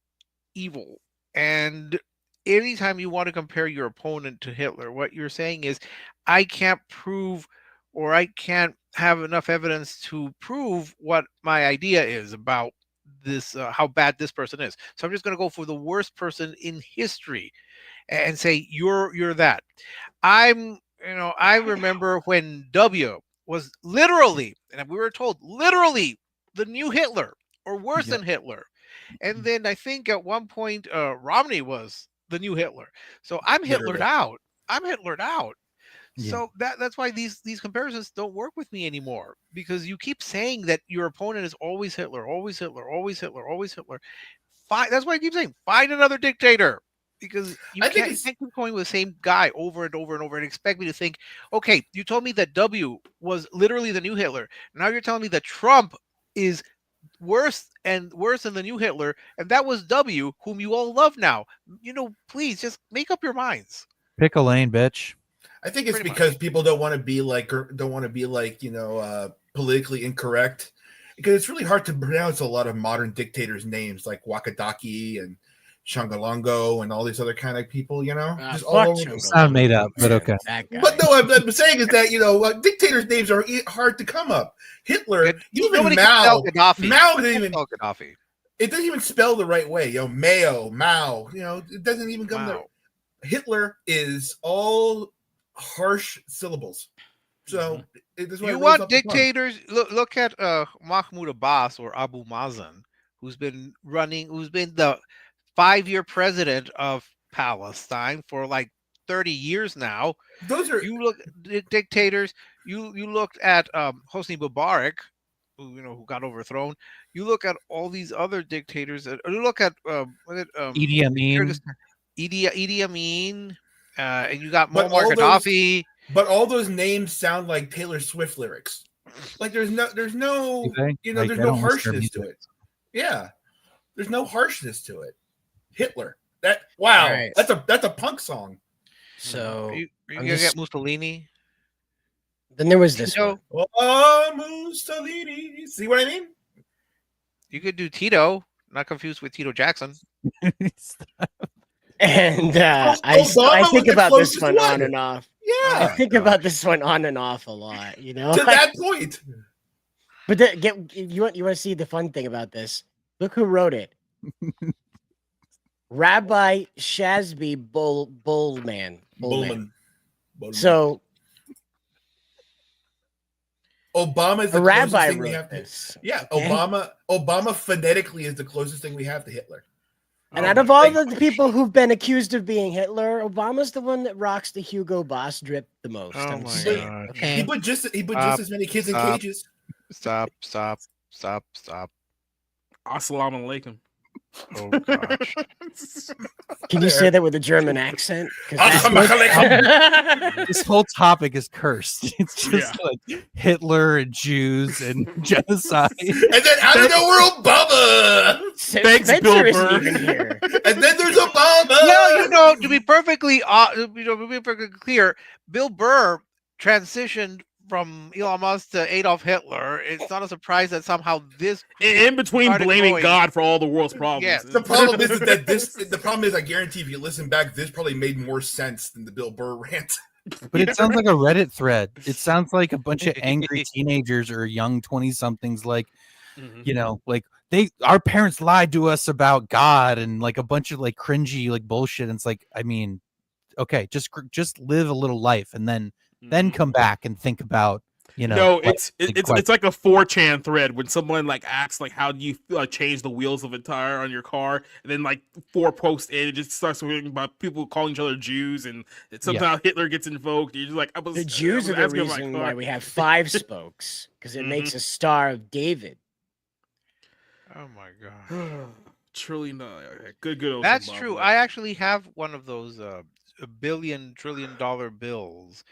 evil. And anytime you want to compare your opponent to Hitler, what you're saying is, I can't prove or I can't have enough evidence to prove what my idea is about this, how bad this person is. So I'm just going to go for the worst person in history and say, you're that. I remember when W was literally, and we were told literally, the new Hitler or worse than Hitler. And then I think at one point Romney was the new Hitler. So I'm Hitlered out. I'm Hitlered out. Yeah. So that's why these comparisons don't work with me anymore, because you keep saying that your opponent is always Hitler, always Hitler, always Hitler, always Hitler. That's why I keep saying, find another dictator. because you I think can't it's keep going with the same guy over and over and over and expect me to think, okay, you told me that W was literally the new Hitler. Now you're telling me that Trump is worse and worse than the new Hitler, and that was W, whom you all love now. Please just make up your minds. Pick a lane, bitch. I think it's Pretty because people don't want to be like politically incorrect, because it's really hard to pronounce a lot of modern dictators' names like Wakadaki and Shangalongo and all these other kind of people, just all over. Sound made up, but okay. But no, I'm saying is that dictators' names are hard to come up. Hitler, even Nobody can Mao, spell Gaddafi. Mao didn't even spell Gaddafi. It doesn't even spell the right way. Mao, it doesn't even come there. Hitler is all harsh syllables. So that's why You want dictators? Look at Mahmoud Abbas or Abu Mazen, who's been the 5-year president of Palestine for like 30 years now. Those are you look dictators. You looked at Hosni Mubarak, who got overthrown. You look at all these other dictators. You look at Idi Amin. Idi Amin, and you got Muammar Gaddafi. But all those names sound like Taylor Swift lyrics. Like there's no there's no harshness to it. Yeah, there's no harshness to it. Hitler. Right. That's a punk song. So are you gonna get Mussolini? Then there was this one. Oh, Mussolini. See what I mean? You could do Tito, not confused with Tito Jackson. And I think about this one on and off. Yeah, I think about this one on and off a lot. To that point. But you want to see the fun thing about this? Look who wrote it. Rabbi Shazby Bullman. So Obama is the rabbi closest thing we wrote have this. Yeah, Obama phonetically is the closest thing we have to Hitler. And out of all the people who've been accused of being Hitler, Obama's the one that rocks the Hugo Boss drip the most. Oh I'm my saying, God. okay? He put just as many kids in cages. Stop. Assalamu alaikum. Oh gosh. Can you say that with a German accent? This whole topic is cursed. It's just like Hitler and Jews and genocide. And then out of nowhere, Obama. Thanks, Bill Burr. And then there's Obama. Well, to be perfectly clear, Bill Burr transitioned from Elon Musk to Adolf Hitler. It's not a surprise that somehow this in between blaming God for all the world's problems. Yes. The problem is that the problem is I guarantee if you listen back, this probably made more sense than the Bill Burr rant. But it sounds like a Reddit thread. It sounds like a bunch of angry teenagers or young 20-somethings like, like our parents lied to us about God and like a bunch of like cringy like bullshit. And it's like, I mean, okay, just live a little life and then come back and think about, No, it's like a 4chan thread when someone like asks like, how do you change the wheels of a tire on your car, and then like 4 posts in, it just starts talking about people calling each other Jews, and somehow Hitler gets invoked. You're just like, the Jews are the reason why we have 5 spokes, because it makes a Star of David. Oh my god! Truly not good. That's true. I actually have one of those $1 billion trillion bills.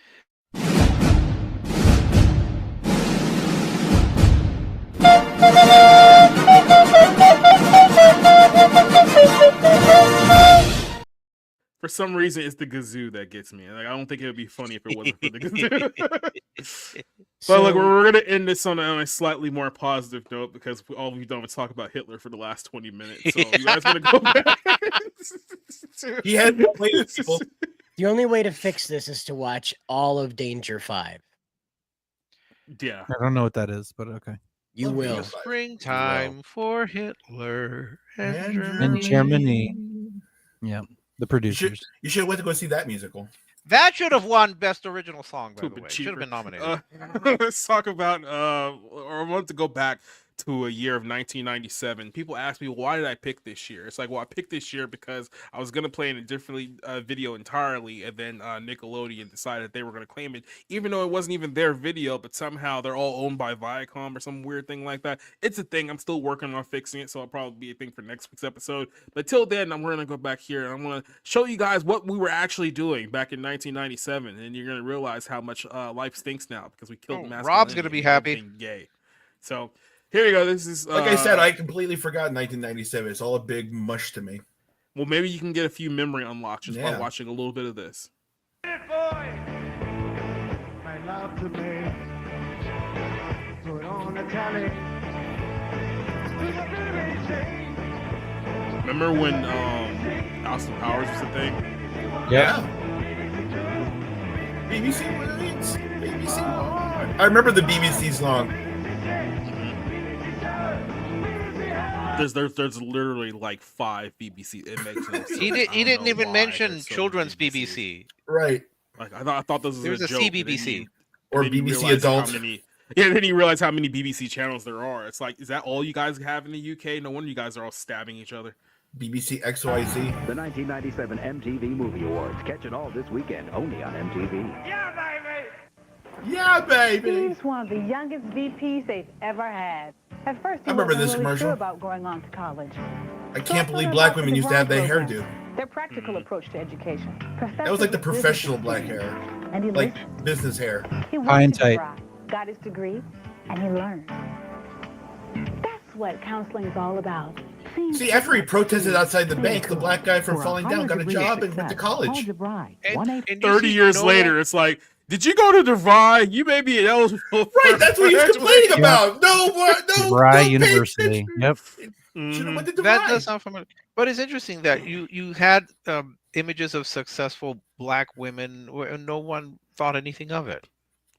For some reason, it's the kazoo that gets me. Like, I don't think it would be funny if it wasn't for the kazoo. But look, we're gonna end this on a slightly more positive note, because all we've done was talk about Hitler for the last 20 minutes. So you guys want to go back? He had no way of people. The only way to fix this is to watch all of Danger 5. Yeah. I don't know what that is, but okay. You will. Springtime for Hitler and Germany. Yeah, the producers. You should have went to go see that musical. That should have won Best Original Song, by the way. Should have been nominated. Let's talk about, or I want to go back. to a year of 1997. People ask me, why did I pick this year? It's like, well, I picked this year because I was going to play in a different video entirely, and then Nickelodeon decided they were going to claim it, even though it wasn't even their video, but somehow they're all owned by Viacom or some weird thing like that. It's a thing. I'm still working on fixing it, so it'll probably be a thing for next week's episode. But till then, we're going to go back here, and I'm going to show you guys what we were actually doing back in 1997, and you're going to realize how much life stinks now because we killed masculinity. Rob's going to be happy. Gay. So here you go. This is like I said, I completely forgot 1997. It's all a big mush to me. Well, maybe you can get a few memory unlocks just by watching a little bit of this. My love to me. Put on the telly. Remember when Austin Powers was a thing? Yeah. BBC Williams. BBC One. I remember the BBC song. There's literally like 5 BBC. It makes no sense. He didn't even mention children's BBC. Right. Like I thought this was There's a joke, CBBC or BBC Adult. Yeah, then you realize how many BBC channels there are. It's like, is that all you guys have in the UK? No wonder you guys are all stabbing each other. BBC XYZ. The 1997 MTV Movie Awards. Catch it all this weekend only on MTV. Yeah, baby. Yeah, baby. He's one of the youngest VPs they've ever had. At first, he I remember wasn't this really commercial. sure about going on to college. I can't believe black women used to have that hairdo. Their practical approach to education. That was like the professional black hair, And he like listened. business hair. He High and went to tight. DeVry, got his degree, and he learned. That's what counseling's all about. See, after he protested outside the bank, the black guy from Falling Down got a job and went to college. 30 years later, it's like, did you go to DeVry? You may be eligible. Right, that's what he was complaining about. No, DeVry University. Yep. That does sound familiar. But it's interesting that you had images of successful black women where no one thought anything of it.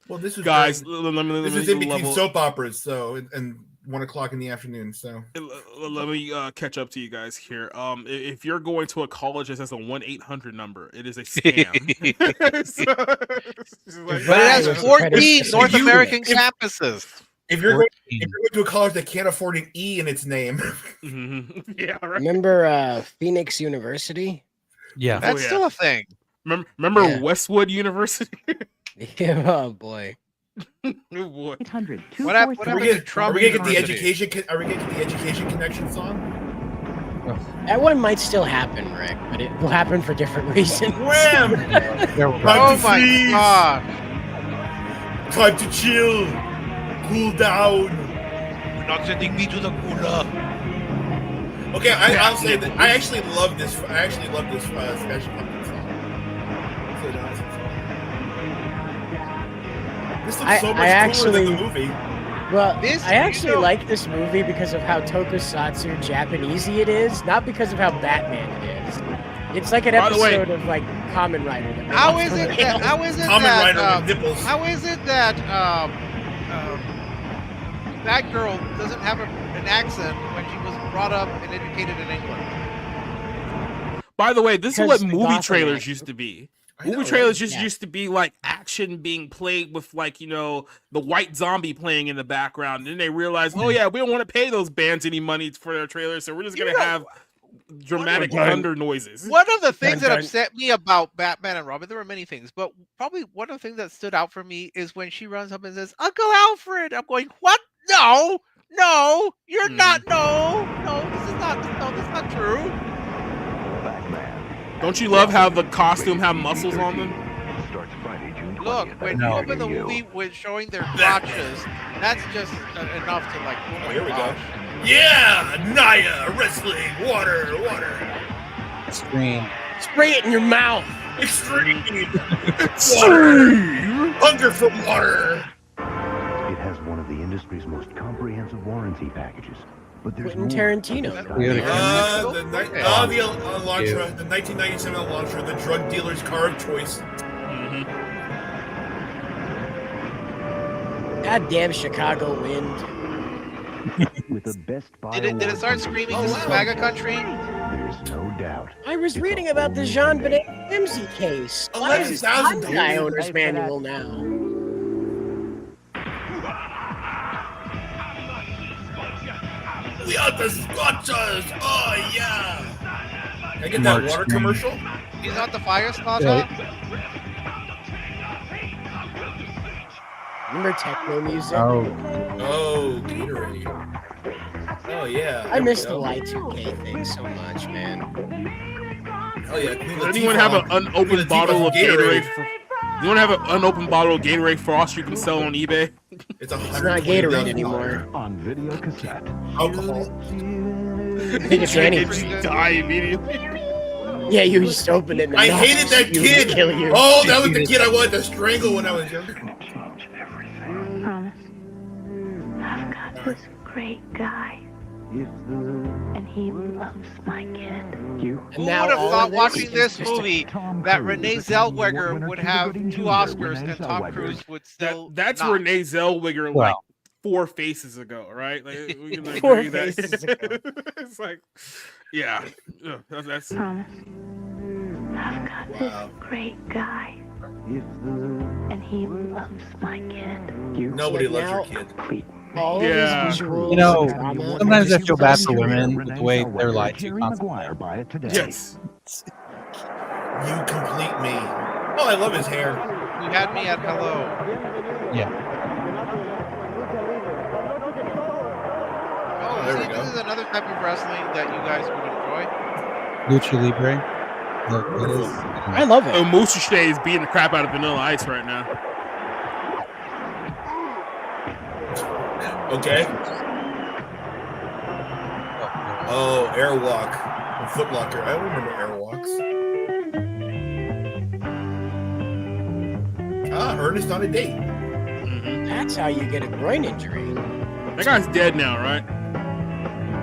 Well, this was guys. This is in between soap operas, so and 1 o'clock in the afternoon. So let me catch up to you guys here. If you're going to a college that has a 1-800 number, it is a scam. But it has 14 North American campuses. If you're going to a college that can't afford an E in its name, yeah, right. Remember Phoenix University? Yeah, that's still a thing. Remember Westwood University? Yeah, oh boy. Oh boy. 800. What happened to Trump? Are we gonna get the education? Are we gonna get the education connection song? That one might still happen, Rick, but it will happen for different reasons. Wham! Oh my god! Time to chill, cool down. You're not sending me to the cooler. Okay, I'll say that I actually love this. Special Pumpkin song. This looks so much cooler than the movie. Well, I actually like this movie because of how tokusatsu Japanesey it is, not because of how Batman it is. It's like an episode of like Kamen Rider. How is it that How is it that that girl doesn't have an accent when she was brought up and educated in England? By the way, this is Because what the movie Gotham trailers accent. used to be. know, Movie trailers right? just used to be like action being played with like, the white zombie playing in the background. And then they realized, oh yeah, we don't want to pay those bands any money for their trailers, so we're just gonna have dramatic thunder noises. One of the things that upset me about Batman and Robin, there were many things, but probably one of the things that stood out for me is when she runs up and says, "Uncle Alfred." I'm going, what? No, you're not. No, this is not. No, that's not true. Don't you love how the costume have muscles on them? Look, when you open the movie with showing their crotches, that's just enough to like. Oh my Here we go. gosh. Yeah, Naya wrestling, water. Extreme. Spray it in your mouth. Extreme. Water. Hunger for water. It has one of the industry's most comprehensive warranty packages. But there's Quentin Tarantino. The Elantra, the 1997 Elantra, the drug dealer's car of choice. Goddamn Chicago wind. with the best Did it start screaming, "This is MAGA country"? There's no doubt. I was reading about the Jean Benet Ramsey case. Why is this Hyundai owner's manual now? about the scotches? Oh yeah. Can I get that water commercial? He's not the fire starter. Remember techno music? Oh, Gatorade. Oh yeah. I miss the Y2K thing so much, man. Oh yeah. Does anyone have an unopened bottle of Gatorade? You want to have an unopened bottle of Gatorade Frost you can sell on eBay? It's not Gatorade anymore. On video cassette. Alcohol. I think it's energy. Die immediately. Yeah, you just open it. And I hated that kid. Kill you. Oh, that was the kid I wanted to strangle when I was younger. Promise. I've got this great guy. And he loves my kid. Who would have thought watching this movie that Renee Zellweger would have 2 Oscars and Tom Cruise would still That's not. Renee Zellweger like 4 faces ago, right? Like, we can like 4 agree that. faces ago. It's like, yeah, that's. Promise. I've got this great guy. And he loves my kid. Nobody loves your kid. All Yeah. of these visuals You know, and drama. sometimes I feel bad for women with the way they're lied to constantly. Yes. You complete me. Oh, I love his hair. You had me at hello. Yeah. Oh, there we see, go. this is another type of wrestling that you guys would enjoy. Lucha Libre. Look, it is. I love it. Oh, Moose Shea is beating the crap out of Vanilla Ice right now. Okay. Oh, Airwalk. Footlocker. I don't remember Airwalks. Ernest on a date. That's how you get a groin injury. That guy's dead now, right?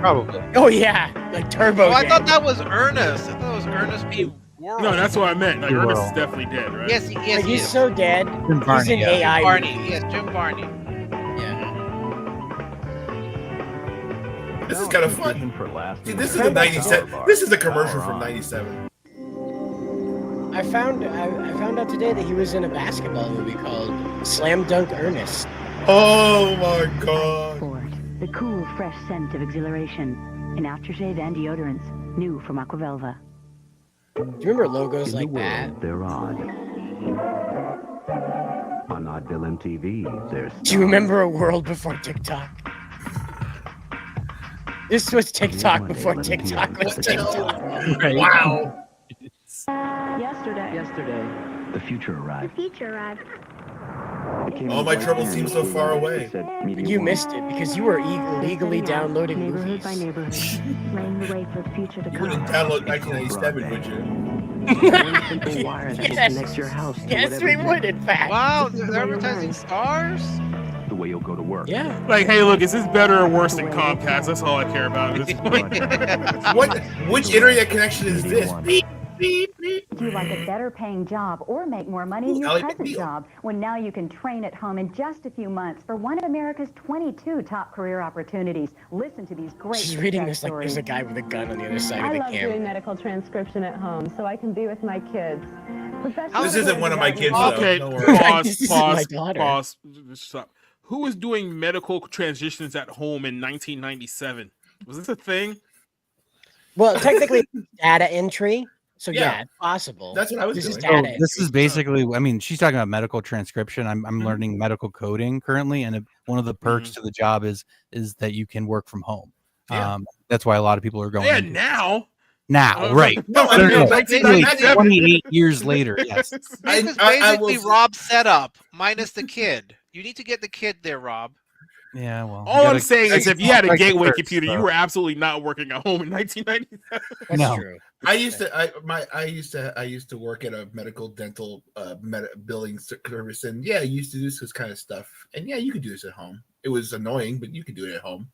Probably. Oh yeah, like Turbo. Oh, I dead. thought that was Ernest. I thought it was Ernest P. World. No, that's what I meant. Like, Ernest is World. definitely dead, right? Yes, yes, Like, he he's is. so dead. Jim He's Varney, an yeah. AI. Barney. Yes, Jim Barney. Yeah. This is kind of fun. See, this is a 97. This is a commercial from 97. I found out today that he was in a basketball movie called Slam Dunk Ernest. Oh my god. Sport. The cool, fresh scent of exhilaration. In aftershave and deodorants. New from Aquavelva. Do you remember logos like that? They're odd. On Oddville MTV, there's. Do you remember a world before TikTok? This was TikTok before TikTok was TikTok. Right. Wow. Yesterday. The future arrived. future arrived. All my troubles seem so far away. You missed it because you were illegally downloading Neighborhood movies. by neighborhood. Laying the way for the future to You come. wouldn't download 1997, would you? Yes, your house. yes, we would, in fact. Wow, they're advertising stars? The way you'll go to work. Yeah. Like, hey, look, is this better or worse than Comcast? That's all I care about at this point. Which internet connection is this? Beep, beep, beep. Do you like a better paying job or make more money in your Ally present McNeil. job when now you can train at home in just a few months for one of America's 22 top career opportunities? Listen to these great She's reading success this like there's a stories. guy with a gun on the other side I of the love doing camera. medical transcription at home so I can be with my kids. This isn't one of my kids, though. Okay, Don't worry. pause, This is my pause, daughter. pause. Stop. Who was doing medical transitions at home in 1997? Was this a thing? Well, technically, data entry. So Yeah. yeah, it's possible. That's what I was This is doing. data So entry. this is basically, I mean, she's talking about medical transcription. I'm learning medical coding currently, and one of the perks to the job is that you can work from home. Yeah. That's why a lot of people are going. Yeah, into it. now. Now, right? No, I No, mean, no, no. 1997. 28 years later, yes. This is I basically will- Rob's setup minus the kid. You need to get the kid there, Rob. Yeah, well. All I'm saying is, if you had a Like the gateway perks, computer, you though. were absolutely not working at home in 1997. That's No. true. I used to work at a medical dental billing service, and yeah, I used to do this kind of stuff. And yeah, you could do this at home. It was annoying, but you could do it at home.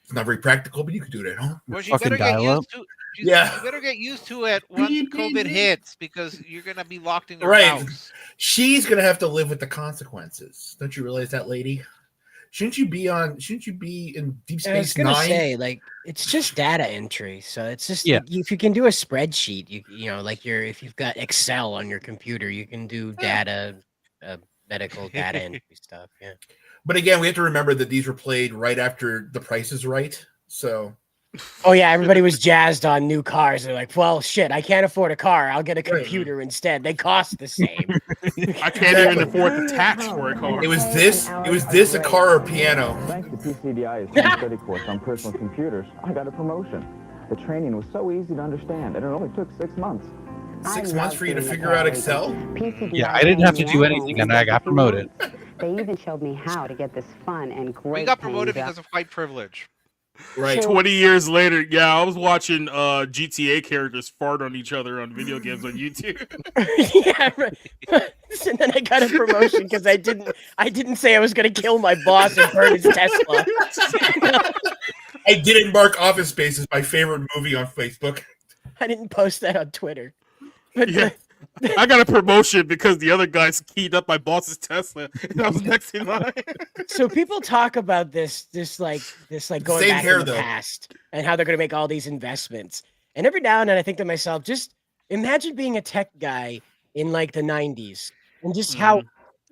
It's not very practical, but you could do it at home. Well, you Fucking better get dial-up. used to. Yeah. You better get used to it once COVID hits because you're gonna be locked in your Right. house. She's gonna have to live with the consequences. Don't you realize that, lady? Shouldn't you be in Deep I was Space gonna Nine? say, like, it's just data entry. So it's just Yeah. if you can do a spreadsheet, you know, like if you've got Excel on your computer, you can do data, medical data entry stuff. Yeah. But again, we have to remember that these were played right after The Price is Right. So Oh yeah, everybody was jazzed on new cars. They're like, well, shit, I can't afford a car. I'll get a computer instead. They cost the same. I can't even afford the tax for a car. It was this, a car or a piano. Thanks to PCDI's home study course on personal computers, I got a promotion. The training was so easy to understand, and it only took 6 months. 6 months for you to figure out Excel? Yeah, I didn't have to do anything, and I got promoted. They even showed me how to get this fun and great. We got promoted because of white privilege. Right. 20 years later, yeah, I was watching GTA characters fart on each other on video games on YouTube. Yeah, right. And then I got a promotion because I didn't say I was going to kill my boss and burn his Tesla. I didn't mark Office Space as my favorite movie on Facebook. I didn't post that on Twitter. But yeah. I got a promotion because the other guys keyed up my boss's Tesla, and I was next in line. So people talk about this like going Same back hair, in the though. past and how they're going to make all these investments. And every now and then I think to myself, just imagine being a tech guy in like the 90s and just how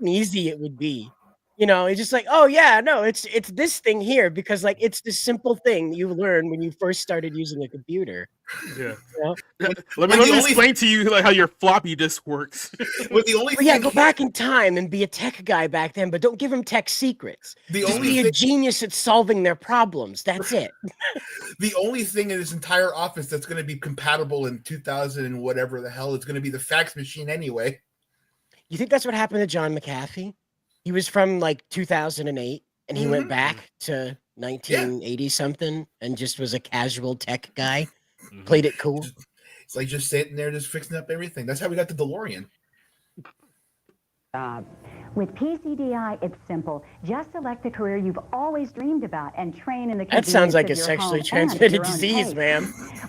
easy it would be. You know, it's just like, oh yeah, no, it's this thing here because like it's this simple thing you learn when you first started using a computer. Yeah. You know? Let me explain to you like how your floppy disk works. Well, the only go back in time and be a tech guy back then, but don't give them tech secrets. Just be a genius at solving their problems. That's it. The only thing in this entire office that's going to be compatible in 2000 and whatever the hell is going to be the fax machine anyway. You think that's what happened to John McAfee? He was from like 2008 and he went back to 1980 something and just was a casual tech guy. Played it cool. It's like just sitting there, just fixing up everything. That's how we got the DeLorean. With PCDI, it's simple. Just select the career you've always dreamed about and train in the That sounds like a convenience of your sexually home transmitted and at your own disease, pace. ma'am.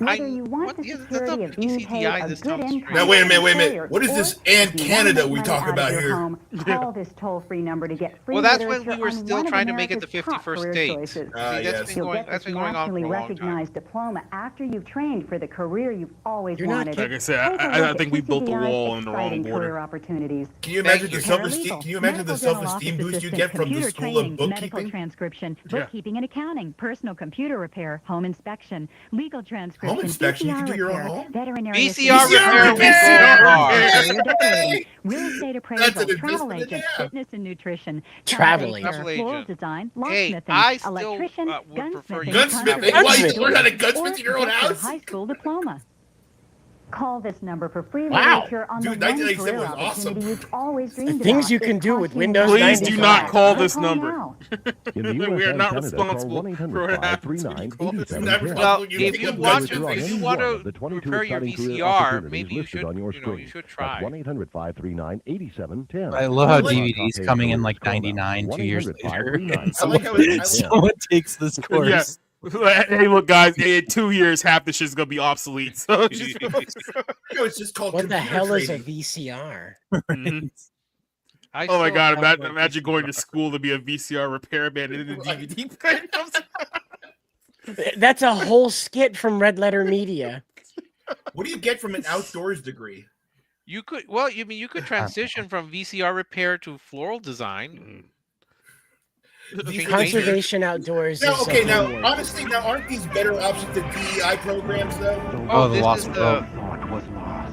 Whether you want the security of being paid a good income. Now, wait a minute. employer, What is or this if you and want to Canada make we money talk out of about your here? home, call this toll-free number to get free Well, that's when literature we were on still one of trying to make it the America's top 51st career state. choices. See, that's You'll been get this going on for nationally a long time. recognized diploma after you've trained for the career you've always You're not wanted. Like I said, Take a I look think at we built the PCDI's wall on the wrong exciting border. career opportunities. Can you imagine the Thank you. self-esteem? Can you imagine the Medical dental self-esteem office boost you assistant, get from the computer school training, of medical bookkeeping? transcription, Yeah. bookkeeping and accounting, personal computer repair, home inspection, legal transcription, Home inspection? You can do your own repair, home? veterinary VCR assistant, repair. decorating, real estate appraisal, That's an travel investment in agent, the app. fitness and nutrition, Travel daycare, agent. floral agent. design, Hey, locksmithing, I still, electrician, would prefer gunsmithing, you- Gunsmithing? carpentry, Why, you Gunsmithing. learn how to or gunsmith in your own get your house? high school diploma. Call this number for free Wow. literature on Dude, the one 1987 career was awesome. opportunity you've always The dreamed things about. you It can do costs with you Windows nothing. Please do not 95. call this Call number. now. In the US We are and not Canada, responsible call for what happens when you call this 1-800-539-8710. number. Well, You if pick you up want gunsmithing. to, if you any want one of to the 22 repair your exciting career VCR, opportunities maybe you listed should, on your you screen. should That's try. 1-800-539-8710. I love how I like- DVDs coming in like 99 2 years later. 1-800-539-8710. I like how it- Someone takes this course. Yes. Hey, look, guys. In 2 years, half the shit's gonna be obsolete. So It's just called What the computer hell is a trading. VCR? Mhm. I Oh my still god! have my Imagine going to VCR. school to be a VCR repairman and then the DVD player comes out. That's a whole skit from Red Letter Media. What do you get from an outdoors degree? You could, well, you mean you could transition from VCR repair to floral design. These- Conservation Outdoors. Now, is okay, something now more. honestly, now aren't these better options than DEI programs though? Oh, the this Lost is World. Thought was lost.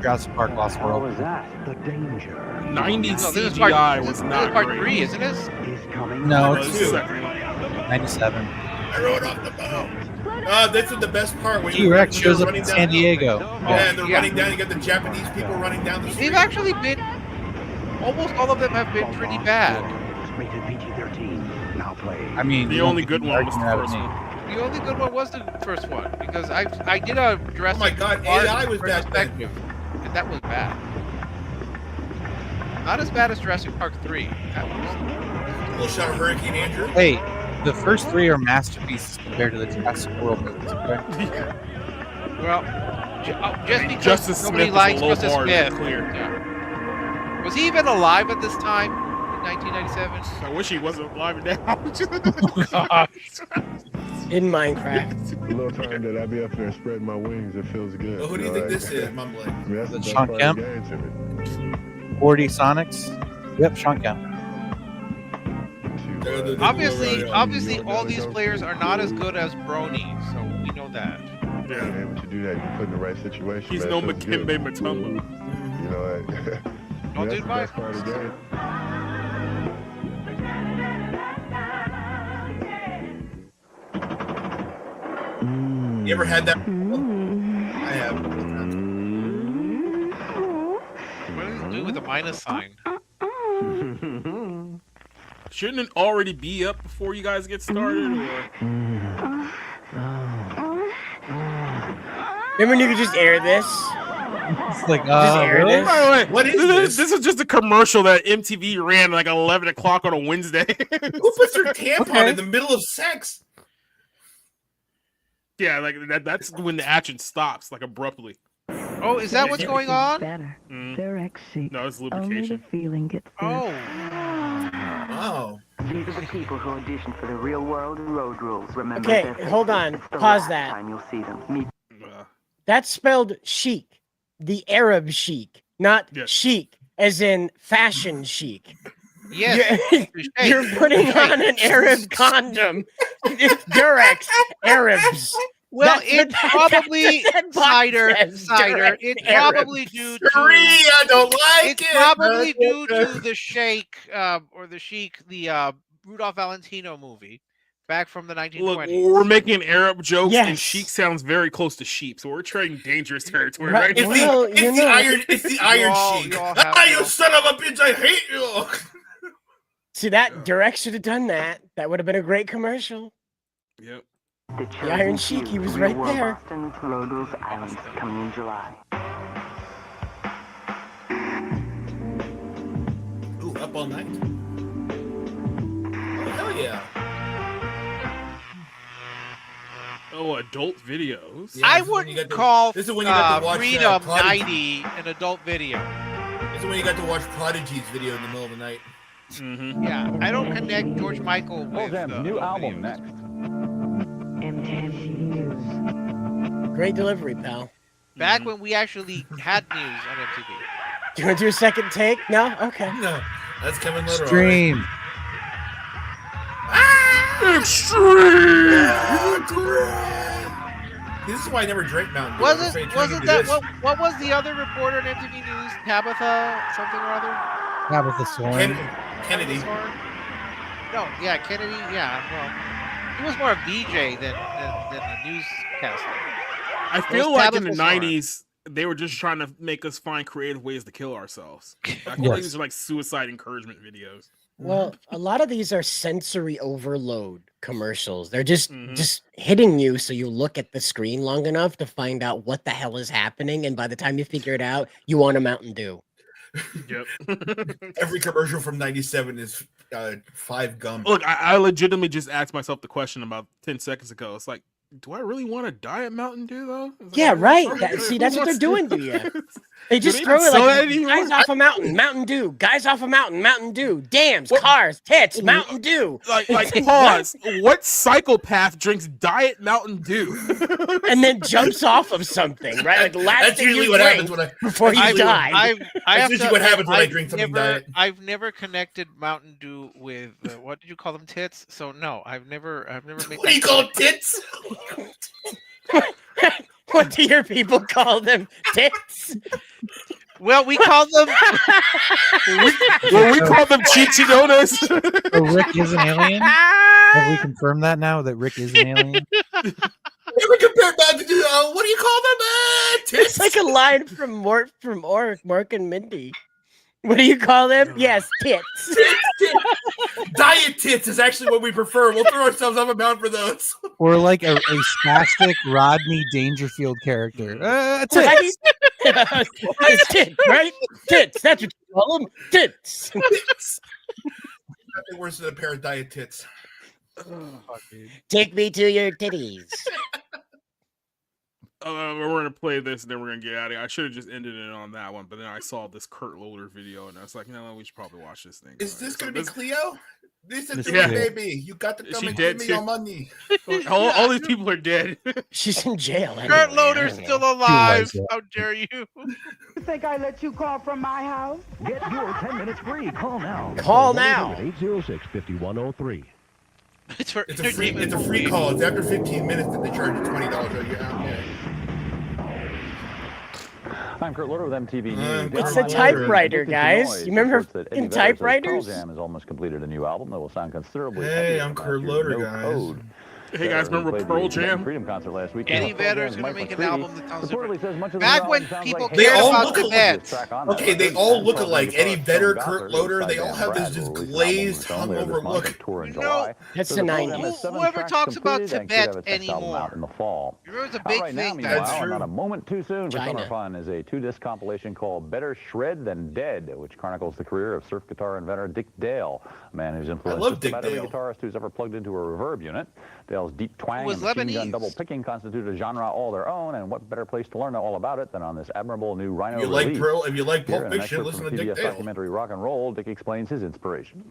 Jurassic Park Lost How World. was that? The danger 90s No, this is CGI part, was this is not part great. 3, isn't it? is coming. No, It it's was two. 97. I rode off the boat. This is the best part when T-Rex when shows they're up in running San down- Diego. Yeah, and they're Yeah. running down. You got the Japanese people running down the street. They've actually been, almost all of them have been pretty bad. Rated PG-13. Now play. I mean, The you don't only get good the one was the argument out of first me. one. The only good one was the first one because I did a Jurassic Oh my God, Park AI was bad. perspective, and that was bad. Not as bad as Jurassic Park 3. That was, Little shot of Hurricane Andrew. Hey, the first 3 are masterpieces compared to the Jurassic World movies. Okay? well, just because Justice nobody Smith is a likes low Justice bar, to be Smith. clear. Yeah. Was he even alive at this time in 1997? I wish he wasn't alive now. In Minecraft. A little time that I be up there spreading my wings, it feels good. Well, who do you think this is, mumbling? I mean, that's the best Sean part Kemp? of the game to me. 40 Sonics. Yep, Sean Kemp. Obviously, all these players are not as good as Brony, so that. Yeah. Being able to do that, you put in the right situation. He's man, no it feels good. Makembe Mutombo. You know, Don't that's do the my- best part of the game. You ever had that? I have. What does it do with the minus sign? Shouldn't it already be up before you guys get started? Or? Remember when you could just air this? It's like, Just air really? this? By the way, What is this? This is just a commercial that MTV ran like 11 o'clock on a Wednesday. Who puts their tampon in the middle of sex? Yeah, like that's when the action stops, like abruptly. Oh, is that what's going on? Better. Mm. Direct sheet. No, it's Only the lubrication. feeling gets there. Oh. Oh. These are the people who auditioned for the real world road rules. Remember Okay, their hold faces. on. It's the Pause last that. time you'll see them. Meet That's spelled chic, the Arab chic, not chic, as in fashion chic. Yes. You're putting on an Arab condom. It's Durex Arabs. Well, That's it's what probably that box cider. says, Cider. Durex It's Arabs. probably due to. I don't like It's it. probably due to the Sheikh, or the Sheik, the Rudolph Valentino movie, back from the 1920s. Look, we're making Arab jokes, and Yes. chic sounds very close to sheep, so we're treading dangerous territory Right, right now. well, you know. It's the iron sheik. Ah, you son of a bitch! I hate you. See, that Durex should have done that. That would have been a great commercial. Yep. the The Iron Sheik, he was Real right World there. Boston Road Rules Islands coming in July. Ooh, up all night. Oh, hell yeah. Oh, adult videos. Yeah, I this is when you wouldn't got to- call this is when you got to watch, Freedom Prodigy. 90 an adult video. This is when you got to watch Prodigy's video in the middle of the night. Mm-hmm. Yeah, I don't connect George Michael with the new album videos. next. MTV News. Great delivery, pal. Back when we actually had news on MTV. Do you want to do a second take? No? Okay. No, that's coming later. Stream. This is why I never drank Mountain Dew. Wasn't that what was the other reporter on MTV News? Tabitha something or other? Tabitha Soren. Kennedy. No, yeah, Kennedy. Yeah, well, he was more a VJ than a newscaster. I It feel was like in the Tabitha Soren. 90s, they were just trying to make us find creative ways to kill ourselves. I feel like Yes. these are like suicide encouragement videos. Well, a lot of these are sensory overload commercials. They're just Mhm. just hitting you so you look at the screen long enough to find out what the hell is happening, and by the time you figure it out, you want a Mountain Dew. Yep. Every commercial from '97 is 5 gum. Look, I legitimately just asked myself the question about 10 seconds ago. It's like, do I really want a Diet Mountain Dew, though? It's like, Yeah, right. who See, that's what they're wants doing to- to you. They Do just they throw even it sell like that anymore? guys off a mountain, Mountain Dew. Guys off a mountain, Mountain Dew. Dams, cars, tits, Mountain Dew. Like, pause. What psychopath drinks Diet Mountain Dew? And then jumps off of something, right? Like the last That's thing usually you what drink happens when I before you die. I That's have usually to what happens admit, when I I've drink something never- Diet. I've never connected Mountain Dew with what did you call them, tits? So no, I've never made. What do you call tits? What do your people call them? Tits? Well, we call them. we call them Chichidonas. So Rick is an alien? Have we confirmed that now that Rick is an alien? Never compared back to what do you call them? It's Tits. like a line from Mark and Mindy. What do you call them? Yes, tits. Diet tits is actually what we prefer. We'll throw ourselves up a mountain for those. Or like a spastic Rodney Dangerfield character. Tits. Right? It's tits, right? Tits. That's what you call them. Tits. Nothing worse than a pair of diet tits. Take me to your titties. We're gonna play this and then we're gonna get out of here. I should have just ended it on that one, but then I saw this Kurt Loder video and I was like, no, we should probably watch this thing. Is this going to be Cleo? This is Yeah. baby. You got to Is come she and dead give me too? your money. all these people are dead. She's in jail. Kurt Loder's still alive. How dare you? You think I let you call from my house? Get your 10 minutes free. Call now. Call now. 806-5103. It's a free call. It's after 15 minutes that they charge you $20. I'm Kurt Loder with MTV News. It's a typewriter, guys. You remember in typewriters? Pearl Jam has almost completed a new album that will sound considerably Hey, I'm Kurt Loder, guys. Hey guys, remember Pearl Jam? Freedom concert last week. Eddie Vedder's going to make an album that sounds different. Says Back when people They cared all about look the alike. Vets. Okay, they all look alike. Eddie Vedder, Kurt Loder, they all have this just glazed, hungover look. That's the 90s. Whoever talks about Tibet anymore. In the fall. It was a big thing. That's true. Not a moment too soon for Summer Fun is a 2-disc compilation called Better Shred Than Dead, which chronicles the career of surf guitar inventor Dick Dale, a man who's influenced just about every guitarist who's ever plugged into a reverb unit. Dale's deep twang and machine gun double picking constitute a genre all their own, and what better place to learn all about it than on this admirable new Rhino release. If you like Pulp Fiction, listen to Dick Dale. Documentary Rock and Roll, Dick explains his inspiration.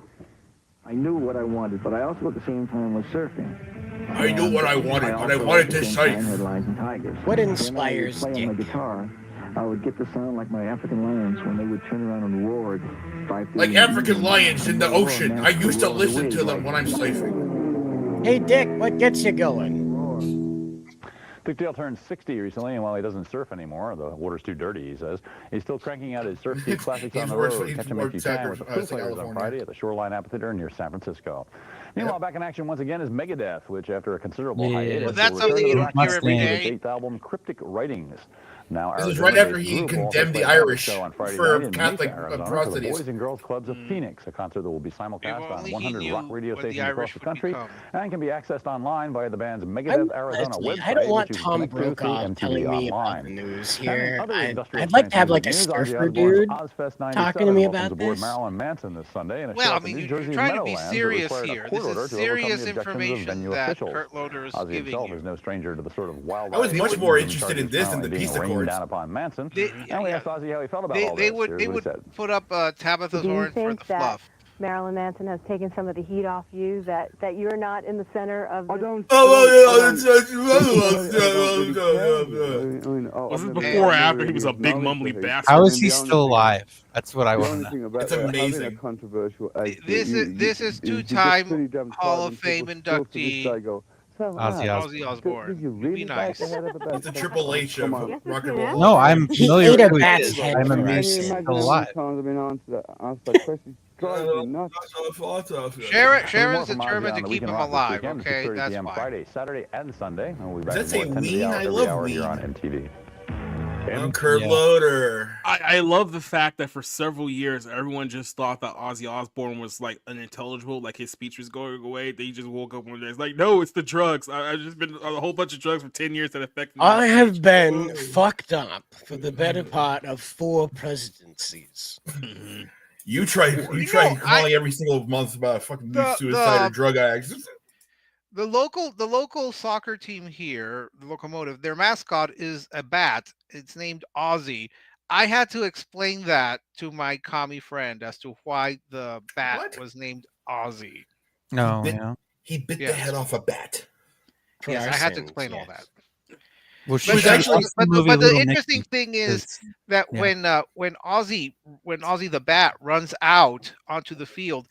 I knew what I wanted, but I also at the same time was surfing. I knew what I wanted, but I wanted to surf. Headlines and tigers. What inspires Dick? On my guitar, I would get the sound like my African lions when they would turn around and roar. Like African lions in the ocean. I used to listen to them when I'm surfing. Hey, Dick, what gets you going? Dick Dale turned 60 recently, and while he doesn't surf anymore, the water's too dirty, he says, he's still cranking out his surf ski classics on the road. Catch him if you can with the Foo Fighters on Friday at the Shoreline Amphitheater near San Francisco. Meanwhile, back in action once again is Megadeth, which after a considerable hiatus, well, that's something you don't hear every day. His 8th album, Cryptic Writings. Now, this is right after he condemned the Irish for Catholic atrocities. The Boys and Girls Clubs of Phoenix, a concert that will be simulcast on 100 rock radio stations across the country and can be accessed online via the band's Megadeth Arizona website. I don't want Tom Brokaw telling me about the news here. I'd like to have like a surfer dude talking to me about this. Marilyn Manson this Sunday. Well, I mean, you're trying to be serious here. This is serious information that Kurt Loder is giving you. Is no stranger to the sort of wild. I was much more interested in this than the peace accords. Down upon Manson. And we asked Ozzy how he felt about all they this. would put up Tabitha's horn for the fluff. Marilyn Manson has taken some of the heat off you, that you're not in the center of the... Was it before or after he was a big mumbly bastard? How is he still alive? That's what I want to know. It's amazing. This is two-time Hall of Fame inductee Ozzy Osbourne. Be nice. It's a Triple H of rock and roll. No, I'm familiar with who he is. I'm amazed he's still alive. Sharon's determined to keep him alive. Okay, that's fine. Friday, Saturday, and Sunday. We'll be back Does that say Ween? I love Ween. Here on MTV. I'm Kurt Loder. I love the fact that for several years everyone just thought that Ozzy Osbourne was like unintelligible, like his speech was going away. They just woke up one day. It's like, no, it's the drugs. I've just been on a whole bunch of drugs for 10 years that affected me. I have been fucked up for the better part of 4 presidencies. You try calling every single month about fucking suicide or drug addicts. The local soccer team here, the Locomotive, their mascot is a bat. It's named Ozzy. I had to explain that to my commie friend as to why the bat was named Ozzy. No, he bit the head off a bat. Yes, I had to explain all that. Well, but the interesting thing is that when Ozzy the bat runs out onto the field,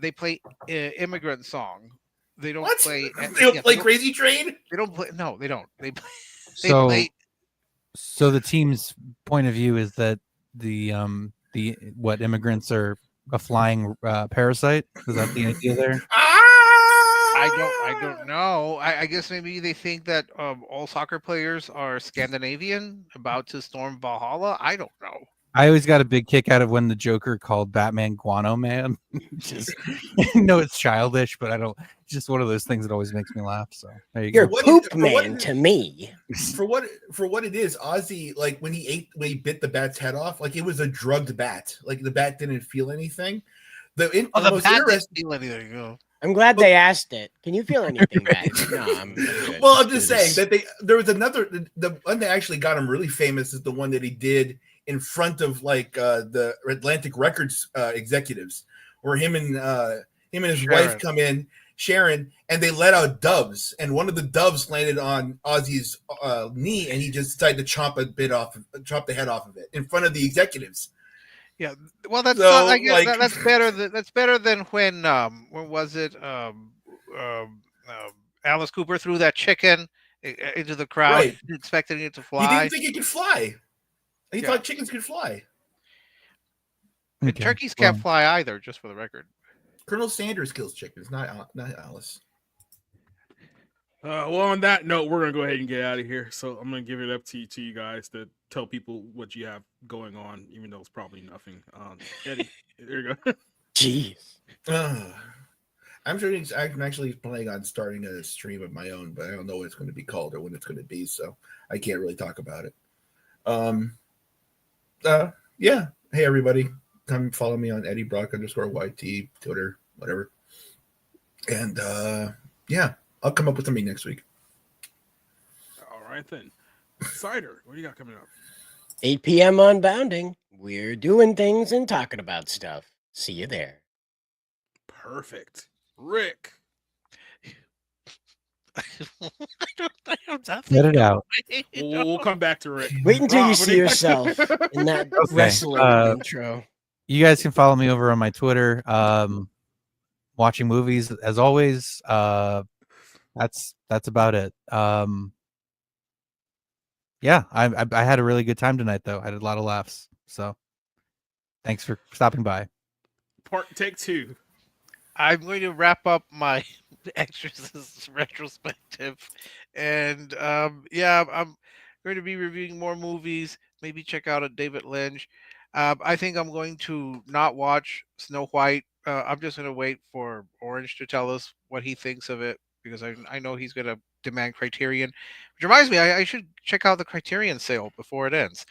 they play Immigrant Song. They don't play. They don't play Crazy Train. They don't play. No, they don't. They play. So the team's point of view is that the immigrants are a flying parasite. Is that the idea there? I don't know. I guess maybe they think that all soccer players are Scandinavian, about to storm Valhalla. I don't know. I always got a big kick out of when the Joker called Batman Guano Man. Just, no, it's childish, but it's just one of those things that always makes me laugh. So there you You're go. Poop Man to me. For what it is, Ozzy, like when he bit the bat's head off, like it was a drugged bat. Like the bat didn't feel anything. The most interesting. I'm glad they asked it. Can you feel anything, guys? No, I'm good. Well, I'm just saying that there was another. The one that actually got him really famous is the one that he did in front of like the Atlantic Records executives, where him and his wife come in, Sharon, and they let out doves, and one of the doves landed on Ozzy's knee, and he just decided to chop the head off of it in front of the executives. Yeah, well, that's not, I guess that's better. That's better than when was it? Alice Cooper threw that chicken into the crowd, Right. expecting it to He fly. didn't think it could fly. He thought chickens could fly. And turkeys can't fly either, just for the record. Colonel Sanders kills chickens, not Alice. Well, on that note, we're gonna go ahead and get out of here. So I'm gonna give it up to you guys to tell people what you have going on, even though it's probably nothing. Eddie, there you go. Jeez. I'm actually planning on starting a stream of my own, but I don't know what it's going to be called or when it's going to be, so I can't really talk about it. Yeah. Hey everybody, come follow me on Eddie Brock _YT, Twitter, whatever. And yeah, I'll come up with something next week. All right then. Cider, what do you got coming up? 8 p.m. on Bounding. We're doing things and talking about stuff. See you there. Perfect. Rick. Get it out. We'll come back to Rick. Wait until Rob, you what see do you- yourself in that wrestling intro. You guys can follow me over on my Twitter. Watching movies as always. That's about it. Yeah, I had a really good time tonight though. I had a lot of laughs. So thanks for stopping by. Take 2. I'm going to wrap up my Exorcist retrospective, and yeah, I'm going to be reviewing more movies. Maybe check out a David Lynch. I think I'm going to not watch Snow White. I'm just going to wait for Orange to tell us what he thinks of it, because I know he's going to demand Criterion. Which reminds me, I should check out the Criterion sale before it ends.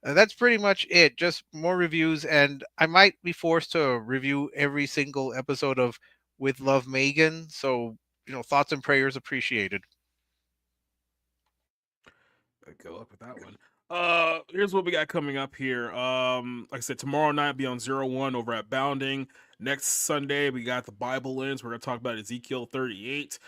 That's pretty much it. Just more reviews, and I might be forced to review every single episode of With Love, Megan. So, thoughts and prayers appreciated. Go up with that one. Here's what we got coming up here. Like I said, tomorrow night I'll be on 01 over at Bounding. Next Sunday we got the Bible Lens. We're gonna talk about Ezekiel 38.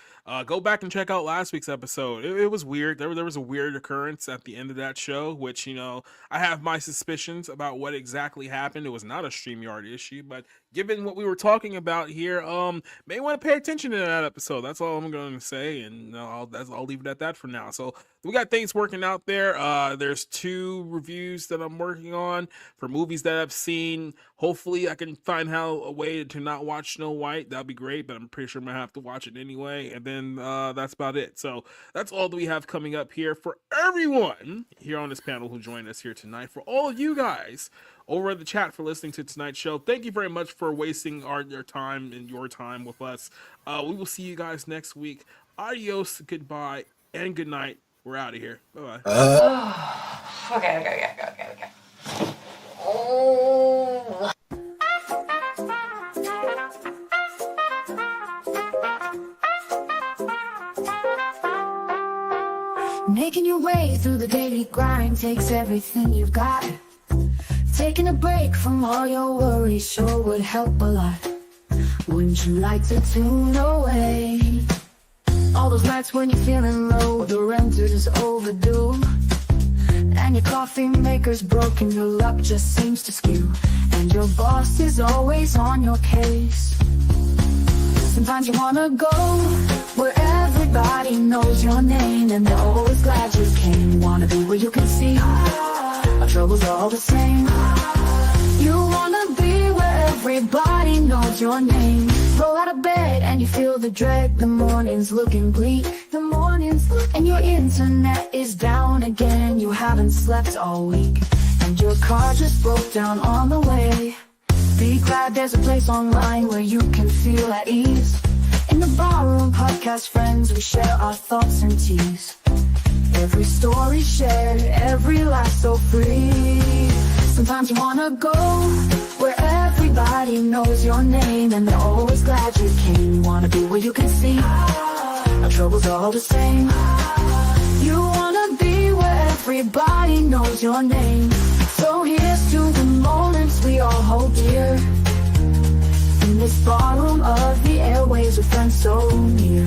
Go back and check out last week's episode. It was weird. There was a weird occurrence at the end of that show, which I have my suspicions about what exactly happened. It was not a StreamYard issue, but given what we were talking about here, may want to pay attention to that episode. That's all I'm going to say, and I'll leave it at that for now. So we got things working out there. There's 2 reviews that I'm working on for movies that I've seen. Hopefully I can find a way to not watch Snow White. That'd be great, but I'm pretty sure I'm gonna have to watch it anyway. And then that's about it. So that's all that we have coming up here for everyone here on this panel who joined us here tonight. For all of you guys over in the chat for listening to tonight's show, thank you very much for wasting your time and your time with us. We will see you guys next week. Adios, goodbye, and good night. We're out of here. Bye bye. Okay. Making your way through the daily grind takes everything you've got. Taking a break from all your worries sure would help a lot. Wouldn't you like to tune away? All those nights when you're feeling low, the rent is overdue, and your coffee maker's broken, your luck just seems to skew, and your boss is always on your case. Sometimes you wanna go where everybody knows your name, and they're always glad you came. Wanna be where you can see our troubles are all the same. You wanna be where everybody knows your name. Roll out of bed and you feel the dread. The morning's looking bleak, and your internet is down again. You haven't slept all week, and your car just broke down on the way. Be glad there's a place online where you can feel at ease. In the Barroom Podcast, friends, we share our thoughts and tease. Every story shared, every laugh so free. Sometimes you wanna go where everybody knows your name, and they're always glad you came. You wanna be where you can see our troubles are all the same. You wanna be where everybody knows your name. So here's to the moments we all hold dear, in this barroom of the airwaves with friends so near.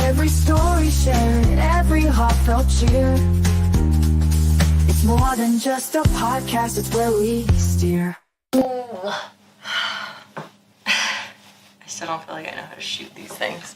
Every story shared, every heartfelt cheer. It's more than just a podcast, it's where we steer. I because I don't feel like I know how to shoot these things.